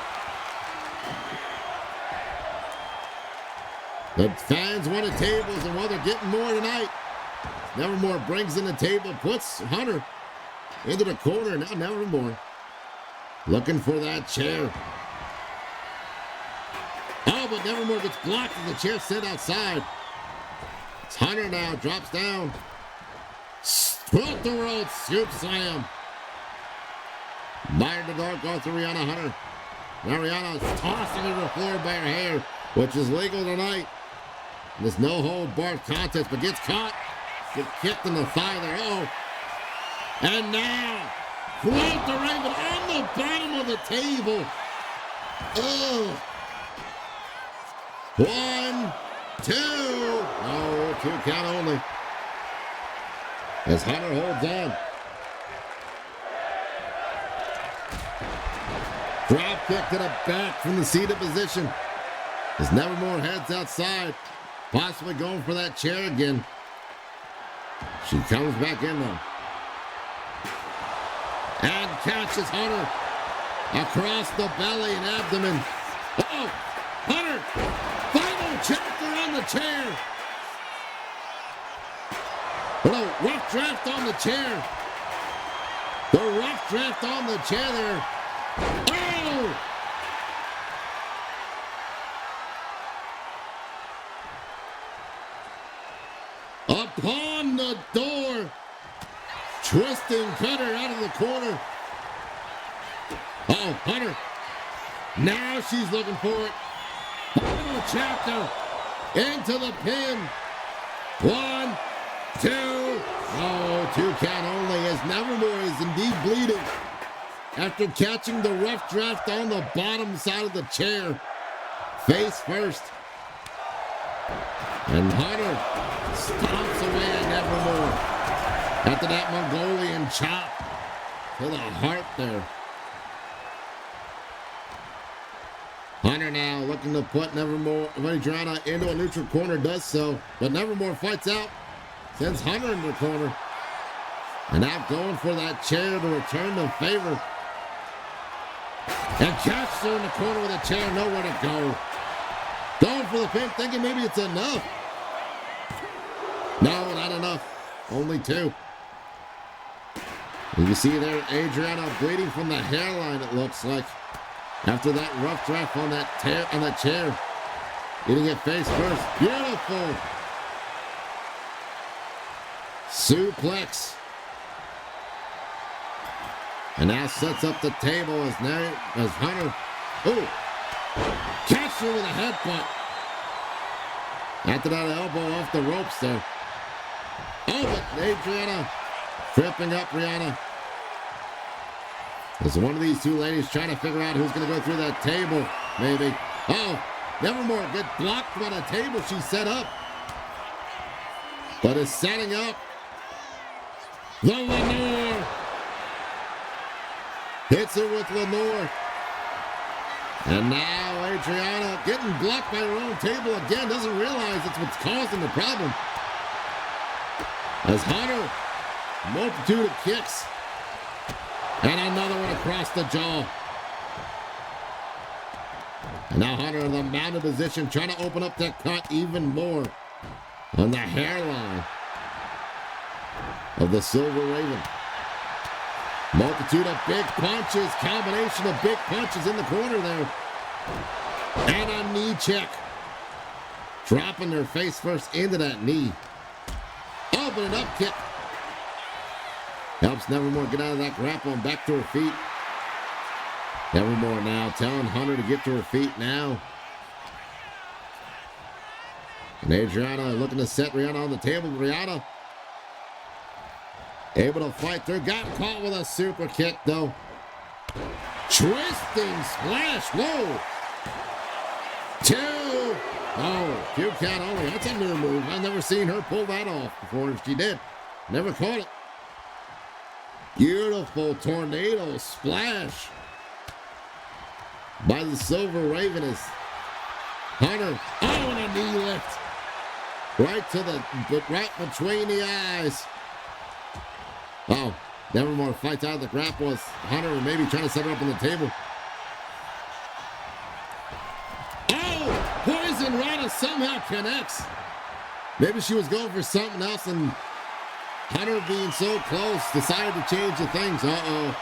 The fans wanted tables, and while they're getting more tonight, Nevermore brings in the table, puts Hunter into the corner. Now Nevermore looking for that chair. Oh, but Nevermore gets blocked and the chair sent outside. It's Hunter now, drops down. Quilt the world, scoop slam. Minor to Dark going through Rihanna Hunter. Now Rihanna's tossing her to the floor by her hair, which is legal tonight. There's no hold barred contest, but gets caught. Gets kicked in the thigh there. Oh. And now, Quote the Raven on the bottom of the table. Oh. 1, 2. Oh, 2 count only. As Hunter holds on. Drop kick to the back from the seated position. As Nevermore heads outside, possibly going for that chair again. She comes back in though. And catches Hunter across the belly and abdomen. Oh, Hunter, final chapter on the chair. Oh, rough draft on the chair. The rough draft on the chair there. Oh! Upon the door, twisting Cutter out of the corner. Oh, Hunter. Now she's looking for it. Final chapter into the pin. 1, 2. Oh, 2 count only as Nevermore is indeed bleeding after catching the rough draft on the bottom side of the chair. Face first. And Hunter stomps away at Nevermore after that Mongolian chop to the heart there. Hunter now looking to put Nevermore, Adriana into a neutral corner, does so, but Nevermore fights out, sends Hunter into the corner, and now going for that chair to return the favor. And catches her in the corner with a chair, nowhere to go. Going for the pin, thinking maybe it's enough. No, not enough. Only 2. You can see there Adriana bleeding from the hairline, it looks like. After that rough draft on that chair. Getting it face first. Beautiful. Suplex. And now sets up the table as Hunter. Oh! Catch her with a headbutt. After that elbow off the ropes there. Oh, but Adriana Tripping up Rihanna. There's one of these two ladies trying to figure out who's going to go through that table, maybe. Oh, Nevermore get blocked by the table she set up. But is setting up the Lenore. Hits her with Lenore. And now Adriana getting blocked by her own table again. Doesn't realize it's what's causing the problem. As Hunter, multitude of kicks. And another one across the jaw. And now Hunter in the mounted position, trying to open up that cut even more on the hairline of the Silver Raven. Multitude of big punches, combination of big punches in the corner there. And a knee check. Dropping their face first into that knee. Oh, but an up kick. Helps Nevermore get out of that grapple and back to her feet. Nevermore now telling Hunter to get to her feet now. And Adriana looking to set Rihanna on the table. Rihanna able to fight through. Got caught with a super kick though. Twisting splash. Whoa. 2. Oh, 2 count only. That's a new move. I've never seen her pull that off before. If she did, never caught it. Beautiful tornado splash by the Silver Raven as Hunter. Oh, and a knee lift. Right between the eyes. Oh, Nevermore fights out of the grapple as Hunter maybe trying to set her up on the table. Oh, Poison Rana somehow connects. Maybe she was going for something else and Hunter being so close decided to change the things. Uh-oh.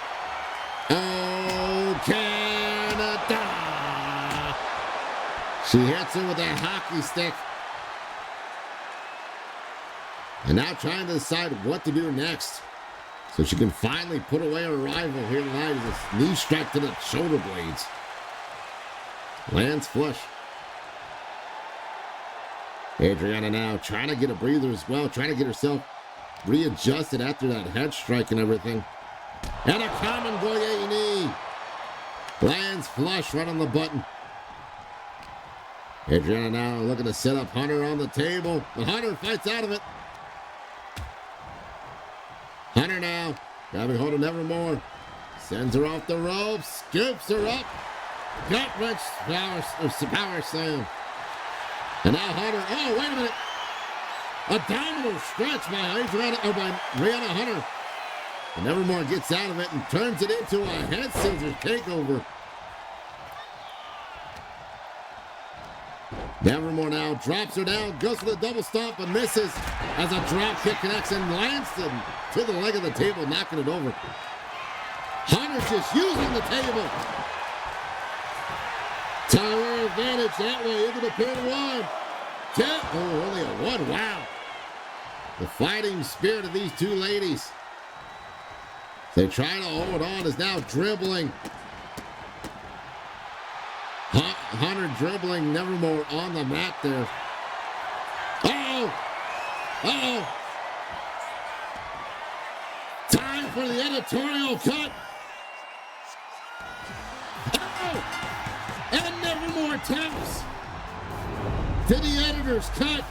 Oh, Canada. She hits her with that hockey stick. And now trying to decide what to do next. So she can finally put away her rival here tonight as this knee strike to the shoulder blades. Lands flush. Adriana now trying to get a breather as well. Trying to get herself readjusted after that head strike and everything. And a common Goye knee. Lands flush right on the button. Adriana now looking to set up Hunter on the table. But Hunter fights out of it. Hunter now grabbing hold of Nevermore. Sends her off the ropes. Scoops her up. Gut wrench power slam. And now Hunter. Oh, wait a minute. Abdominal stretch by Rihanna Hunter. And Nevermore gets out of it and turns it into a head scissors takeover. Nevermore now drops her down, goes for the double stomp, but misses as a drop kick connects and lands to the leg of the table, knocking it over. Hunter just using the table. Tower advantage that way into the pin. 1, 2. Oh, only a 1. Wow. The fighting spirit of these two ladies. They try to hold on, is now dribbling. Hunter dribbling Nevermore on the mat there. Uh-oh. Uh-oh. Time for the editorial cut. Uh-oh. And Nevermore taps to the editor's cut.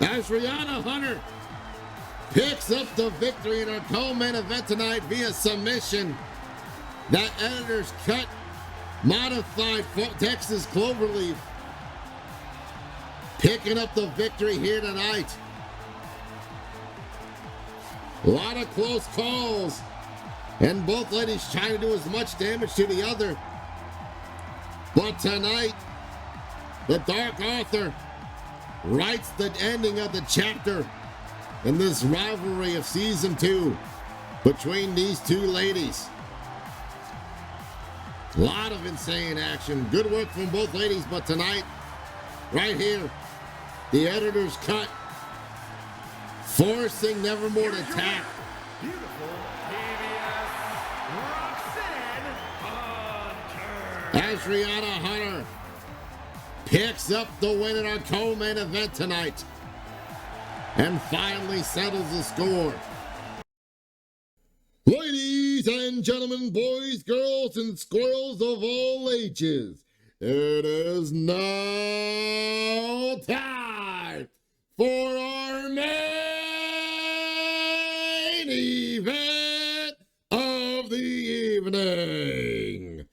As Rihanna Hunter picks up the victory in our co-main event tonight via submission. That editor's cut modified Texas Cloverleaf picking up the victory here tonight. A lot of close calls and both ladies trying to do as much damage to the other. But tonight, the Dark Author writes the ending of the chapter in this rivalry of season 2 between these two ladies. A lot of insane action. Good work from both ladies, but tonight, right here, the editor's cut, forcing Nevermore to tap. Beautiful PBS Roxanne Hunter. As Rihanna Hunter picks up the win in our co-main event tonight and finally settles the score. Ladies and gentlemen, boys, girls, and squirrels of all ages, it is now time for our main event of the evening,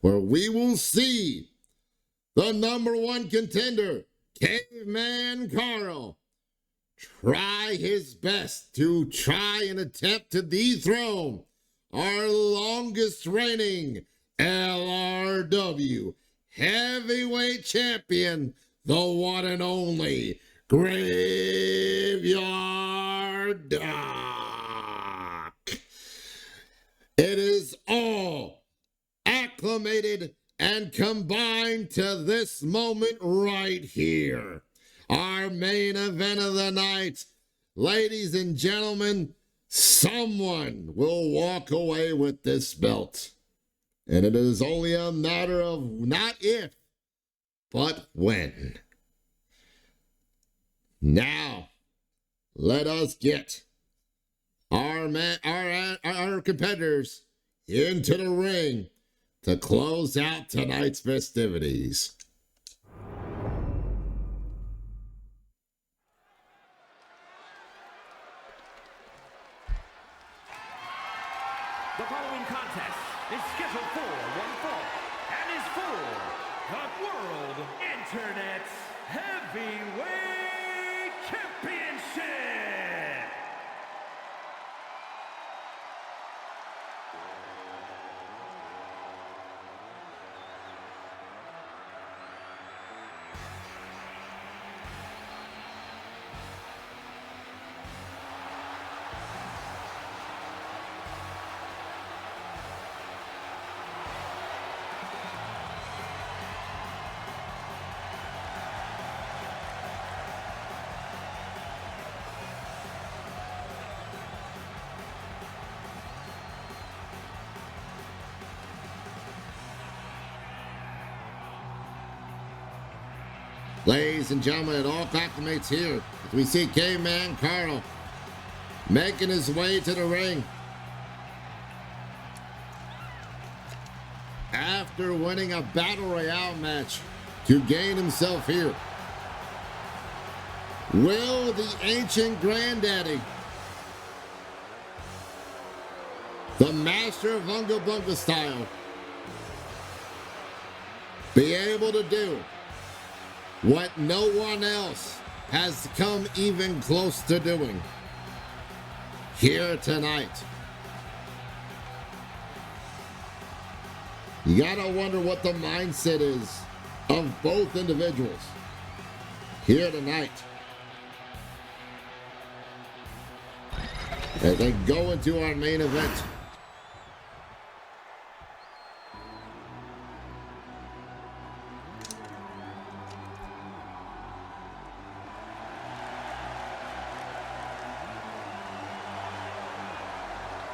where we will see the #1 contender, Caveman Carl, try his best to try and attempt to dethrone our longest reigning LRW heavyweight champion, the one and only Graveyard Doc. It is all acclimated and combined to this moment right here. Our main event of the night. Ladies and gentlemen, someone will walk away with this belt. And it is only a matter of not if, but when. Now, let us get our competitors into the ring to close out tonight's festivities. The following contest is scheduled for one fall and is for the World Internet Heavyweight Championship. Ladies and gentlemen, it all acclimates here as we see Caveman Carl making his way to the ring. After winning a Battle Royale match to gain himself here, will the ancient granddaddy, the master of Unga Bunga style, be able to do what no one else has come even close to doing here tonight? You gotta wonder what the mindset is of both individuals here tonight as they go into our main event.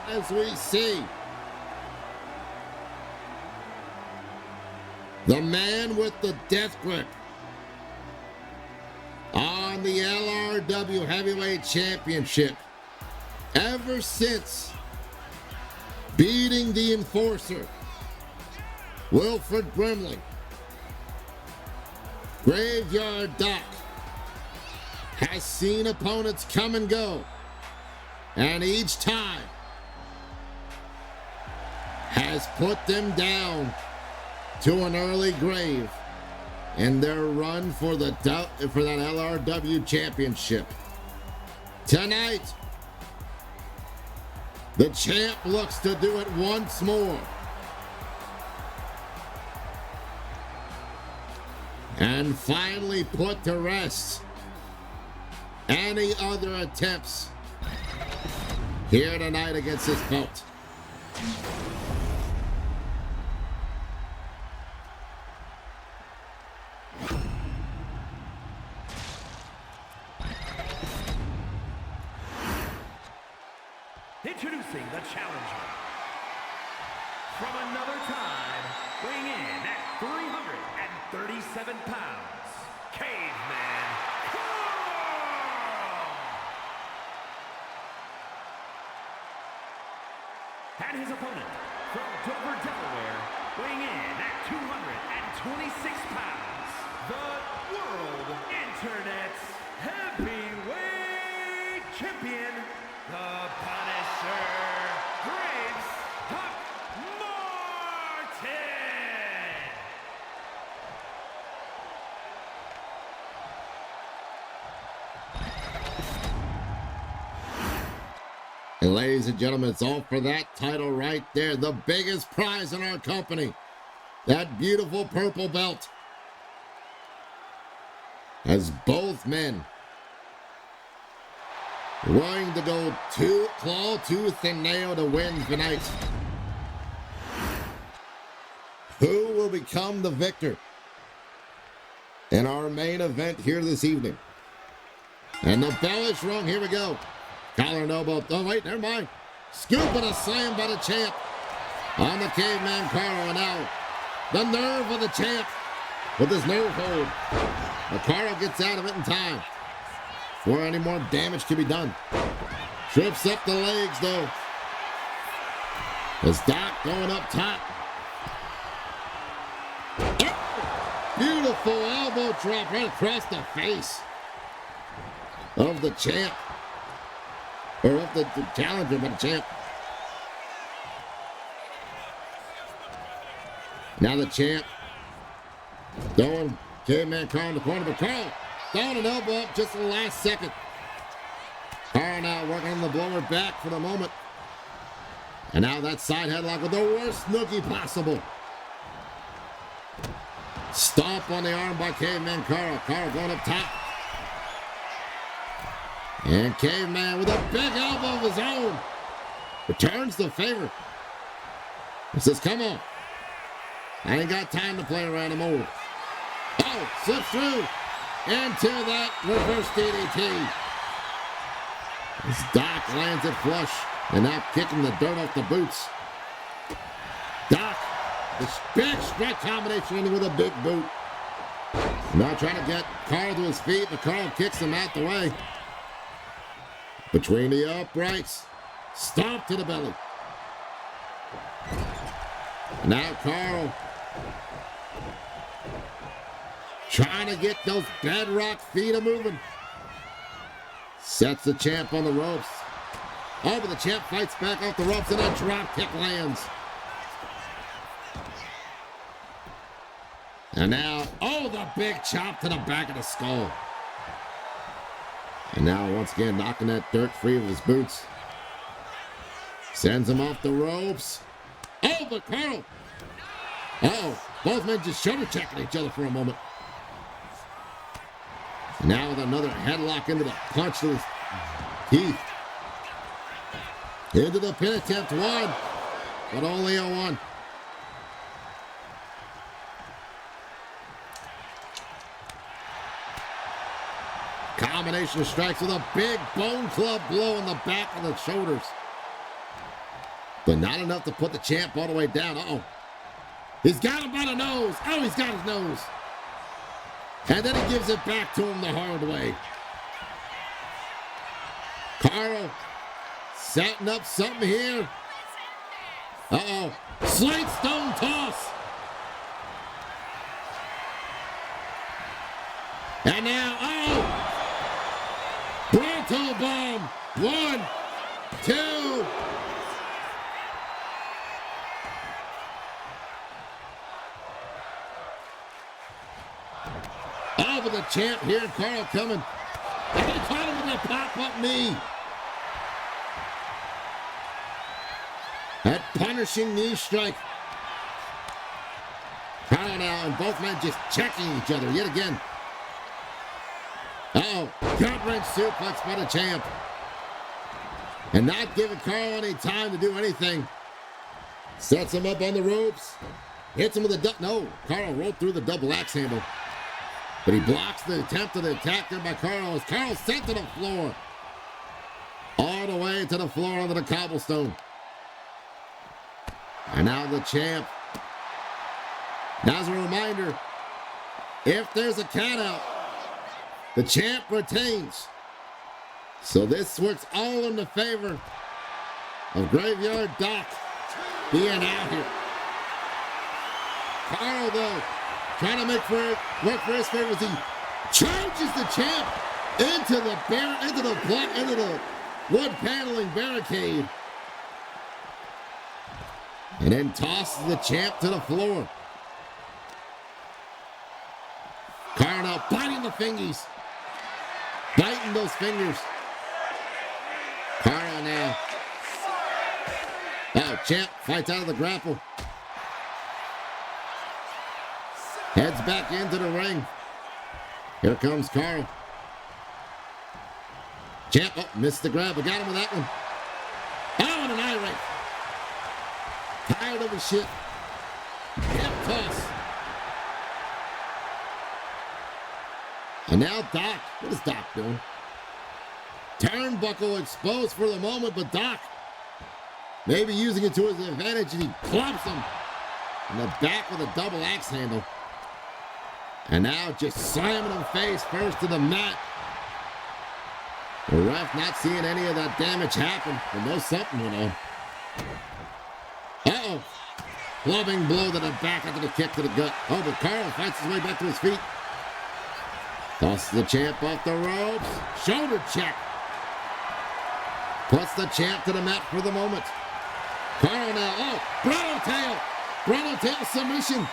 As we see the man with the death grip on the LRW Heavyweight Championship ever since beating the Enforcer, Wilfred Brimley, Graveyard Doc has seen opponents come and go, and each time has put them down to an early grave in their run for that LRW championship. Tonight, the champ looks to do it once more and finally put to rest any other attempts here tonight against this belt. Introducing the challenger. From another time, weighing in at 337 pounds, And his opponent, from Dover, Delaware, weighing in at 226 pounds, the World Internet's Heavyweight Champion, the Punisher, Graves Huck Martin! And ladies and gentlemen, it's all for that title right there. The biggest prize in our company. That beautiful purple belt. As both men willing to go claw, tooth, and nail to win tonight. Who will become the victor in our main event here this evening? And the bell is rung. Here we go. Collar and elbow. Oh, wait, never mind. Scoop and a slam by the champ on the caveman Carl. And now the nerve of the champ with his nerve hold. But Carl gets out of it in time before any more damage can be done. Trips up the legs, though. As Doc going up top. Oh, beautiful elbow drop right across the face of the champ. Or of the challenger, but the champ. Now the champ throwing caveman Carl in the corner, but Carl throwing an elbow up just in the last second. Carl now working on the blower back for the moment. And now that side headlock with the worst noogie possible. Stomp on the arm by caveman Carl. Carl going up top. And Caveman with a big elbow of his own returns the favor. He says, come on. I ain't got time to play around anymore. Oh, slips through into that reverse DDT. As Doc lands it flush and now kicking the dirt off the boots. Doc, this big strike combination ending with a big boot. Now trying to get Carl to his feet, but Carl kicks him out the way. Between the uprights, stomp to the belly. Now Carl trying to get those bedrock feet moving. Sets the champ on the ropes. Oh, but the champ fights back off the ropes and a drop kick lands. And now, oh, the big chop to the back of the skull. And now, once again, knocking that dirt free of his boots. Sends him off the ropes. Oh, but Carl. Uh-oh, both men just shoulder checking each other for a moment. Now with another headlock into the punch to his teeth. Into the pin attempt, one, but only a one. Combination of strikes with a big bone club blow in the back of the shoulders. But not enough to put the champ all the way down. Uh-oh. He's got him by the nose. Oh, he's got his nose. And then he gives it back to him the hard way. Carl setting up something here. Uh-oh. Slate stone toss. And now, oh! Bronto bomb. 1, 2. Oh, but the champ here, Carl coming. And he caught him with a pop-up knee. That punishing knee strike. Carl now, and both men just checking each other yet again. Uh-oh, gut-wrench suplex by the champ. And not giving Carl any time to do anything. Sets him up on the ropes. Hits him with a no, Carl rolled through the double axe handle. But he blocks the attempt of the attack there by Carl as Carl sent to the floor. All the way to the floor under the cobblestone. And now the champ. Now as a reminder, if there's a count out, the champ retains. So this works all in the favor of Graveyard Doc. being out here. Carl, though, trying to work for his favor as he charges the champ into the wood paneling barricade. And then tosses the champ to the floor. Carl now biting the fingies. Biting those fingers. Carl now. Oh, champ fights out of the grapple. Heads back into the ring. Here comes Carl. Champ, oh, missed the grab. I got him with that one. Oh, and an eye rake. Tired of his shit. Hip toss. And now Doc. What is Doc doing? Turnbuckle exposed for the moment, but Doc maybe using it to his advantage, and he clubs him in the back with a double axe handle. And now just slamming him face first to the mat. The ref not seeing any of that damage happen, but knows something went on. Uh-oh. Clubbing blow to the back after the kick to the gut. Oh, but Carl fights his way back to his feet. Tosses the champ off the ropes. Shoulder check. Puts the champ to the mat for the moment. Carl now. Oh, Bronto tail. Bronto tail submission.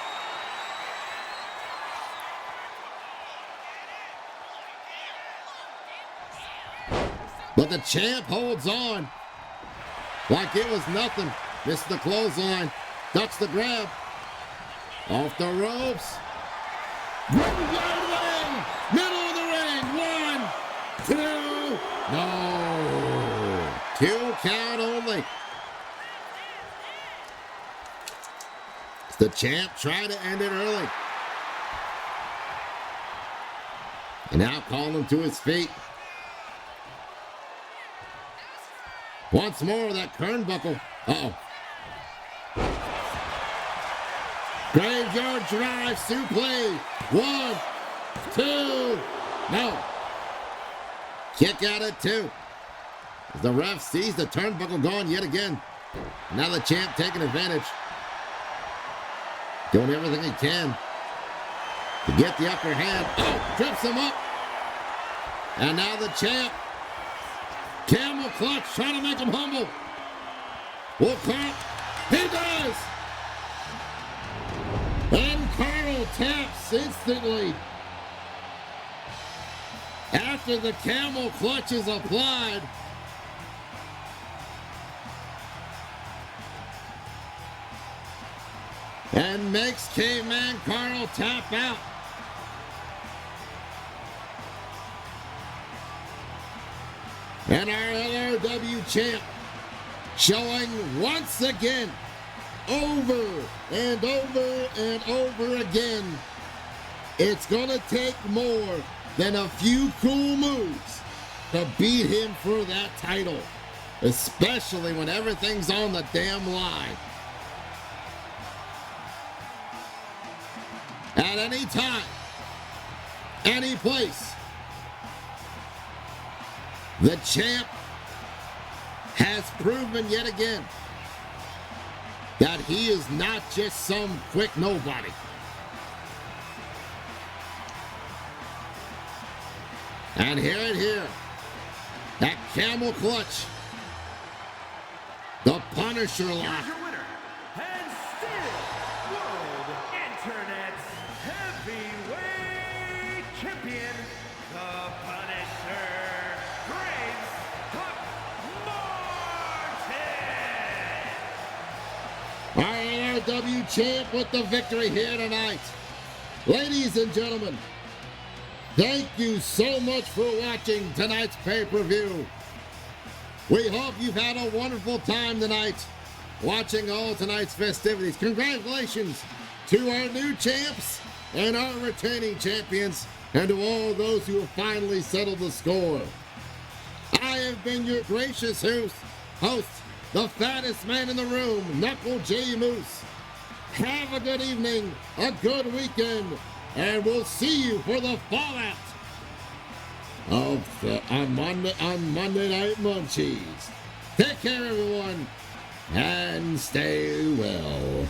But the champ holds on like it was nothing. Missed the clothesline. Ducks the grab. Off the ropes. Middle of the ring. 1, 2. No. 2 count only. The champ tried to end it early. And now calling him to his feet. Once more, that turnbuckle. Uh-oh. Graveyard drive suplex. 1, 2. No. Kick out at 2. As the ref sees the turnbuckle gone yet again. Now the champ taking advantage. Doing everything he can to get the upper hand. Oh, trips him up. And now the champ. Camel clutch, trying to make him humble. Will Carl? He does! And Carl taps instantly. After the camel clutch is applied. And makes Caveman Carl tap out. And our LRW champ showing once again, over and over and over again, it's going to take more than a few cool moves to beat him for that title, especially when everything's on the damn line. At any time, any place, the champ has proven yet again that he is not just some quick nobody. And here, that camel clutch, the Punisher lock. Your winner, and still World Internet Heavyweight Champion, the Punisher. Our LRW champ with the victory here tonight. Ladies and gentlemen, thank you so much for watching tonight's pay-per-view. We hope you've had a wonderful time tonight watching all tonight's festivities. Congratulations to our new champs and our retaining champions, and to all those who have finally settled the score. I have been your gracious host, the fattest man in the room, Knuckle J Moose. Have a good evening, a good weekend, and we'll see you for the fallout on Monday Night Munchies. Take care, everyone. and stay well.